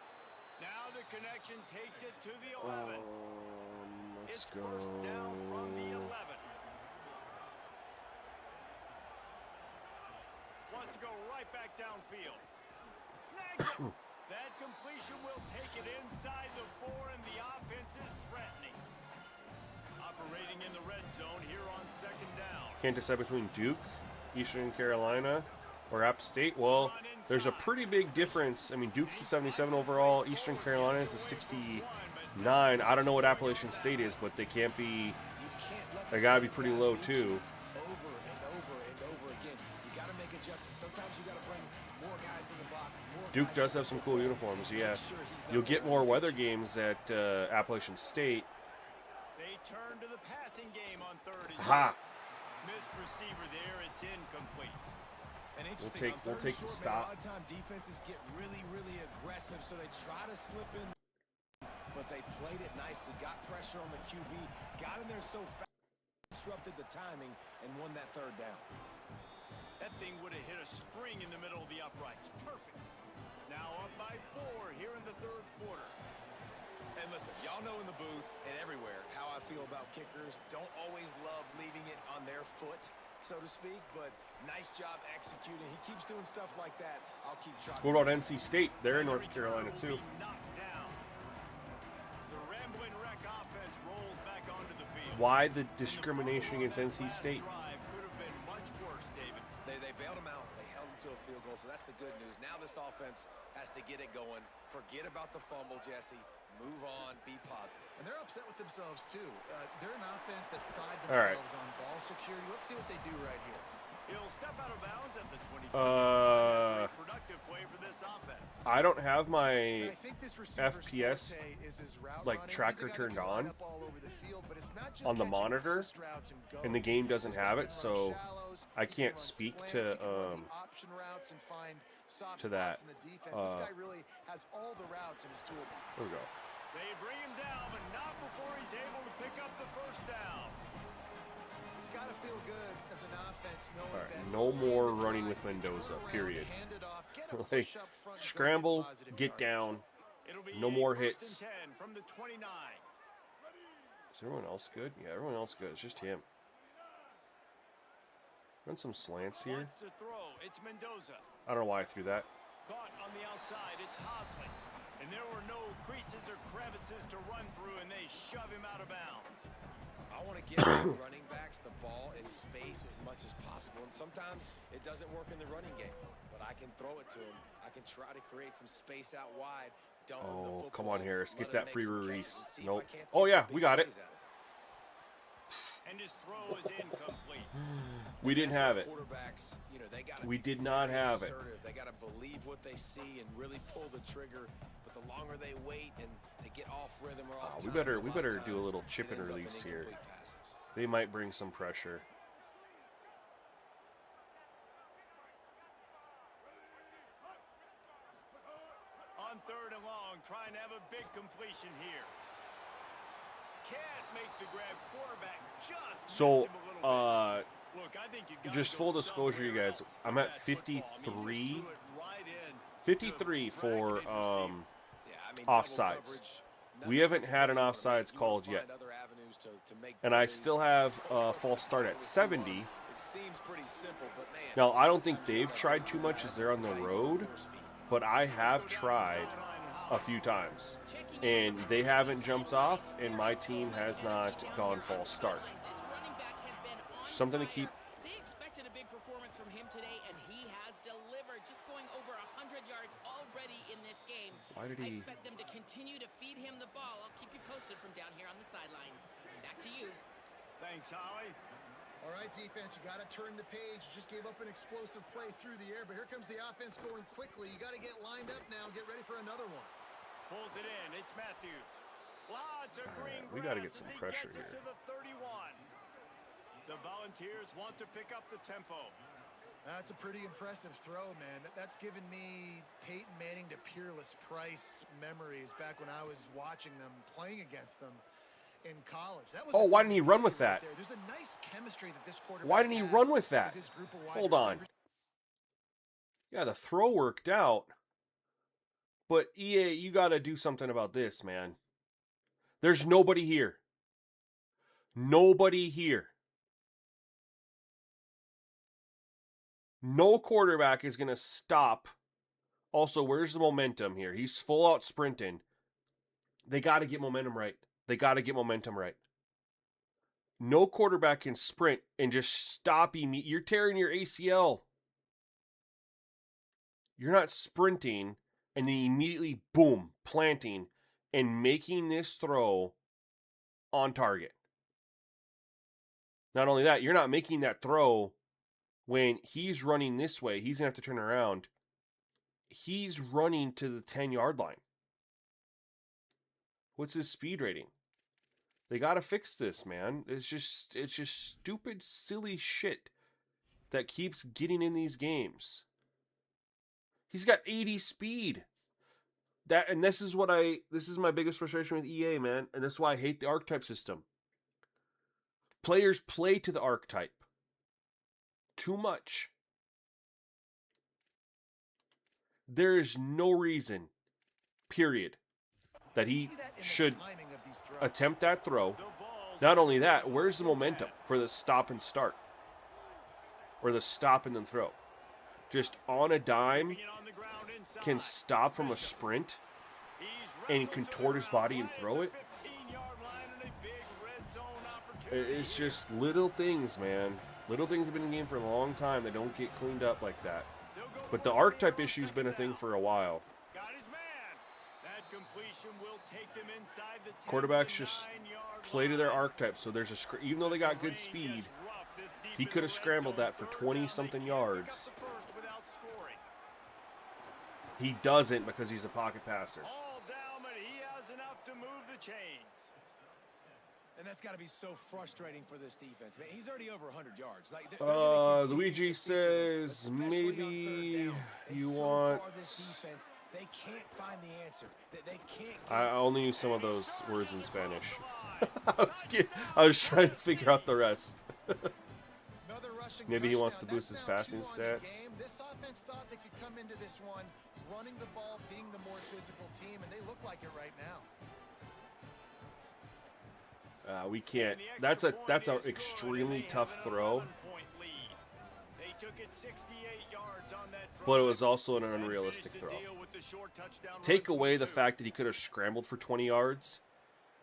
Now the connection takes it to the 11. Let's It's go. 1st down from the 11. Wants to go right back downfield. Snags it. That completion will take it inside the 4, and the offense is threatening. Operating in the red zone here on second down. Can't decide between Duke, Eastern Carolina, or App State. Well, there's a pretty big difference. I mean, Duke's a 77 overall. Eastern Carolina is a 69. I don't know what Appalachian State is, but they can't be. They gotta be pretty low too. Over and over and over again. You got to make adjustments. Sometimes you got to bring more guys in the box. Duke does have some cool uniforms, yeah. You'll get more weather games at Appalachian State. They turn to the passing game on third and Ha! missed receiver there. It's incomplete. And interesting, We'll take the man, stop. A lot of time defenses get really, really aggressive, so they try to slip in, but they played it nicely, got pressure on the QB, got in there so fast, disrupted the timing, and won that third down. That thing would have hit a string in the middle of the uprights. Perfect. Now up by 4 here in the third quarter. And listen, y'all know in the booth and everywhere how I feel about kickers. Don't always love leaving it on their foot, so to speak, but nice job executing. He keeps doing stuff like that. I'll keep trying. What about NC State? They're in North Carolina too. Knocked down. The rambling wreck offense rolls back onto the field. Why the discrimination against NC State? Drive could have been much worse, David. They bailed him out. They held him to a field goal, so that's the good news. Now this offense has to get it going. Forget about the fumble, Jesse. Move on. Be positive. And they're upset with themselves, too. They're an offense that pride All right. themselves on ball security. Let's see what they do right here. He'll step out of bounds at the 20. Productive play for this offense. I don't have my And I think this receiver's FPS forte is his route like running. tracker He's a guy that turned can line on up all over the field, but it's not just on the catching monitor, post routes and and the goes. game doesn't This guy have can it, run so shallows, I he can can't run speak slants, to, he can run the option routes and find soft to spots that. in the defense. This guy really has all the routes in his toolbox. There we go. They bring him down, but not before he's able to pick up the first down. It's got to feel good as an offense knowing All right, that no early in more the running drive, with Mendoza, turn around, period. hand it off, get a Like, push up front, go scramble, positive get yardage. down. It'll be No a more first hits. and 10 from the 29. Is everyone else good? Yeah, everyone else good. It's just him. Run some slants here. Wants to throw. It's Mendoza. I don't know why I threw that. Caught on the outside. It's Hosley. And there were no creases or crevices to run through, and they shove him out of bounds. I want to get the running backs the ball in space as much as possible, and sometimes it doesn't work in the running game, but I can throw it to him. I can try to create some space out wide. Dump him the Oh, football, come on, Harris. let Get him that make free some catches release. and see if Nope. I can't Oh, throw yeah, some we big got it. plays at him. And his throw is incomplete. We didn't That's have why it. Quarterbacks, you know, they gotta We be did not very have it. assertive. They got to believe what they see and really pull the trigger. But the longer they wait and they get off rhythm or off We time, better a lot of do a times little it chip and ends up in release here. incomplete passes. They might bring some pressure. On third and long, trying to have a big completion here. Can't make the grab. Quarterback just So, missed him a little bit. Look, I think you gotta just go full disclosure, you somewhere guys, else I'm with at that football. I mean, you 53. threw it right in. 53 for Yeah, I mean, double offsides. coverage, We nothing's haven't like had an the play, but offsides you called find yet. other avenues to make And I plays. still have a false start at 70. It seems pretty simple, but man, Now, I don't think they've tried too much as they're on the road, but I have tried a few times. And they haven't jumped off, and my team has not gone false start. This running back has been on Something to fire. keep. They expected a big performance from him today, and he has delivered, just going over 100 yards already in this game. Why did I he- expect them to continue to feed him the ball. I'll keep you posted from down here on the sidelines. Back to you. Thanks, Howie. All right, defense, you got to turn the page. You just gave up an explosive play through the air, but here comes the offense going quickly. You got to get lined up now. Get ready for another one. Pulls it in. It's Matthews. Lots of green we gotta get grass some as he pressure gets it here. to the 31. The Volunteers want to pick up the tempo. That's a pretty impressive throw, man. That's given me Peyton Manning to Peerless Price memories back when I was watching them, playing against them in college. That was Oh, a why good didn't he run play with right that? there. There's a nice chemistry that this quarterback Why didn't he has run with that? his group of wide Hold on. receivers. Yeah, the throw worked out. But EA, you got to do something about this, man. There's nobody here. Nobody here. No quarterback is going to stop. Also, where's the momentum here? He's full out sprinting. They got to get momentum right. No quarterback can sprint and just stop immediately. You're tearing your ACL. You're not sprinting and then immediately, boom, planting and making this throw on target. Not only that, you're not making that throw when he's running this way. He's going to have to turn around. He's running to the 10-yard line. What's his speed rating? They got to fix this, man. It's just stupid, silly shit that keeps getting in these games. He's got 80 speed. This is my biggest frustration with EA, man, and that's why I hate the archetype system. Players play to the archetype too much. There is no reason, period, that he should attempt that throw. Not only that, where's the momentum for the stop and start? Or the stop and then throw? Just on a dime, can stop from a sprint and contort his body and throw it. It's just little things, man. Little things have been in the game for a long time. They don't get cleaned up like that. But the archetype issue's been a thing for a while. Quarterbacks just play to their archetype, so there's even though they got good speed, he could have scrambled that for 20-something yards. He doesn't because he's a pocket passer. And that's got to be so frustrating for this defense. Man, he's already over 100 yards. Luigi says maybe you want... They can't find the answer. They can't. I only use some of those words in Spanish. I was trying to figure out the rest. Maybe he wants to boost his passing stats. This offense thought they could come into this one running the ball, being the more physical team, and they look like it right now. We can't. That's an extremely tough throw. But it was also an unrealistic throw. Take away the fact that he could have scrambled for 20 yards.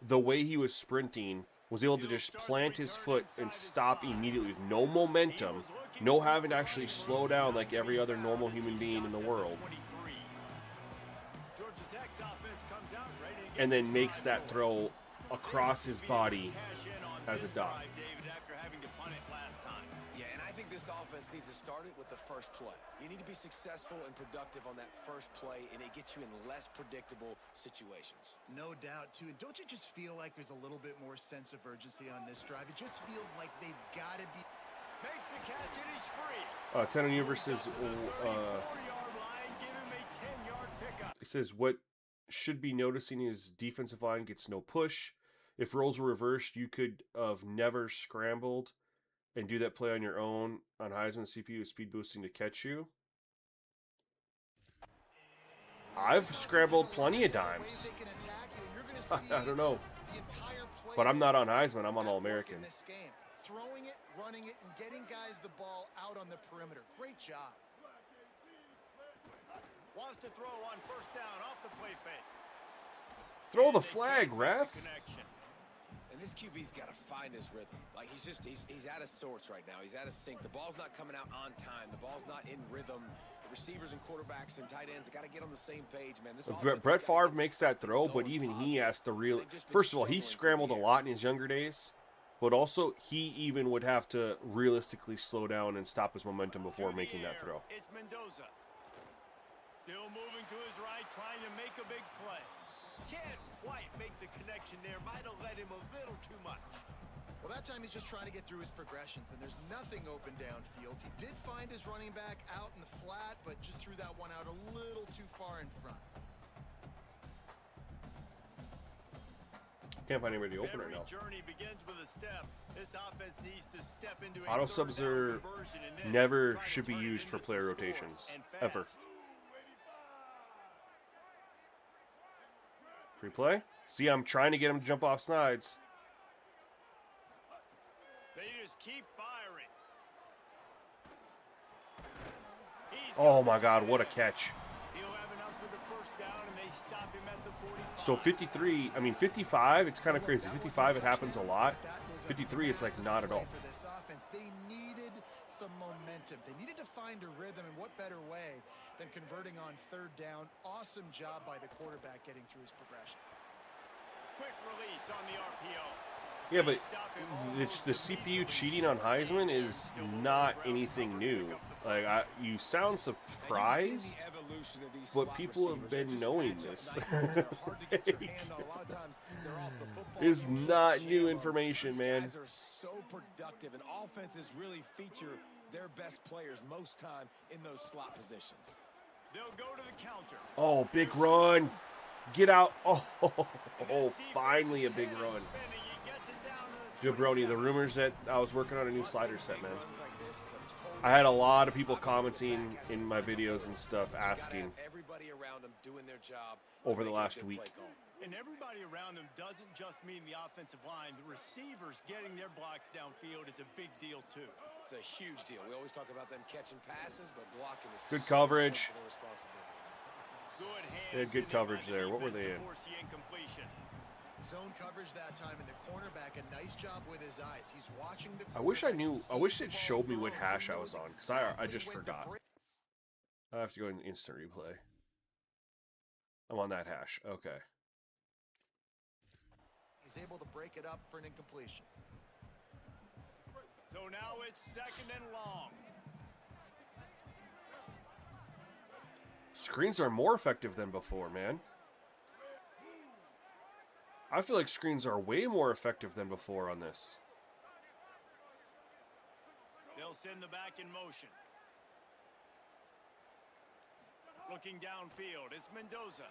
The way he was sprinting, was able to just plant his foot and stop immediately with no momentum, no having to actually slow down like every other normal human being in the world. And then makes that throw across his body as a dot. Yeah, and I think this offense needs to start it with the first play. You need to be successful and productive on that first play, and it gets you in less predictable situations. No doubt, too. And don't you just feel like there's a little bit more sense of urgency on this drive? It just feels like they've got to be... Makes the catch and he's free. 10 on you versus... it says, what should be noticing is defensive line gets no push. If roles were reversed, you could have never scrambled and do that play on your own on Heisman CPU speed boosting to catch you. I've scrambled plenty of times. I don't know. But I'm not on Heisman, I'm on All-American. Throwing it, running it, and getting guys the ball out on the perimeter. Great job. Wants to throw on first down off the play fake. Throw the flag, ref. And this QB's got to find his rhythm. Like he's out of sorts right now. He's out of sync. The ball's not coming out on time. The ball's not in rhythm. The receivers and quarterbacks and tight ends, they got to get on the same page, man. This Brett Favre makes that throw, but even he has to really... First of all, he scrambled a lot in his younger days, but also he even would have to realistically slow down and stop his momentum before making that throw. It's Mendoza. Still moving to his right, trying to make a big play. Can't quite make the connection there. Might have let him a little too much. Well, that time he's just trying to get through his progressions, and there's nothing open downfield. He did find his running back out in the flat, but just threw that one out a little too far in front. Can't find anybody open right now. Journey begins with a step. This offense needs to step into Auto subs are never should be used for player rotations, ever. Free play. See, I'm trying to get him to jump off sides. They just keep firing. Oh my God, what a catch. He'll have enough for the first down, and they stop him at the 45. So 53, I mean 55, it's kind of crazy. 55, it happens a lot. 53, it's like not at all. For this offense, they needed some momentum. They needed to find a rhythm, and what better way than converting on third down? Awesome job by the quarterback getting through his progression. Quick release on the RPO. Yeah, but the CPU cheating on Heisman is not anything new. Like, you sound surprised, but people have been knowing this. It's not new information, man. Guys are so productive, and offenses really feature their best players most time in those slot positions. They'll go to the counter. Oh, big run. Get out. Oh, finally a big run. Jabroni, the rumors that I was working on a new slider set, man. I had a lot of people commenting in my videos and stuff asking Everybody around them doing their job over the last week. And everybody around them doesn't just mean the offensive line. The receivers getting their blocks downfield is a big deal, too. It's a huge deal. We always talk about them catching passes, but blocking is Good coverage. their responsibilities. Good hands. They had good coverage there. What were they in? Zone coverage that time, and the cornerback, a nice job with his eyes. He's watching the I wish I quarterback. knew. He I wish sees it the showed me ball what throws hash and I was knows on, because exactly I just when to forgot. break. I have to go in instant replay. I'm on that hash. Okay. He's able to break it up for an incompletion. So now it's second and long. Screens are more effective than before, man. I feel like screens are way more effective than before on this. They'll send the back in motion. Looking downfield, it's Mendoza.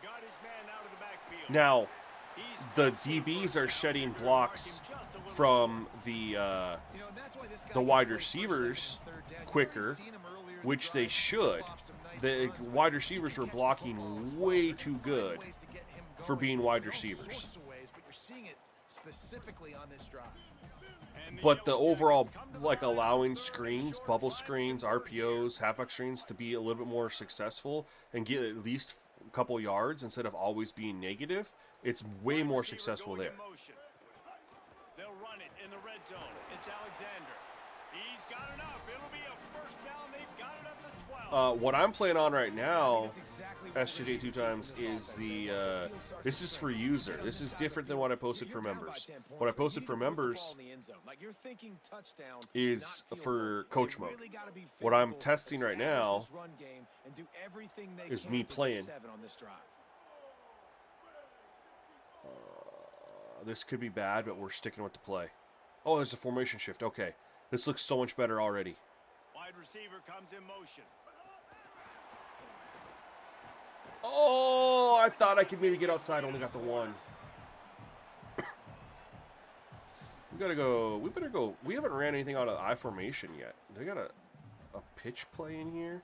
Got his man out of the backfield. Now, He's the close DBs for are first down. shedding They're blocks marking just a little from short. the And that's why this guy the can wide play first, receivers second, and third down. You've quicker, already seen him earlier in the which they drive, should. pull off some nice The runs, but wide he receivers can were catch the blocking football as way well. too Find good ways to get him for going being in wide all receivers. sorts of ways, but you're seeing it specifically on this drive. And But the Yellow overall, Jackets come to the like, line on allowing third and screens, short, bubble trying to screens, convert here. RPOs, halfback screens to be a little bit more successful and get at least a couple yards instead of always being negative, it's way Wide more receiver successful going there. in motion. They'll run it in the red zone. It's Alexander. He's got enough. It'll be a first down. They've got it up to 12. What I'm playing on right now, That's exactly what SJJ we two need times, from this is offense. the, Once the field starts this to is turn, for you user. get on This this is side of the different than field, what I posted you're for down by members. 10 points, What I but you posted need for to put the ball members in the end zone. Like, you're thinking touchdown, is not field for goal. coach They mode. really gotta be What I'm physical, testing right establish now this run game, and do everything they is can me to get playing. 7 on this drive. This could be bad, but we're sticking with the play. Oh, there's a formation shift. Okay. This looks so much better already. Wide receiver comes in motion. Oh, I thought I could maybe get outside. Only got the one. We gotta go. We better go. We haven't ran anything out of I formation yet. They got a pitch play in here.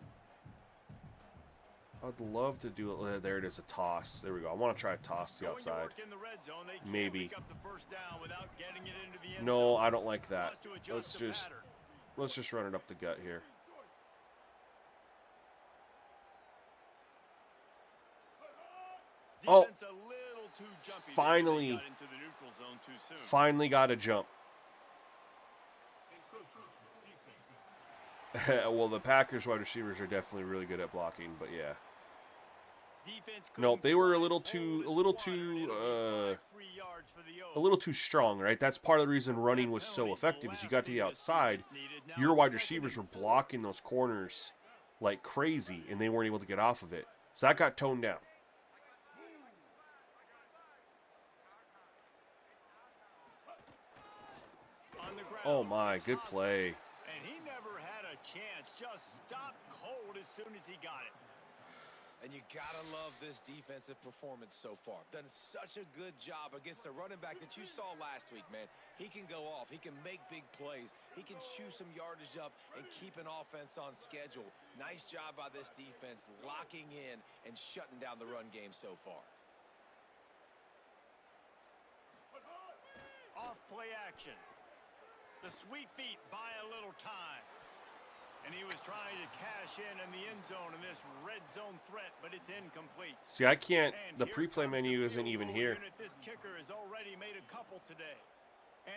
I'd love to do it. There it is, a toss. There we go. I want to try a toss to the Going to outside. work in the red zone. They can't Maybe. pick up the first down without getting it into the end No, zone. I don't like that. Has to adjust Let's the just pattern. let's just run it up the gut here. Oh, Defense a little too jumpy. They finally. got into the neutral zone too soon. Finally got a jump. Well, the Packers wide receivers are definitely really good at blocking, but yeah. Defense Nope, they were a little couldn't too, hold its water, and it'll be 5 free yards for the O's. a little too strong, right? That's part of the reason running was so effective. Is you got to the outside, your wide receivers were blocking those corners like crazy, and they weren't able to get off of it. So that got toned down. On the ground, Oh my, it's good Osborne. play. And he never had a chance. Just stopped cold as soon as he got it. And you gotta love this defensive performance so far. Done such a good job against a running back that you saw last week, man. He can go off. He can make big plays. He can chew some yardage up and keep an offense on schedule. Nice job by this defense locking in and shutting down the run game so far. Off play action. The sweet feet buy a little time. And he was trying to cash in the end zone in this red zone threat, but it's incomplete. See, I can't. And The here pre-play comes the menu isn't field even goal here. unit. This kicker has already made a couple today.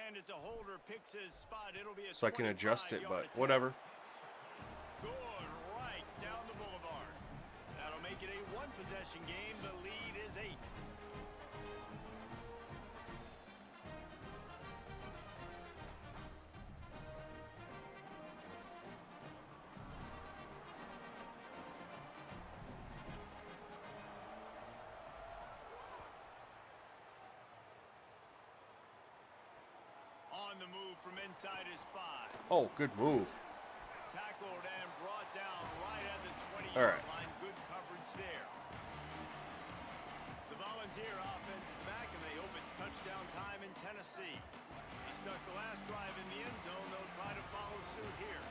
And as a holder picks his spot, it'll be a So I can adjust it, 25-yard but attempt. whatever. Good, right down the boulevard. That'll make it a one-possession game. The lead is 8. On the move from inside his 5. Oh, good move. Tackled and brought down right at the 20-yard All right. line. Good coverage there. The Volunteer offense is back, and they hope it's touchdown time in Tennessee. They stuck the last drive in the end zone. They'll try to follow suit here.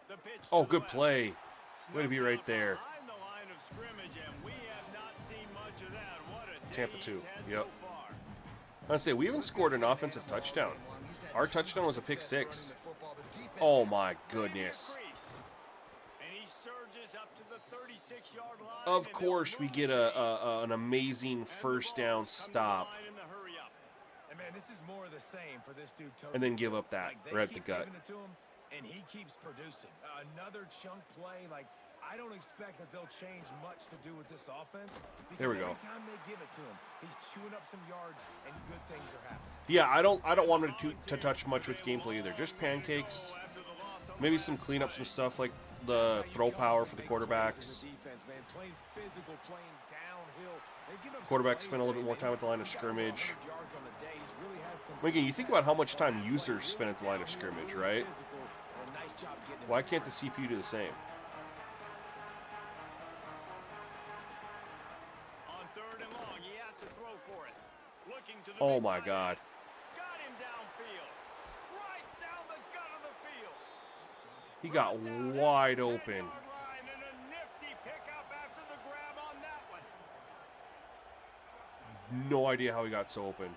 The pitch to Oh, the good left. play. Way to be Snuffed right out there. behind the line of scrimmage, and we have not seen much of that. What a day Tampa he's 2. had Yep. so far. I say we haven't scored an offensive touchdown. Our touchdown was a pick 6. Oh my goodness. And he surges up to the 36-yard line. Of and course, they'll we get move an amazing and the first ball's down come to the stop, line in the hurry up. And man, this is more of the same for this dude. and then give up that Like, they right at the keep gut. giving it to him, and he keeps producing. Another chunk play. Like, I don't expect that they'll change much to do with this offense. Because There we go. every time they give it to him, he's chewing up some yards, and good things are happening. Yeah, I don't want him to touch much with gameplay either. Just pancakes, maybe some clean up some stuff like the throw power for the quarterbacks. Defense, man, playing physical, playing downhill. They've given up some Quarterbacks plays spend a little bit more today, time at the line of he's got scrimmage. 100 yards on the day. He's really had some Again, you think success about how much time on that users play. spend at the line of Really scrimmage, downhill, right? physical, and a nice job getting him Why to can't the the CPU do the same? On 3rd and long, he has to throw for it. Looking to the Oh big my tight God. end. Got him downfield. Right down the gut of the field. He got Right down at wide the open. 10-yard line, and a nifty pickup after the grab on that one. No idea how he got so open.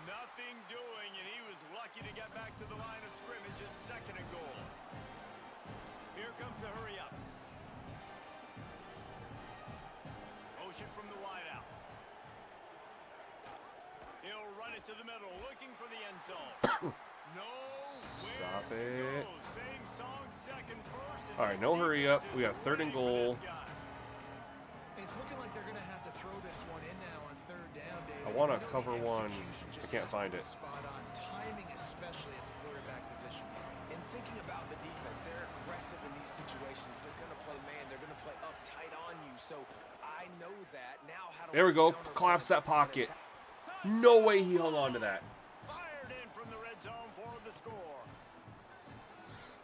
Nothing doing, and he was lucky to get back to the line of scrimmage at 2nd and goal. Here comes the hurry up. Motion from the wideout. He'll run it to the middle, looking for the end zone. Stop to it. go. Same song, second verse. All right, no hurry up. We have 3rd and goal. It's looking like they're going to have to throw this one in now on 3rd down, David. I wanna You know cover the one. execution just I can't has to find be it. Spot on timing, especially at the quarterback position. And thinking about the defense, they're aggressive in these situations. They're going to play man. They're going to play up tight on you. So I know that. Now how do There we I go. counter Collapse that and pocket. attack? No way he hung on to that. Fired in from the red zone for the score.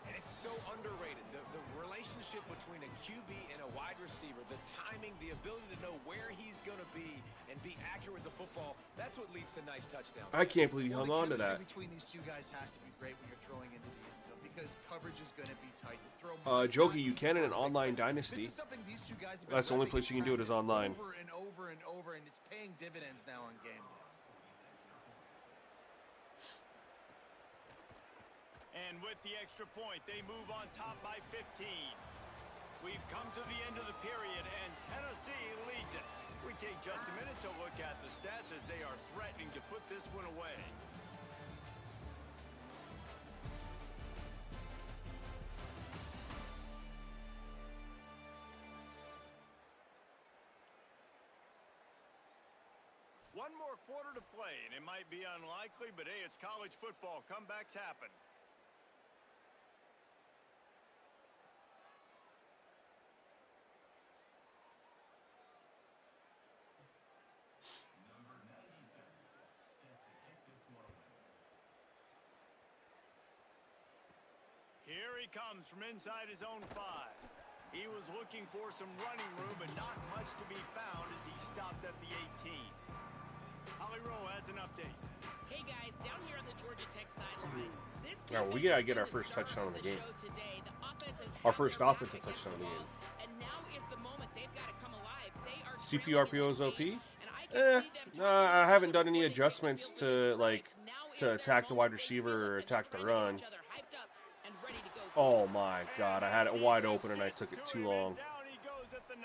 And it's so underrated. The relationship between a QB and a wide receiver, the timing, the ability to know where he's going to be and be accurate with the football, that's what leads to nice touchdowns. I can't believe he Well, hung the on to chemistry that. between these two guys has to be great when you're throwing into the end zone because coverage is going to be tight. The throw Jogi, you can in an online dynasty. This is something these two guys have been That's the only repping place in you can do it is practice online. Over and over and over, and it's paying dividends now on game day. And with the extra point, they move on top by 15. We've come to the end of the period, and Tennessee leads it. We take just a minute to look at the stats as they are threatening to put this one away. One more quarter to play, and it might be unlikely, but hey, it's college football. Comebacks happen. Here he comes from inside his own 5. He was looking for some running room, but not much to be found as he stopped at the 18. Holly Rowe has an update. Hey guys, down here on the Georgia Tech sideline. This Yeah, well, we defense gotta has get been our the first star touchdown of the game. show today. The offense has Our had first their back offensive against touchdown of the wall, game. And now is the moment they've got to come alive. They are CPU RPO is OP. And I can see them I haven't done any before they take the adjustments field with a to like strike. Now is to their attack the moment. wide They receiver feel it, or and they're attack the trying to get run. each other hyped up and ready to go for Oh it. my God, I had it wide open and I took it too long. Down he goes at the 9.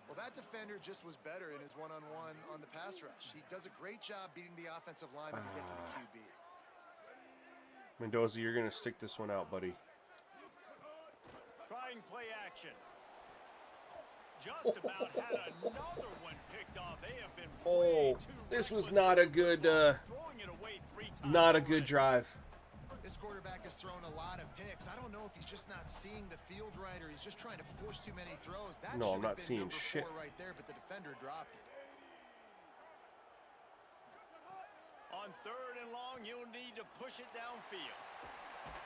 Well, that defender just was better in his one-on-one on the pass rush. He does a great job beating the offensive lineman to get to the QB. Mendoza, you're gonna stick this one out, buddy. Trying play action. Just about had another one picked off. They have been way too this was reckless not a with good, throwing it away 3 times not a good already. drive. This quarterback has thrown a lot of picks. I don't know if he's just not seeing the field right or he's just trying to force too many throws. That No, I'm should not have been seeing number shit. 4 right there, but the defender dropped it. On 3rd and long, you'll need to push it downfield.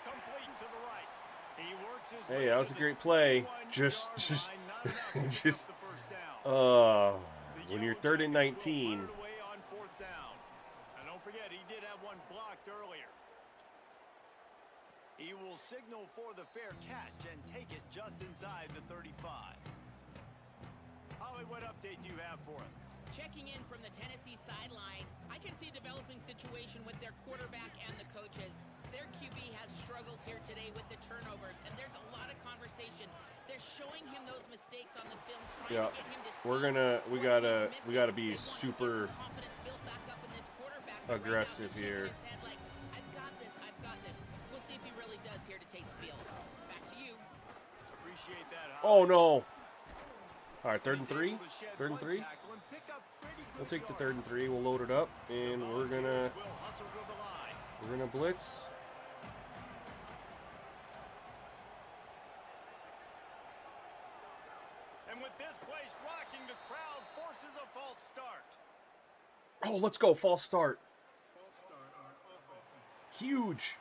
Complete to the right. He works his way Hey, that was to a the great play. 21-yard Just line. Not enough to pick just up the first down. The when you're Yellow 3rd and Jackets will 19. put it away on 4th down. And don't forget, he did have one blocked earlier. He will signal for the fair catch and take it just inside the 35. Holly, what update do you have for us? Checking in from the Tennessee sideline, I can see a developing situation with their quarterback and the coaches. Their QB has struggled here today with the turnovers, and there's a lot of conversation. They're showing him those mistakes on the film, trying Yeah, to get him to we're see gonna we what gotta he's we missing. gotta be They want to get super some confidence built back up in this quarterback, but right now aggressive he's shaking here. his head like, I've got this, I've got this. We'll see if he really does here to take the field. Back to you. Appreciate that, Oh Holly. no! All right, 3rd and He's 3. able to shed 3rd and one 3. tackle and pick up pretty good We'll take the yards. 3rd and 3. We'll load it up, and we're gonna Volunteers will hustle to the line. blitz. And with this place rocking, the crowd forces a false start. Oh, let's go! False start. Huge.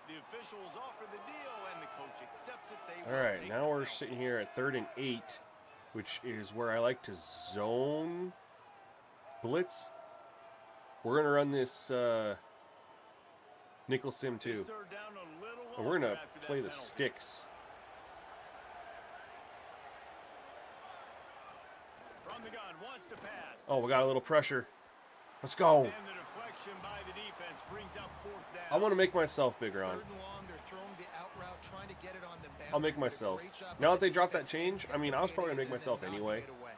The officials offer the deal, and the coach accepts it. They All will right, take now the we're penalty. sitting here at 3rd and 8, which is where I like to zone blitz. We're gonna run this nickel sim This too. third down a little And we're gonna longer after that play the penalty. sticks. From the gun, wants to pass. Oh, we got a little pressure. Let's go. And the deflection by the defense brings up 4th down. I'm gonna make myself bigger on. 3rd and long, they're throwing the out route, trying to get it on the boundary. I'll make Did a myself. great job Now by that they the dropped that defense change, I mean, I was probably gonna make anticipating myself it and then anyway, knocking it away.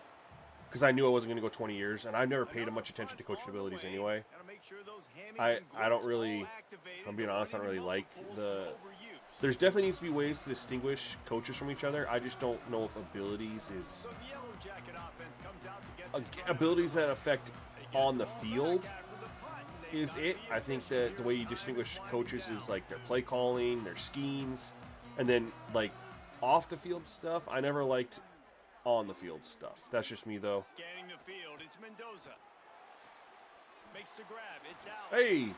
because I knew I wasn't gonna go 20 years, and I've never paid much attention to coaching abilities anyway. Gotta make sure those hammies I and don't glutes really. all activated. I'm being to honest, I don't prevent really like muscle pulls the. from overuse. There's definitely needs to be ways to distinguish coaches from each other. I just don't know if abilities is So the Yellow Jacket offense comes out to get this run abilities out. that affect They get on the ball back field after the punt, and they've is got it. the I think official that the way here. you Time is distinguish winding coaches is down. like their play calling, their schemes, and then like off the field stuff. I never liked on the field stuff. That's just me though. Scanning the field, it's Mendoza. Makes the grab, it's out. Hey,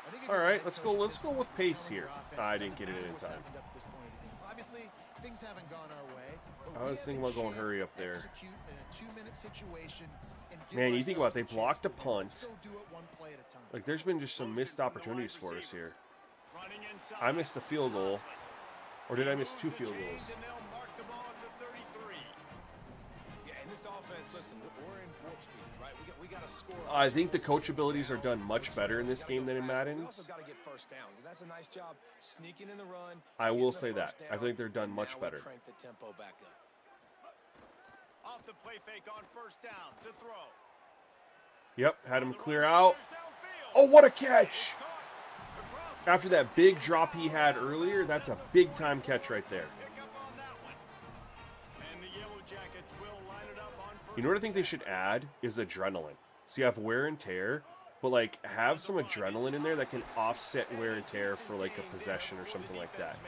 I think a all good right, head let's coach go. at Let's this go point with is pace telling here. your offense, I "Doesn't didn't get it matter in what's time. happened up to this point of the game." Obviously, things haven't gone our way. but I we was have thinking the about going chance hurry to up there. execute in a 2-minute situation and give Man, you think about it, ourselves they a chance blocked to a win. Let's punt. go do it one play at a time. Like there's been just some Motion missed from the wide opportunities for us receiver. here. Running inside. I missed a field goal, or did I miss Moves 2 the field chains, goals? and they'll mark the ball at the 33. Yeah, and this offense, listen, we're in warp speed, right? We got to score. I think the coach abilities are done much better in this game than in We Madden's. also got to get first downs, and that's a nice job sneaking in the run. I getting will the say that. first I down, think they're done and much now we better. Crank the tempo back up. Off the play fake on 1st down to throw. Yep, had him The clear running out. back is downfield. Oh, what a catch! It's caught. Across the After that big drop he had earlier, that's a big time catch right there. pick up on that one. And the Yellow Jackets will line it up on 1st. You know what I think they should add is adrenaline. So you have wear and tear, but like have some adrenaline in there that can offset wear and tear for like a possession or something like that.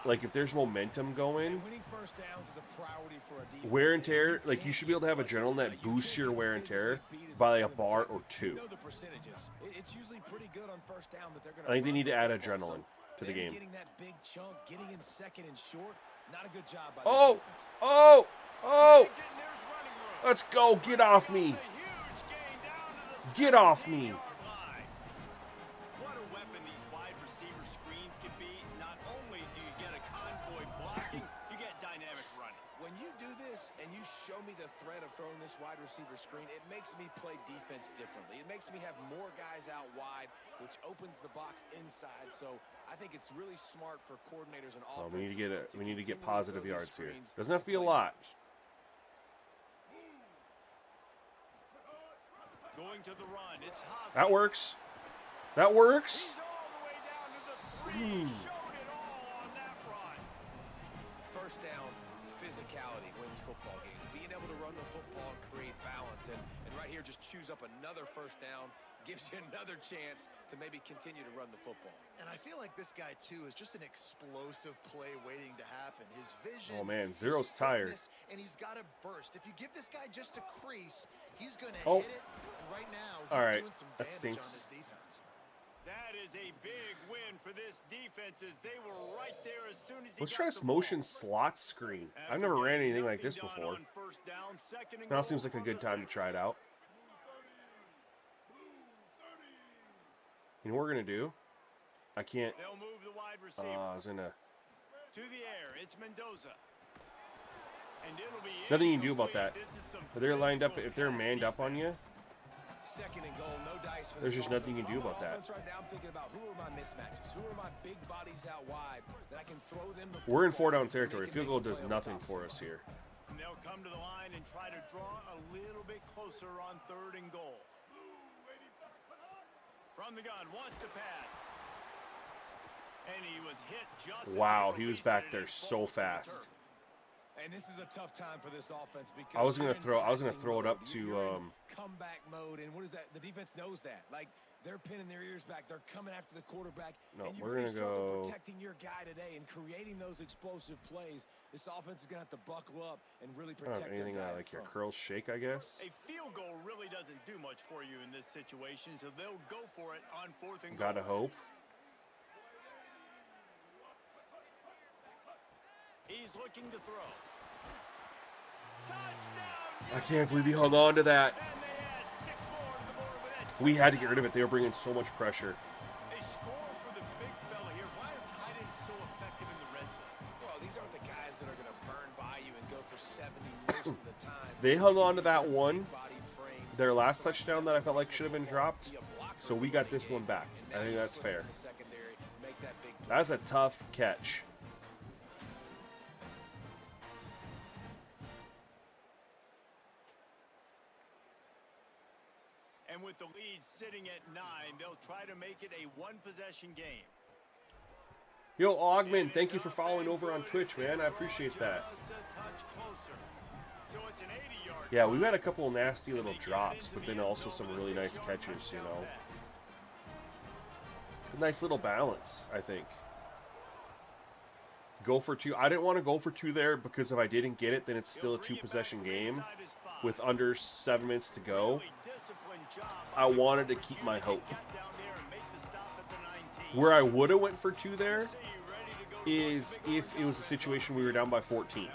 Like if there's momentum going, Winning first downs is a priority for a defense. wear and tear, like you should be able to have adrenaline that boosts your wear and tear by like a bar or 2. You know the percentages. It's usually pretty good on first down that they're going to. I think they need to add adrenaline to the game. Getting that big chunk, getting in second and short, not a good job by Oh, this defense. oh, oh! There's running room. Let's go! Get off me! A huge gain down to the Get off me! 17-yard line. What a weapon these wide receiver screens can be. Not only do you get a convoy blocking, you get dynamic running. When you do this and you show me the threat of throwing this wide receiver screen, it makes me play defense differently. It makes me have more guys out wide, which opens the box inside. So I think it's really smart for coordinators and offenses. We need to get positive yards here. Doesn't have to be a lot. Going to the run. It's Haas. That works. That works. He's all the way down to the 3. Showed it all on that run. First down, physicality wins football games. Being able to run the football and create balance. And right here, just choose up another first down. Gives you another chance to maybe continue to run the football. And I feel like this guy, too, is just an explosive play waiting to happen. His vision. Oh, man. his Zero's tired. quickness, and he's got to burst. If you give this guy just a crease, he's going to Oh. hit it. And right now, he's All right. doing some That damage stinks. on his defense. That is a big win for this defense as they were right there as soon as he Let's got try the this ball. motion slot screen. I've After never ran getting anything like this nothing before. done on first down, second and Now goal seems like a from good the time to 6. try it out. You know what we're going to do? I can't. They'll move the wide receiver I was going to. to the air. It's Mendoza. And it'll be Nothing you can do about that. incomplete. This is some If they're lined up, physical if they're pass manned up on you, defense. Second and goal, no dice for There's this just nothing you offense. can do On about my that. offense right now, I'm thinking about who are my mismatches? Who are my big bodies out wide that I can throw them the we're in football 4-down and they territory. can Field make goal a play does over nothing top for us somebody. here. And they'll come to the line and try to draw a little bit closer on third and goal. From the gun, wants to pass. And he was hit just as Wow, he was released back it, there and it so falls to the fast. turf. And this is a tough time for this offense because I was gonna you're in throw it passing up mode. to, You're in comeback mode, and what is that? The defense knows that. Like they're pinning their ears back, they're coming after the quarterback. No, and you we're really gonna struggle go- protecting your guy today and creating those explosive plays. This offense is gonna have to buckle up and really I don't protect have anything their guy like your up front. curls shake, I guess. A field goal really doesn't do much for you in this situation, so they'll go for it on fourth and goal. Gotta hope. He's looking to throw. Touchdown! I can't believe he hung on to that. And they add 6 more to the board with that. We had to get rid of it. They were bringing so much pressure. A score for the big fella here. Why are tight ends so effective in the red zone? Well, these aren't the guys that are gonna burn by you and go for 70 most of the time. They hung on to that one. Body frames. Their last touchdown that I felt like should have been dropped. So we got this one back. I think that's fair. That's a tough catch. And with the lead sitting at 9, they'll try to make it a one-possession game. Yo, Augment, thank you for following over on Twitch, man. I appreciate that. Just a touch closer. So it's an 80-yard Yeah, we've had a couple of nasty little drops, but then also some really nice catches, you know. A nice little balance, I think. Go for 2. I didn't want to go for 2 there because if I didn't get it, then it's still a 2-possession game with under 7 minutes to go. I wanted to keep my hope. Where I would have went for 2 there is if it was a situation we were down by 14.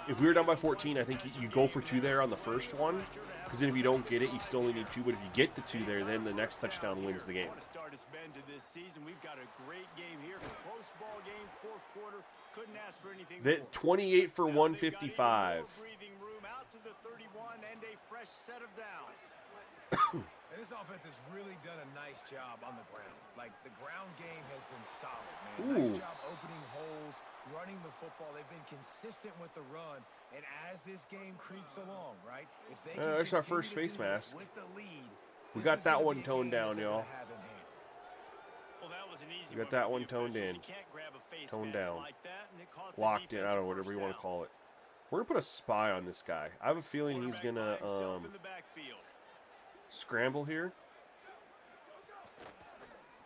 If we were down by 14, I think you go for 2 there on the first one, because then if you don't get it, you still only need 2. But if you get the 2 there, then the next touchdown wins the game. What a start it's been to this season. We've got a great game here. Close ball game, fourth quarter. Couldn't ask for anything The more. 28 for Now they've got even 155. more breathing room out to the 31 and a fresh set of downs. And this offense has really done a nice job on the ground. Like, the ground game has been solid, man. Nice Ooh. job opening holes, running the football. They've been consistent with the run. And as this game creeps along, right, if they can There's our continue first to face do this mask. with the lead, We this got is that gonna one be a toned game that down, they're y'all. gonna have in hand. Well, that was an easy We got one that for one the toned officials. in. You can't grab a face Toned mask down. like that, and it costs the Locked in. I defense don't know, a whatever you first want to down. call it. We're going to put a spy on this guy. I have a feeling he's going Quarterback to by himself in the backfield. scramble here.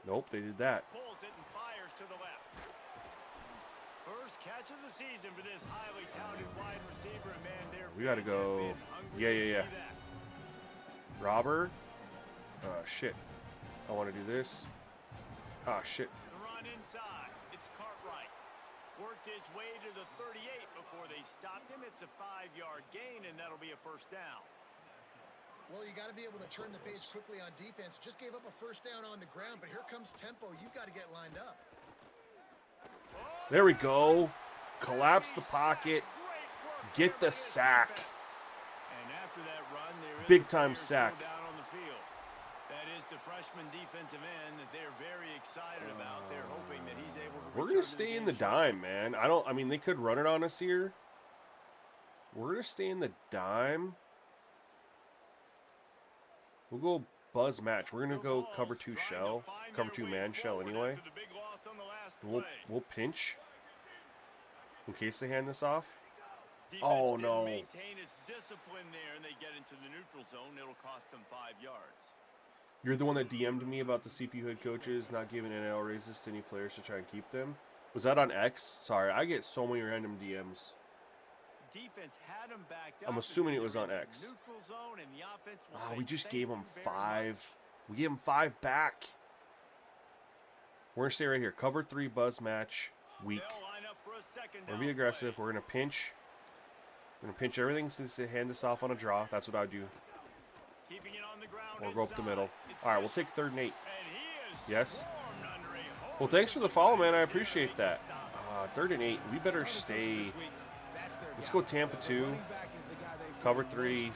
Nope, they did that. Pulls it and fires to the left. First catch of the season for this highly touted wide receiver, and man, their We got to fans have go. been hungry Yeah, to yeah, yeah. see that. Robber. Shit. I want to do this. Ah, shit. The run inside. It's Cartwright. Worked his way to the 38 before they stopped him. It's a 5-yard gain, and that'll be a first down. Well, you got to be able to turn the pace quickly on defense. Just gave up a first down on the ground, but here comes tempo. You've got to get lined up. There we go. Collapse the pocket. Get the sack. And after that run, there is Big a time player still sack. down on the field. That is the freshman defensive end that they're very excited about. They're hoping that he's able to. We're gonna stay in the dime, man. I mean, they could run it on us here. We're gonna stay in the dime. We'll go buzz match. We're gonna go cover 2 shell, cover 2 man shell anyway. We'll pinch in case they hand this off. Oh no! Maintain its discipline there, and they get into the neutral zone. It'll cost them 5 yards. You're the one that DM'd me about the CPU head coaches not giving NL raises to any players to try and keep them. Was that on X? Sorry, I get so many random DMs. Defense had him backed I'm up assuming it because was on they're in X. the neutral zone, and the offense will Oh, say, we just "Thank gave you them very 5. much." We gave them 5 back. We're gonna stay right here. Cover 3 buzz match. Weak. They'll line up for a second We're gonna be down aggressive. play. We're gonna pinch. We're gonna pinch everything since they hand this off on a draw. That's what I would do. Keeping it on the ground Or go up the inside. middle. It's All right, we'll Bishop, take 3rd and 8. and he is Yes. swarmed under a hole. Well, thanks for the follow, man. I appreciate that. 3rd and 8. We better stay. Let's go Tampa 2. Cover 3.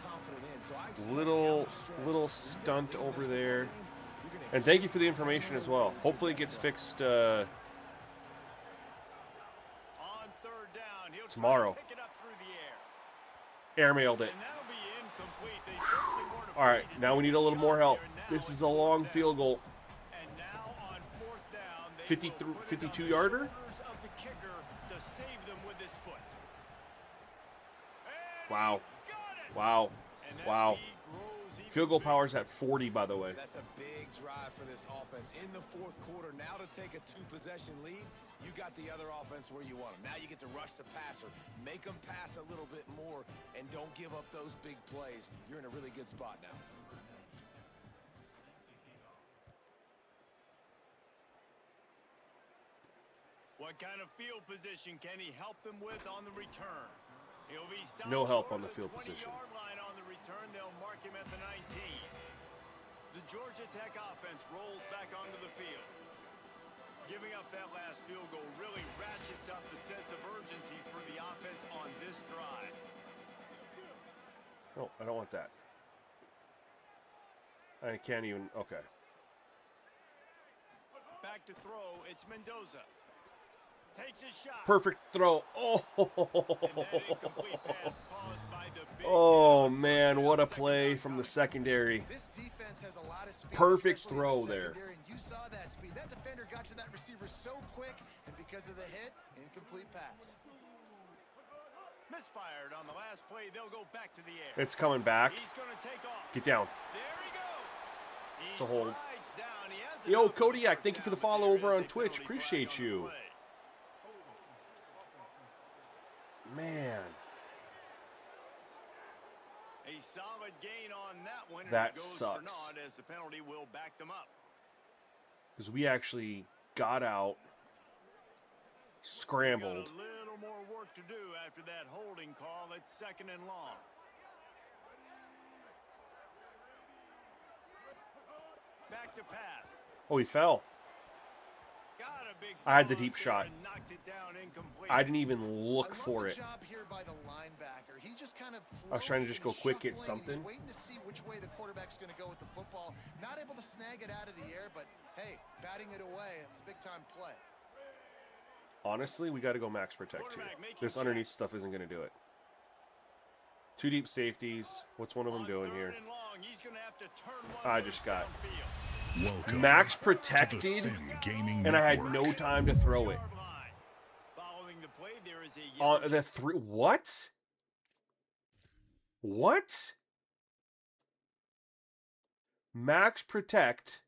Little stunt over there. And thank you for the information as well. Hopefully it gets fixed On 3rd down, he'll try to tomorrow. pick it up through the air. Airmailed it. And that'll be incomplete. They certainly weren't All right, afraid to now we take need a little more shot help. there, and now This it's is a long 4th field goal. down. And now on 4th down, they 53 will put it on the 52 yarder. shoulders of the kicker to save them with his foot. And Wow. he got it. Wow. And that Wow. lead grows even Field goal bigger. power's at 40, by the way. That's a big drive for this offense in the 4th quarter. Now to take a 2-possession lead, you got the other offense where you want them. Now you get to rush the passer, make them pass a little bit more, and don't give up those big plays. You're in a really good spot now. What kind of field position can he help them with on the return? He'll be stopped No help short on the of field position. 20-yard line on the return. They'll mark him at the 19. The Georgia Tech offense rolls back onto the field. Giving up that last field goal really ratchets up the sense of urgency for the offense on this drive. No, I don't want that. I can't even. Okay. Back to throw. It's Mendoza. Takes his shot. Perfect throw. Oh. And that incomplete pass caused by the big Oh hit. man, what a play from the secondary. This defense has a lot of speed. Perfect especially in throw the there. secondary, and you saw that speed. That defender got to that receiver so quick, and because of the hit, incomplete pass. Misfired on the last play. They'll go back to the air. It's coming back. He's going to take off. Get down. There he goes. He It's a hold. slides down. He has Yo, enough of a Kodiak, first thank you for the down, but follow there over is on a Twitch. penalty Appreciate flag on the you. play. Man, A solid gain on that one. And That it goes sucks. For naught as the penalty will back them up. because we actually got out, scrambled. Got a little more work to do after that holding call. It's 2nd and long. Back to pass. Oh, he fell. Got a big I had the ball deep up there shot. and knocks it down incomplete. I didn't even look I love for the it. job here by the linebacker. He just kind of I was trying to floats just go and quick, get shuffling, and he's something. waiting to see which way the quarterback's going to go with the football. Not able to snag it out of the air, but hey, batting it away, it's a big time play. Honestly, we got to go max protect here. Quarterback making This underneath checks. stuff isn't going to do it. 2 deep safeties. What's one of them On doing 3rd here? and long, he's gonna have to turn one I loose just got downfield. Welcome max to the protected, Simgamingnetwork. and I had no time to throw it. 3-yard line. Following the play, there is a yellow On the 3, what? What? Max protect,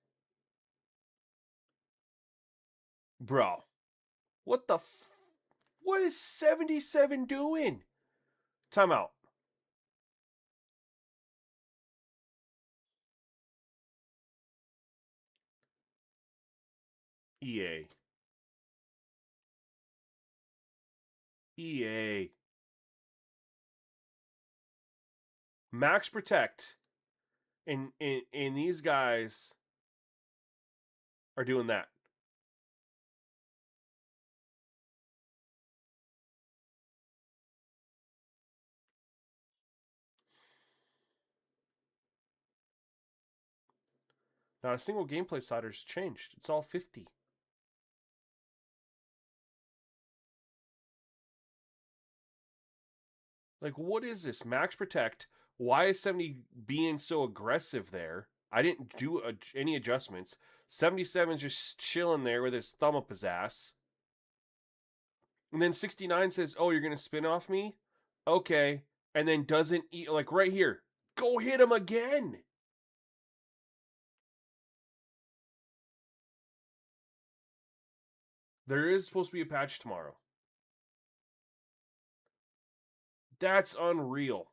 bro. What the? What is 77 doing? Timeout. EA. EA. Max protect. And these guys are doing that. Not a single gameplay slider's changed. It's all 50. Like, what is this? Max Protect. Why is 70 being so aggressive there? I didn't do any adjustments. 77's just chilling there with his thumb up his ass. And then 69 says, oh, you're going to spin off me? Okay. And then doesn't eat, like right here. Go hit him again. There is supposed to be a patch tomorrow. That's unreal.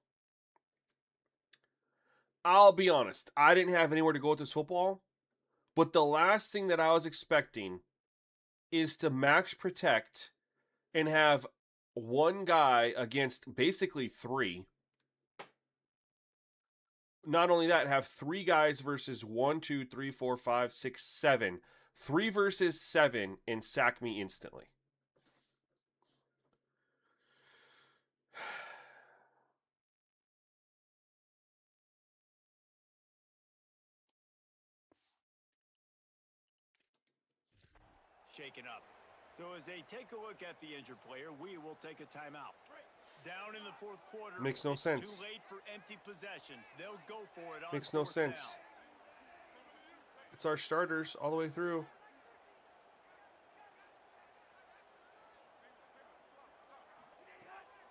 I'll be honest. I didn't have anywhere to go with this football. But the last thing that I was expecting is to max protect and have one guy against basically three. Not only that, have three guys versus 1, 2, 3, 4, 5, 6, 7. 3 versus 7 and sack me instantly. Shaken up. So as they take a look at the injured player, we will take a timeout. Down in the fourth quarter. Makes no sense. Too late for empty possessions. They'll go for it on Makes no fourth sense. down. It's our starters all the way through.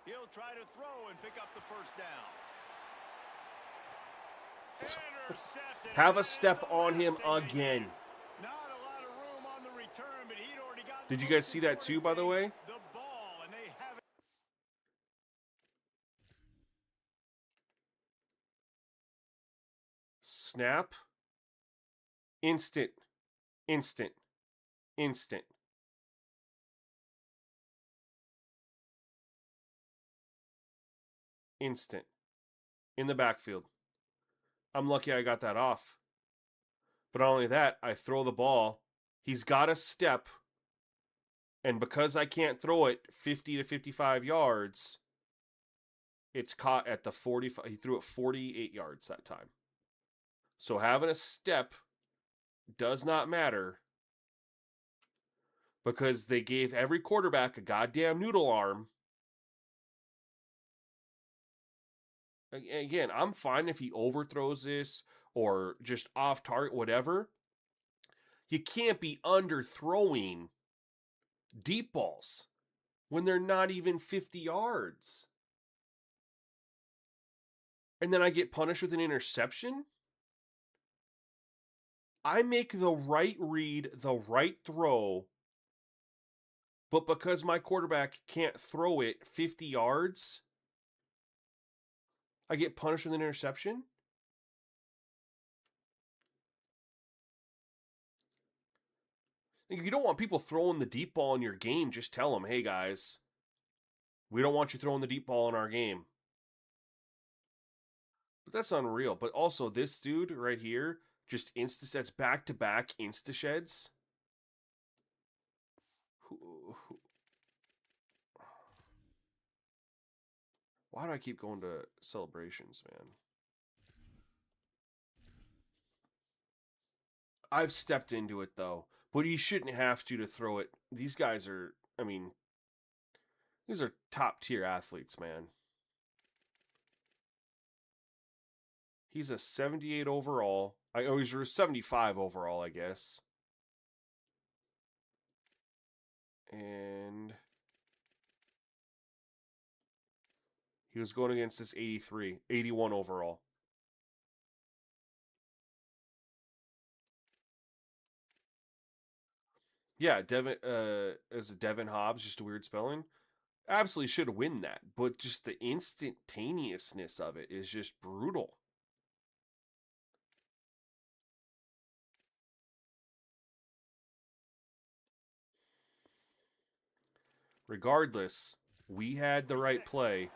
He'll try to throw and pick up the first down. Intercepted. Have a step on him again. Not a lot of room on the return, but he'd already got. Did you guys see that too, by the way? The ball, and they have it. Snap. Instant. Instant. Instant. Instant. In the backfield. I'm lucky I got that off. But not only that, I throw the ball. He's got a step. And because I can't throw it 50 to 55 yards, it's caught at the 45. He threw it 48 yards that time. So having a step does not matter because they gave every quarterback a goddamn noodle arm. Again, I'm fine if he overthrows this or just off target, whatever. You can't be underthrowing deep balls when they're not even 50 yards. And then I get punished with an interception. I make the right read, the right throw, but because my quarterback can't throw it 50 yards, I get punished with an interception? If you don't want people throwing the deep ball in your game, just tell them, hey guys, we don't want you throwing the deep ball in our game. But that's unreal. But also this dude right here, just insta-sets back-to-back insta-sheds. Why do I keep going to celebrations, man? I've stepped into it, though. But you shouldn't have to throw it. These guys are, I mean, these are top-tier athletes, man. He's a 78 overall. He's a 75 overall, I guess. And he was going against this 81 overall. Yeah, is it Devin Hobbs, just a weird spelling? Absolutely should win that, but just the instantaneousness of it is just brutal. Regardless, we had the right play.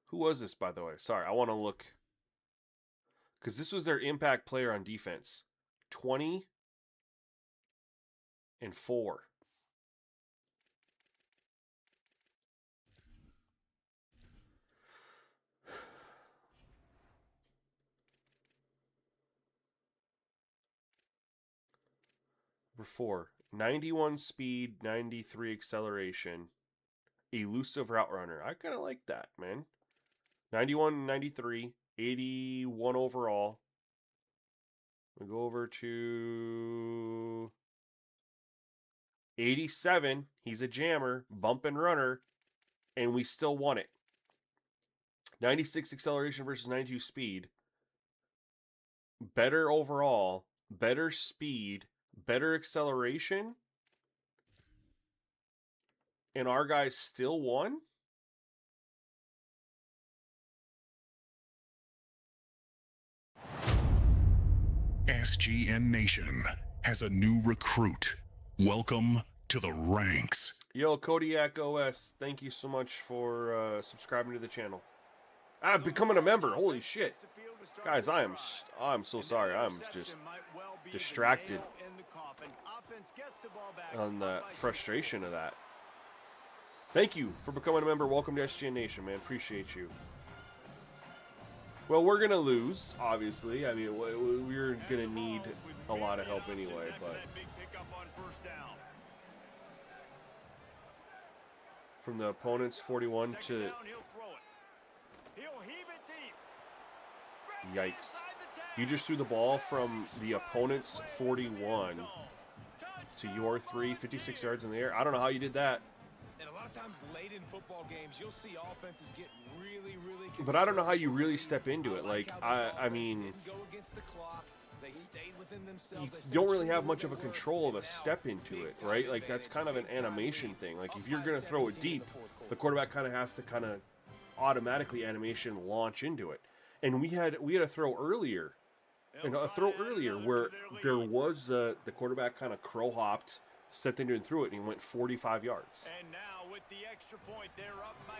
Who was this, by the way? Sorry, I want to look. Because this was their impact player on defense. 20 and 4. Number 4. 91 speed, 93 acceleration. Elusive route runner. I kind of like that, man. 91, 93, 81 overall. We go over to 87. He's a jammer, bump and runner, and we still won it. 96 acceleration versus 92 speed. Better overall, better speed, better acceleration. And our guys still won? SGN Nation has a new recruit. Welcome to the ranks. Yo, Kodiak OS, thank you so much for subscribing to the channel. I'm becoming a member. Holy shit. Guys, I'm so sorry. I'm just distracted on the frustration of that. Thank you for becoming a member. Welcome to SGN Nation, man. Appreciate you. Well, we're going to lose, obviously. I mean, we're going to need a lot of help anyway, but from the opponent's 41 to... Yikes. You just threw the ball from the opponent's 41 to your 3, 56 yards in the air. I don't know how you did that. And a lot of times late in football games, you'll see offenses get really but I don't know how you really step into it. Like, I mean, you don't really have much of a control of a step into it, right? Like, that's kind of an animation thing. Like, if you're going to throw it deep, the quarterback kind of has to kind of automatically animation launch into it. And we had a throw earlier, where there was the quarterback kind of crow hopped, stepped into it and threw it, and he went 45 yards. And now with the extra point, they're up by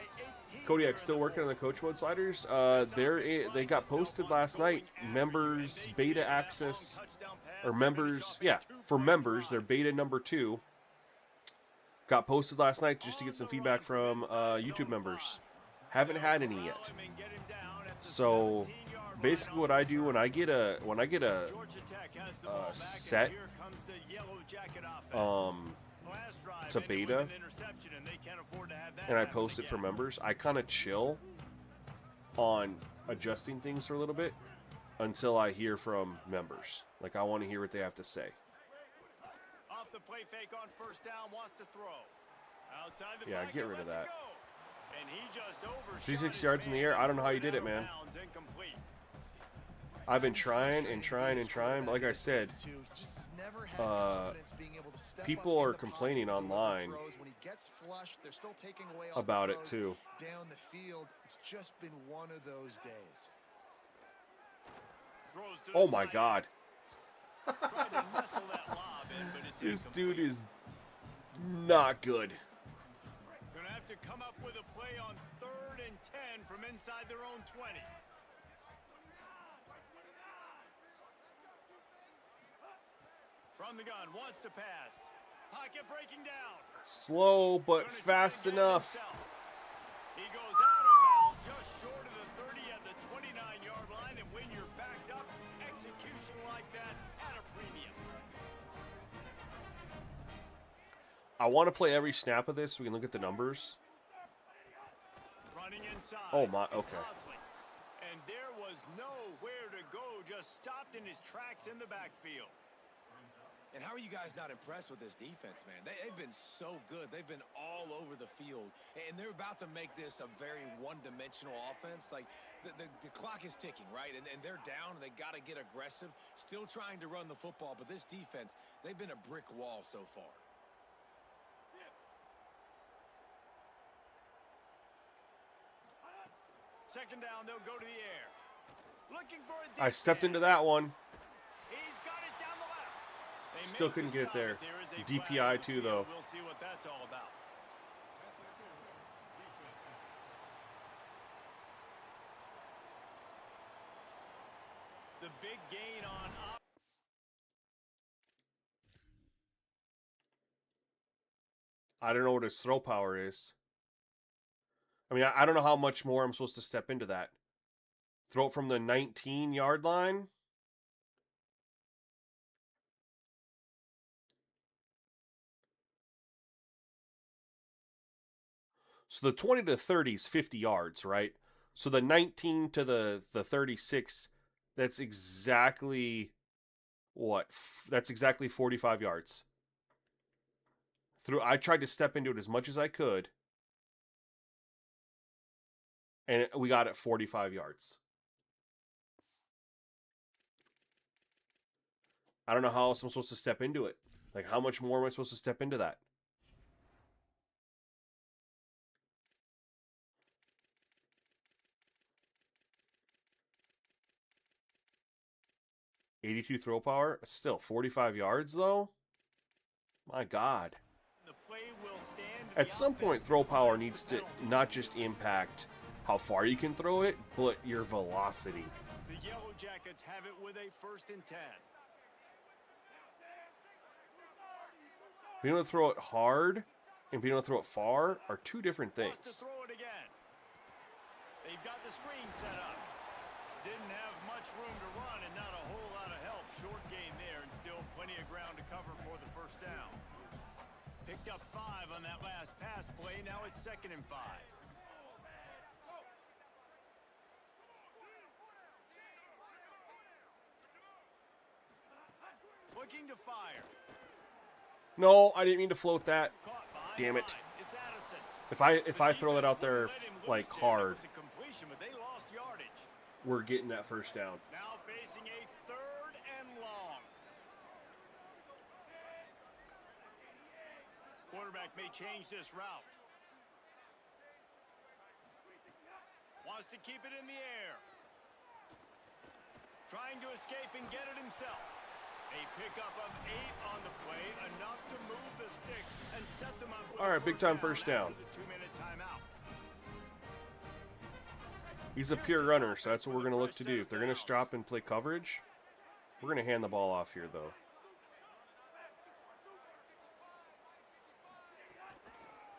18. Kodiak still working on the coach mode sliders. They got posted last night. Members beta access, or members, yeah, for members, their beta number 2 got posted last night just to get some feedback from YouTube members. Haven't had any yet. So basically, what I do when I get a set to beta and I post it for members, I kind of chill on adjusting things for a little bit until I hear from members. Like, I want to hear what they have to say. Off the play fake on first down, wants to throw. Outside the Yeah, pocket, get rid of lets it that. go. And he just overshot 36 his yards in the man. air. I don't know how you did it, man. Bounds, incomplete. I've been trying, but like I said, people are complaining online about it too. Down the field, it's just been one of those days. Throws to the Oh my tight God. end. Tried to nestle that lob in, but it's This incomplete. dude is not good. Gonna have to come up with a play on 3rd and 10 from inside their own 20. From the gun, wants to pass. Pocket breaking down. Slow, but Gonna try fast and get it enough. himself. He goes out of bounds just short of the 30 at the 29-yard line, and when you're backed up, execution like that at a premium. I want to play every snap of this so we can look at the numbers. Running inside. Oh my, okay. Bosley. And there was nowhere to go, just stopped in his tracks in the backfield. And how are you guys not impressed with this defense, man? They've been so good. They've been all over the field. And they're about to make this a very one-dimensional offense. Like, the clock is ticking, right? And they're down, and they got to get aggressive. Still trying to run the football, but this defense, they've been a brick wall so far. Second down, they'll go to the air. Looking for a I stepped into that one. He's got it down the left. They Still make couldn't the get it stop, there. but there is a DPI flag on the too, field. though. We'll see what that's all about. The big gain on I don't know what his throw power is. I mean, I don't know how much more I'm supposed to step into that. Throw it from the 19-yard line. So the 20 to 30 is 50 yards, right? So the 19 to the 36, that's exactly what? That's exactly 45 yards. I tried to step into it as much as I could, and we got it 45 yards. I don't know how else I'm supposed to step into it. Like, how much more am I supposed to step into that? .82 throw power. Still 45 yards though. My God. At some point, throw power needs to not just impact how far you can throw it, but your velocity. The Yellow Jackets have it with a 1st and 10. Being able to throw it hard and being able to throw it far are two different things. Wants to throw it again. They've got the screen set up. Didn't have much room to run and not a whole lot of help. Short gain there and still plenty of ground to cover for the 1st down. Picked up 5 on that last pass play. Now it's 2nd and 5. Looking to fire. No, I didn't mean to float that. Caught behind Damn the it. line. It's Addison. If I throw that out there like hard, It was a completion, but they lost yardage. we're getting that 1st down. Now facing a 3rd and long. Quarterback may change this route. Wants to keep it in the air. Trying to escape and get it himself. A pickup of 8 on the play, enough to move the sticks and set them up with All right, big time 1st down. after the 2-minute timeout. He's a pure runner, so that's what we're going to look to do. If they're going to stop and play coverage, we're going to hand the ball off here, though.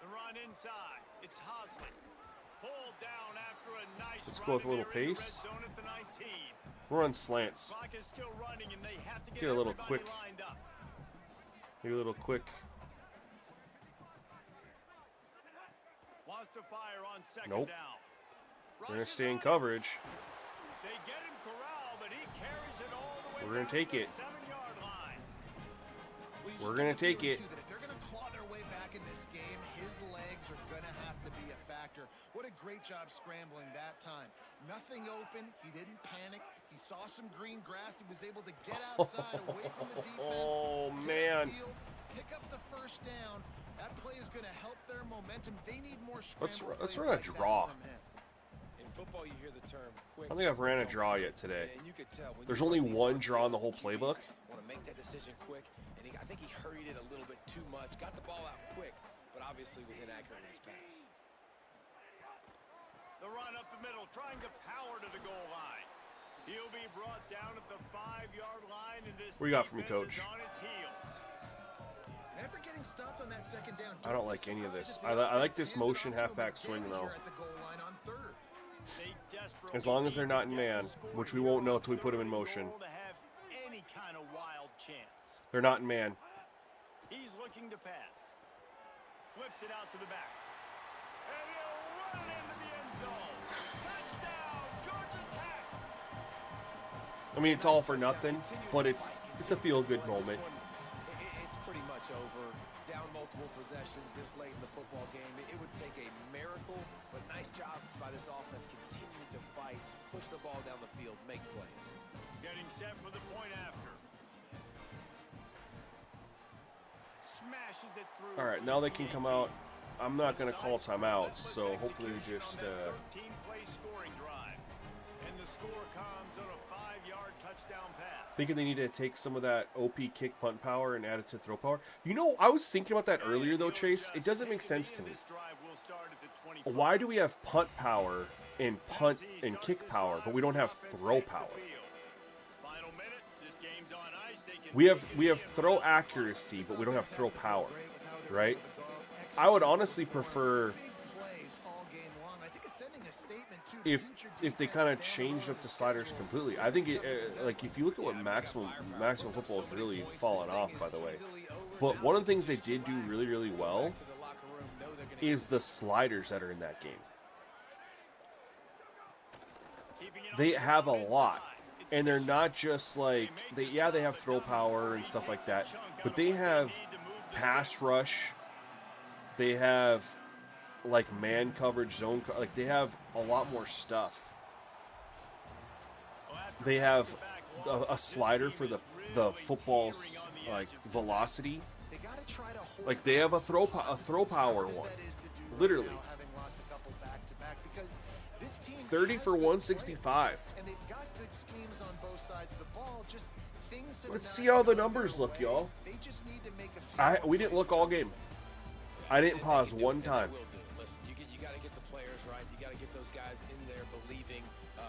The run inside. It's Hosley. Pulled down after a nice Let's run, go with a and little they're in the pace. red zone at the 19. We're on slants. Clock is still running, and they have to Get a little everybody quick. lined up. Maybe a little quick. Wants to fire on 2nd Nope. down. We're going to Rushes stay in on it. coverage. They get him corralled, but he carries it all the way We're gonna down take to the it. 7-yard line. Well, you We're just gonna get the take feeling, it. too, that if they're going to claw their way back in this game, his legs are going to have to be a factor. What a great job scrambling that time. Nothing open. He didn't panic. He saw some green grass. He was able to get outside away from the defense. Oh, get man. upfield, pick up the 1st down. That play is going to help their momentum. They need more Let's scramble let's plays run a like that draw. from him. In football, you hear the term quick. I don't think I've ran a draw yet today. And you could tell when There's you only run these one on draw in the whole QBs playbook. Want to make that decision quick, and I think he hurried it a little bit too much. Got the ball out quick, but obviously was inaccurate in his pass. The run up the middle, trying to power to the goal line. He'll be brought down at the 5-yard line, and this What do you got for me, defense Coach? is on its heels. Never getting stopped on that 2nd down. I don't be like any of this. surprised if the I like offense this hands it motion off to him halfback again swing, here though. at the goal line on 3rd. They desperately As long as they're need not to in get man, the score which we here won't know on till we put 'em in 3rd and motion. goal to have any kind of wild chance. They're not in man. He's looking to pass. Flips it out to the back. And he'll run it into the end zone. Touchdown, Georgia Tech. I mean, it's all for nothing, but it's a feel-good moment. It's pretty much over. Down multiple possessions this late in the football game. It would take a miracle, but nice job by this offense continuing to fight, push the ball down the field, make plays. Getting set for the point after. Smashes it through. All right, now they can come out. I'm not going to call timeouts, so hopefully they just... 13-play scoring drive. And the score comes on a 5-yard touchdown pass. Thinking they need to take some of that OP kick punt power and add it to throw power. You know, I was thinking about that earlier, though, Chase. It doesn't make sense to me. This drive will start at the 25. Why do we have punt power and punt and kick power, but we don't have throw power? Final minute. This game's on ice. They can We have throw accuracy, but we don't have throw power, right? I would honestly prefer if they kind of changed up the sliders completely. I think like if you look at what maximum football has really fallen off, by the way. But one of the things they did do really, really well is the sliders that are in that game. They have a lot. And they're not just like, they have throw power and stuff like that, but they have pass rush. They have like man coverage, zone like they have a lot more stuff. They have a slider for the football's like velocity. Like they have a throw power one, literally. 30 for 165. Let's see how the numbers look, y'all. We didn't look all game. I didn't pause one time. Listen, you got to get the players right. You got to get those guys in there believing.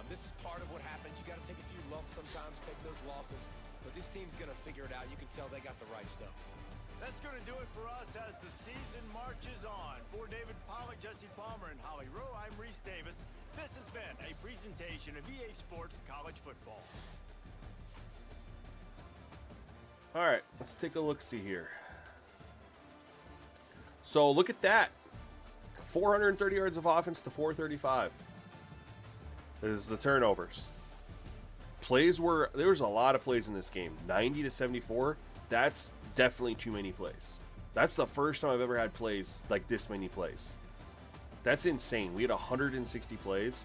This is part of what happens. You got to take a few lumps sometimes, take those losses. But this team's going to figure it out. You can tell they got the right stuff. That's going to do it for us as the season marches on. For David Pollack, Jesse Palmer, and Holly Rowe, I'm Reese Davis. This has been a presentation of EA Sports College Football. All right, let's take a look-see here. So look at that. 430 yards of offense to 435. This is the turnovers. There was a lot of plays in this game. 90 to 74. That's definitely too many plays. That's the first time I've ever had plays like this many plays. That's insane. We had 160 plays.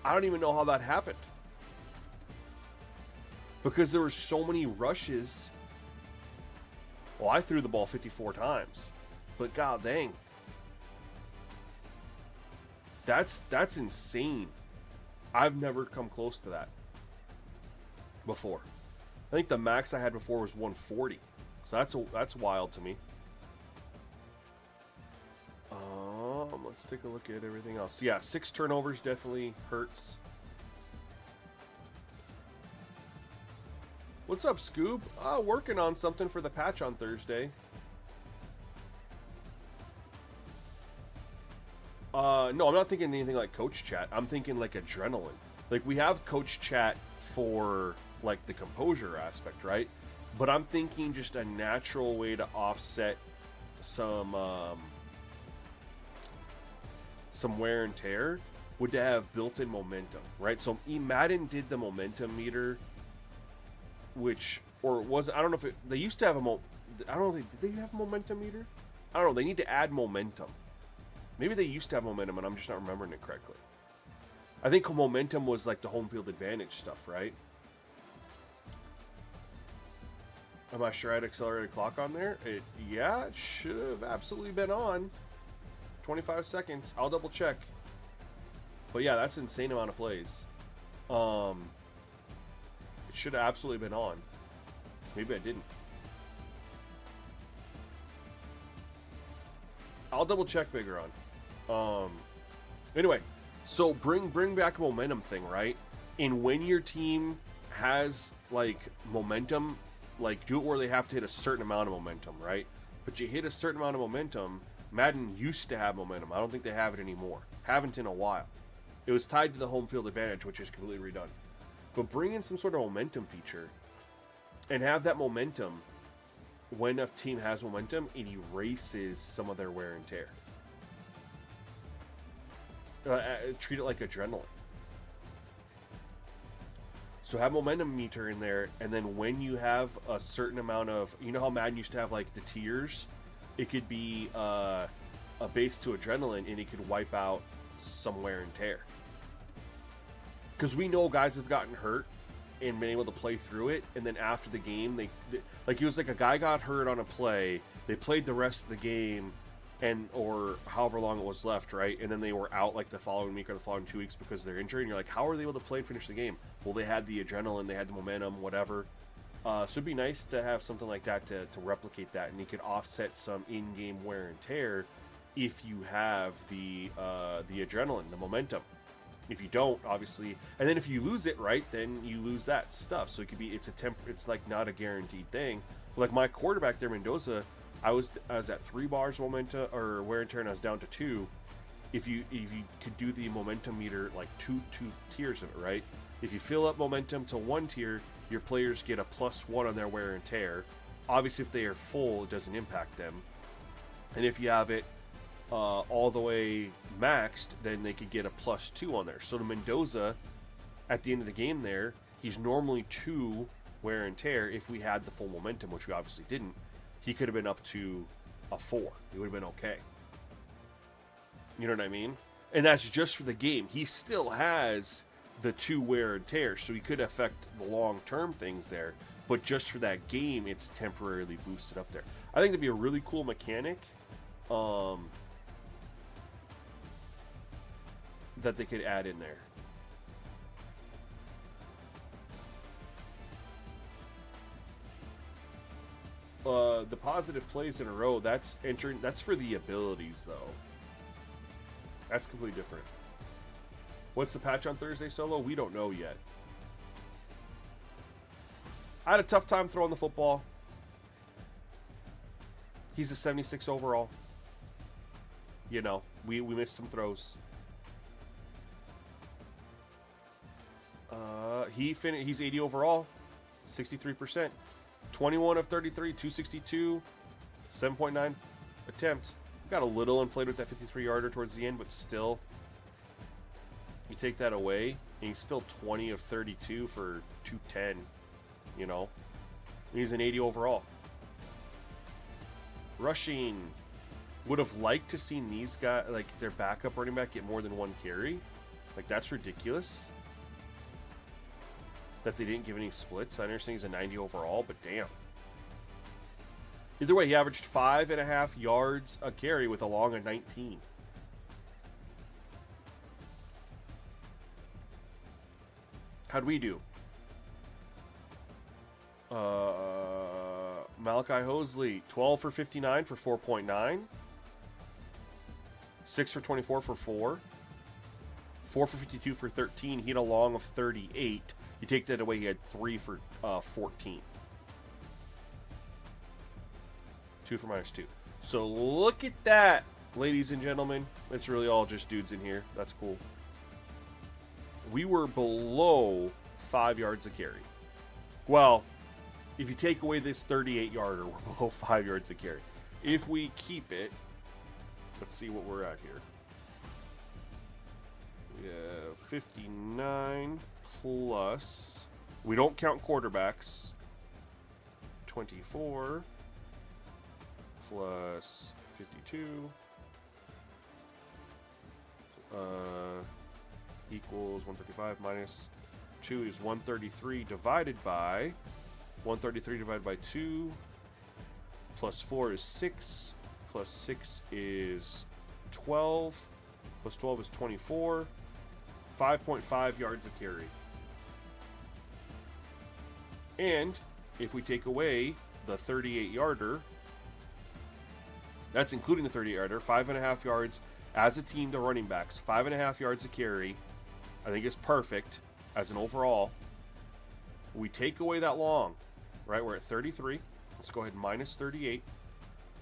I don't even know how that happened. Because there were so many rushes. Well, I threw the ball 54 times. But god dang. That's insane. I've never come close to that before. I think the max I had before was 140. So that's wild to me. Let's take a look at everything else. Yeah, 6 turnovers definitely hurts. What's up, Scoob? Working on something for the patch on Thursday. No, I'm not thinking anything like coach chat. I'm thinking like adrenaline. Like we have coach chat for like the composure aspect, right? But I'm thinking just a natural way to offset some wear and tear would to have built-in momentum, right? So Madden did the momentum meter, which, or was, I don't know if it, they used to have I don't know, did they have a momentum meter? I don't know, they need to add momentum. Maybe they used to have momentum and I'm just not remembering it correctly. I think momentum was like the home field advantage stuff, right? Am I sure I had accelerated clock on there? Yeah, it should have absolutely been on. 25 seconds. I'll double check. But yeah, that's an insane amount of plays. It should have absolutely been on. Maybe I didn't. I'll double check bigger on. Anyway, so bring back a momentum thing, right? And when your team has like momentum, like do it where they have to hit a certain amount of momentum, right? But you hit a certain amount of momentum. Madden used to have momentum. I don't think they have it anymore. Haven't in a while. It was tied to the home field advantage, which is completely redone. But bring in some sort of momentum feature and have that momentum. When a team has momentum, it erases some of their wear and tear. Treat it like adrenaline. So have momentum meter in there, and then when you have a certain amount of, you know how Madden used to have like the tiers? It could be a base to adrenaline, and it could wipe out some wear and tear. Because we know guys have gotten hurt and been able to play through it, and then after the game, they like it was like a guy got hurt on a play, they played the rest of the game, and or however long it was left, right? And then they were out like the following week or the following 2 weeks because of their injury, and you're like, how are they able to play and finish the game? Well, they had the adrenaline, they had the momentum, whatever. So it'd be nice to have something like that to replicate that, and you could offset some in-game wear and tear if you have the adrenaline, the momentum. If you don't, obviously, and then if you lose it, right, then you lose that stuff. So it could be, it's like not a guaranteed thing. But like my quarterback there, Mendoza, I was at 3 bars momentum or wear and tear, and I was down to 2. If you could do the momentum meter like two tiers of it, right? If you fill up momentum to 1 tier, your players get a +1 on their wear and tear. Obviously, if they are full, it doesn't impact them. And if you have it all the way maxed, then they could get a +2 on there. So to Mendoza, at the end of the game there, he's normally 2 wear and tear. If we had the full momentum, which we obviously didn't, he could have been up to a 4. It would have been okay. You know what I mean? And that's just for the game. He still has the 2 wear and tear, so he could affect the long-term things there. But just for that game, it's temporarily boosted up there. I think that'd be a really cool mechanic that they could add in there. The positive plays in a row, that's entering. That's for the abilities, though. That's completely different. What's the patch on Thursday, Solo? We don't know yet. I had a tough time throwing the football. He's a 76 overall. You know, we missed some throws. He's 80 overall, 63%. 21 of 33, 262, 7.9 attempt. Got a little inflated with that 53-yarder towards the end, but still, you take that away, and he's still 20 of 32 for 210. You know, he's an 80 overall. Rushing, would have liked to seen these guys, like their backup running back, get more than 1 carry. Like, that's ridiculous that they didn't give any splits. I understand he's a 90 overall, but damn. Either way, he averaged 5.5 yards a carry with a long of 19. How'd we do? Malachi Hosley, 12 for 59 for 4.9. 6 for 24 for 4. 4 for 52 for 13. He had a long of 38. You take that away, he had 3 for 14. 2 for -2. So look at that, ladies and gentlemen. It's really all just dudes in here. That's cool. We were below 5 yards a carry. Well, if you take away this 38-yarder, we're below 5 yards a carry. If we keep it, let's see what we're at here. We have 59 plus, we don't count quarterbacks, 24 plus 52 equals 135 minus 2 is 133 divided by 2 plus 4 is 6 plus 6 is 12 plus 12 is 24. 5.5 yards a carry. And if we take away the 38-yarder, that's including the 38-yarder, 5.5 yards as a team, the running backs, 5.5 yards a carry, I think is perfect as an overall. We take away that long, right? We're at 33. Let's go ahead and minus 38.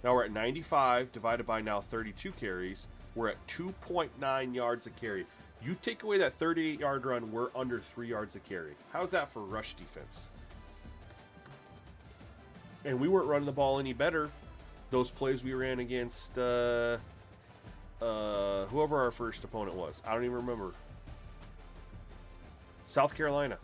Now we're at 95 divided by now 32 carries. We're at 2.9 yards a carry. You take away that 38-yard run, we're under 3 yards a carry. How's that for rush defense? And we weren't running the ball any better. Those plays we ran against whoever our first opponent was. I don't even remember. South Carolina.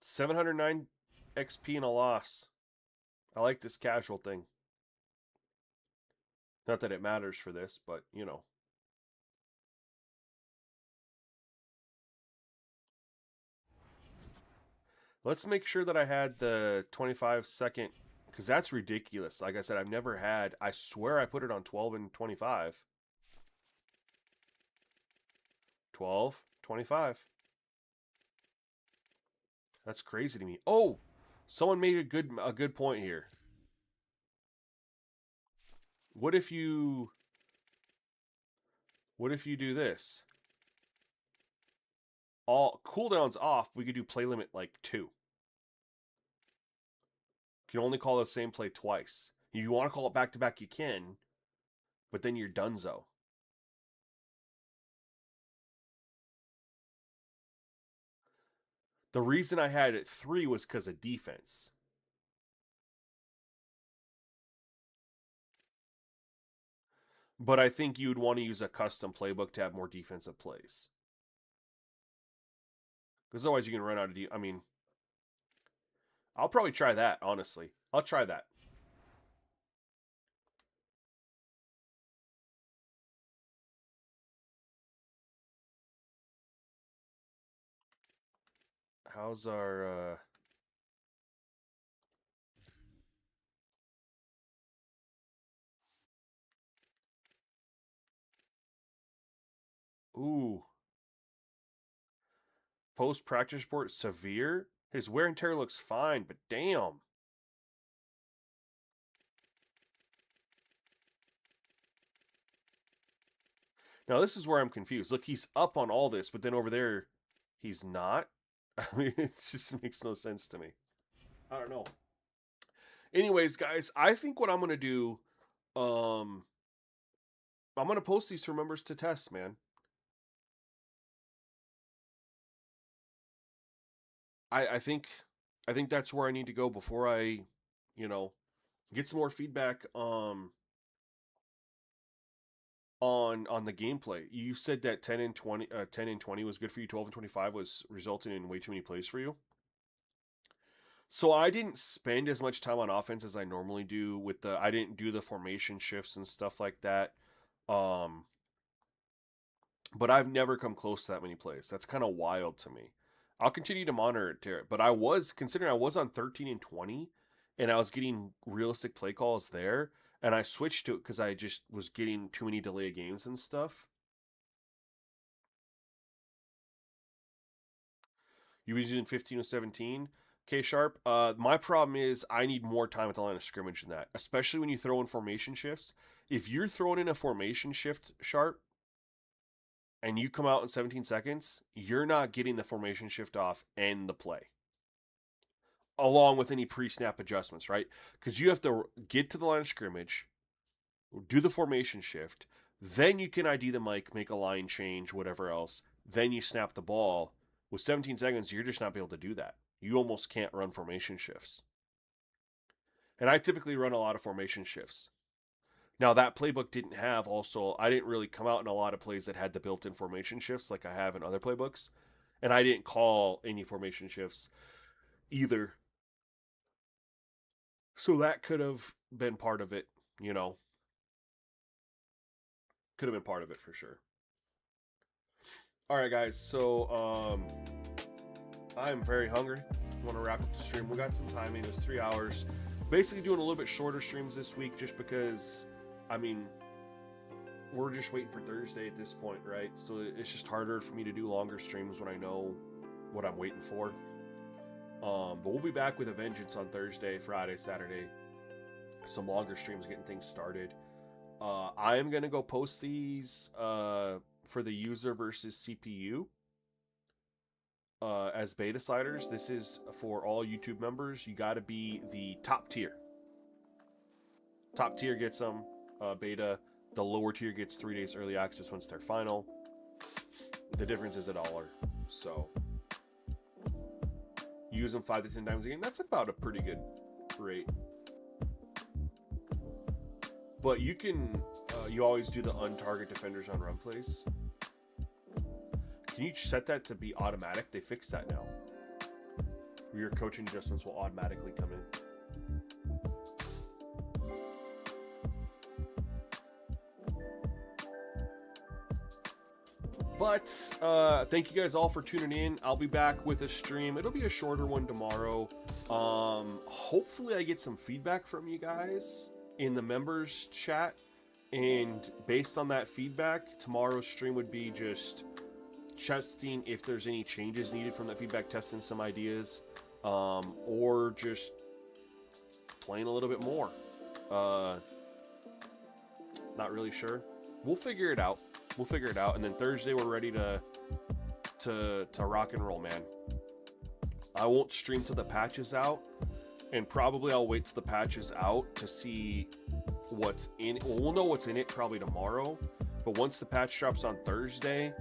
$709 XP and a loss. I like this casual thing. Not that it matters for this, but, you know. Let's make sure that I had the 25-second, because that's ridiculous. Like I said, I've never had, I swear I put it on 12 and 25. 12, 25. That's crazy to me. Oh, someone made a good point here. What if you do this? All cooldowns off, we could do play limit like 2. You can only call the same play twice. If you want to call it back to back, you can. but then you're donezo. The reason I had it 3 was because of defense. But I think you'd want to use a custom playbook to have more defensive plays. Because otherwise you can run out of... I mean, I'll probably try that, honestly. I'll try that. How's our... Ooh. Post-practice report, severe? His wear and tear looks fine, but damn. Now, this is where I'm confused. Look, he's up on all this, but then over there, he's not. I mean, it just makes no sense to me. I don't know. Anyways, guys, I think what I'm going to do, I'm going to post these to members to test, man. I think that's where I need to go before I, get some more feedback on the gameplay. You said that 10 and 20 was good for you. 12 and 25 was resulting in way too many plays for you. So I didn't spend as much time on offense as I normally do I didn't do the formation shifts and stuff like that. But I've never come close to that many plays. That's kind of wild to me. I'll continue to monitor it, but I was on 13 and 20 and I was getting realistic play calls there, and I switched to it because I just was getting too many delay games and stuff. You was using 15 or 17? Okay, Sharp. My problem is I need more time at the line of scrimmage than that, especially when you throw in formation shifts. If you're throwing in a formation shift, Sharp, and you come out in 17 seconds, you're not getting the formation shift off and the play, along with any pre-snap adjustments, right? Because you have to get to the line of scrimmage, do the formation shift, then you can ID the mic, make a line change, whatever else, then you snap the ball. With 17 seconds, you're just not able to do that. You almost can't run formation shifts. And I typically run a lot of formation shifts. Now, that playbook didn't have I didn't really come out in a lot of plays that had the built-in formation shifts like I have in other playbooks. And I didn't call any formation shifts either. So that could have been part of it, Could have been part of it for sure. All right, guys. So, I'm very hungry. I want to wrap up the stream. We got some time. It was 3 hours. Basically doing a little bit shorter streams this week just because, we're just waiting for Thursday at this point, right? So it's just harder for me to do longer streams when I know what I'm waiting for. But we'll be back with a vengeance on Thursday, Friday, Saturday. Some longer streams, getting things started. I am going to go post these for the user versus CPU as beta sliders. This is for all YouTube members. You got to be the top tier. Top tier gets them beta. The lower tier gets 3 days early access once they're final. The difference is $1. So use them 5 to 10 times a game. That's about a pretty good rate. But you can, you always do the untarget defenders on run plays. Can you set that to be automatic? They fixed that now. Your coaching adjustments will automatically come in. But thank you guys all for tuning in. I'll be back with a stream. It'll be a shorter one tomorrow. Hopefully I get some feedback from you guys in the members chat. And based on that feedback, tomorrow's stream would be just testing if there's any changes needed from that feedback, testing some ideas, or just playing a little bit more. Not really sure. We'll figure it out. And then Thursday we're ready to rock and roll, man. I won't stream till the patch is out, and probably I'll wait till the patch is out to see what's in it. Well, we'll know what's in it probably tomorrow. But once the patch drops on Thursday,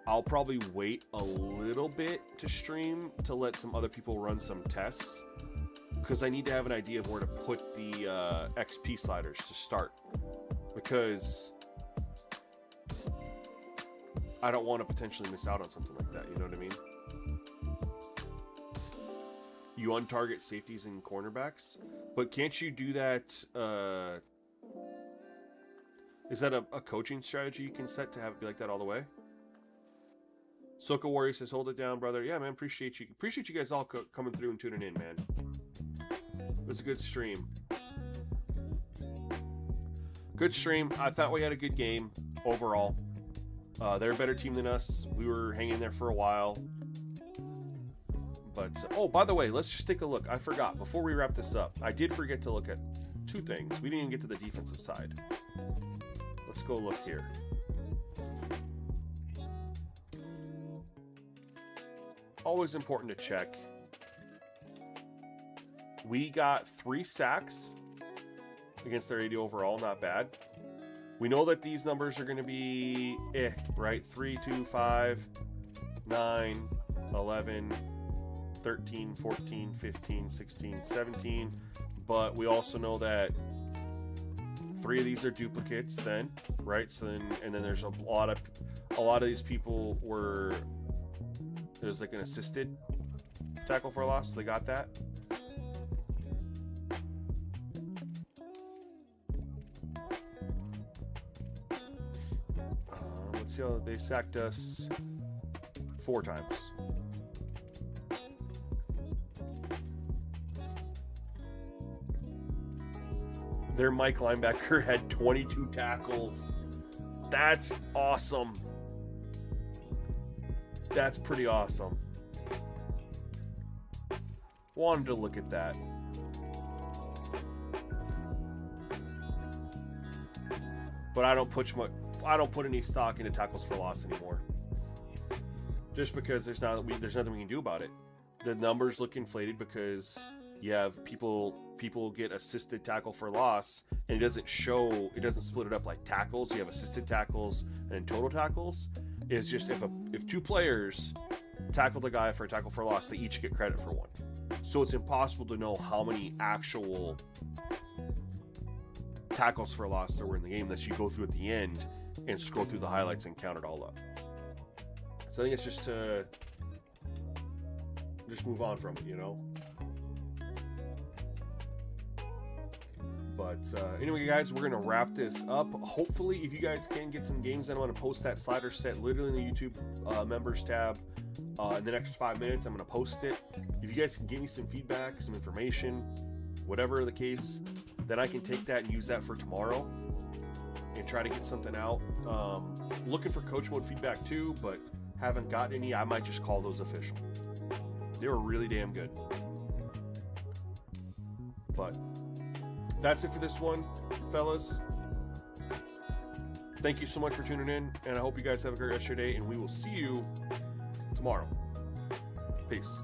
I'll probably wait a little bit to stream to let some other people run some tests, because I need to have an idea of where to put the XP sliders to start, because I don't want to potentially miss out on something like that, you know what I mean? You untarget safeties and cornerbacks, but can't you do that? Is that a coaching strategy you can set to have it be like that all the way? Soka Warrior says, hold it down, brother. Yeah, man, appreciate you. Appreciate you guys all coming through and tuning in, man. It was a good stream. Good stream. I thought we had a good game overall. They're a better team than us. We were hanging there for a while. But, oh, by the way, let's just take a look. I forgot. Before we wrap this up, I did forget to look at two things. We didn't even get to the defensive side. Let's go look here. Always important to check. We got 3 sacks against their 80 overall. Not bad. We know that these numbers are going to be right? 3, 2, 5, 9, 11, 13, 14, 15, 16, 17. But we also know that 3 of these are duplicates then, right? So then, and then there's a lot of these people were, there's like an assisted tackle for a loss. So they got that. Let's see how they sacked us 4 times. Their Mike linebacker had 22 tackles. That's awesome. That's pretty awesome. Wanted to look at that. But I don't put any stock into tackles for loss anymore. Just because there's nothing we can do about it. The numbers look inflated because you have people get assisted tackle for loss, and it doesn't split it up like tackles. You have assisted tackles and total tackles. It's just if 2 players tackled a guy for a tackle for loss, they each get credit for 1. So it's impossible to know how many actual tackles for loss there were in the game unless you go through at the end and scroll through the highlights and count it all up. So I think it's just to move on from it, you know? But anyway, guys, we're going to wrap this up. Hopefully, if you guys can get some games, I'm going to post that slider set literally in the YouTube members tab in the next 5 minutes. I'm going to post it. If you guys can give me some feedback, some information, whatever the case, then I can take that and use that for tomorrow and try to get something out. Looking for coach mode feedback too, but haven't got any. I might just call those official. They were really damn good. But that's it for this one, fellas. Thank you so much for tuning in, and I hope you guys have a great rest of your day, and we will see you tomorrow. Peace.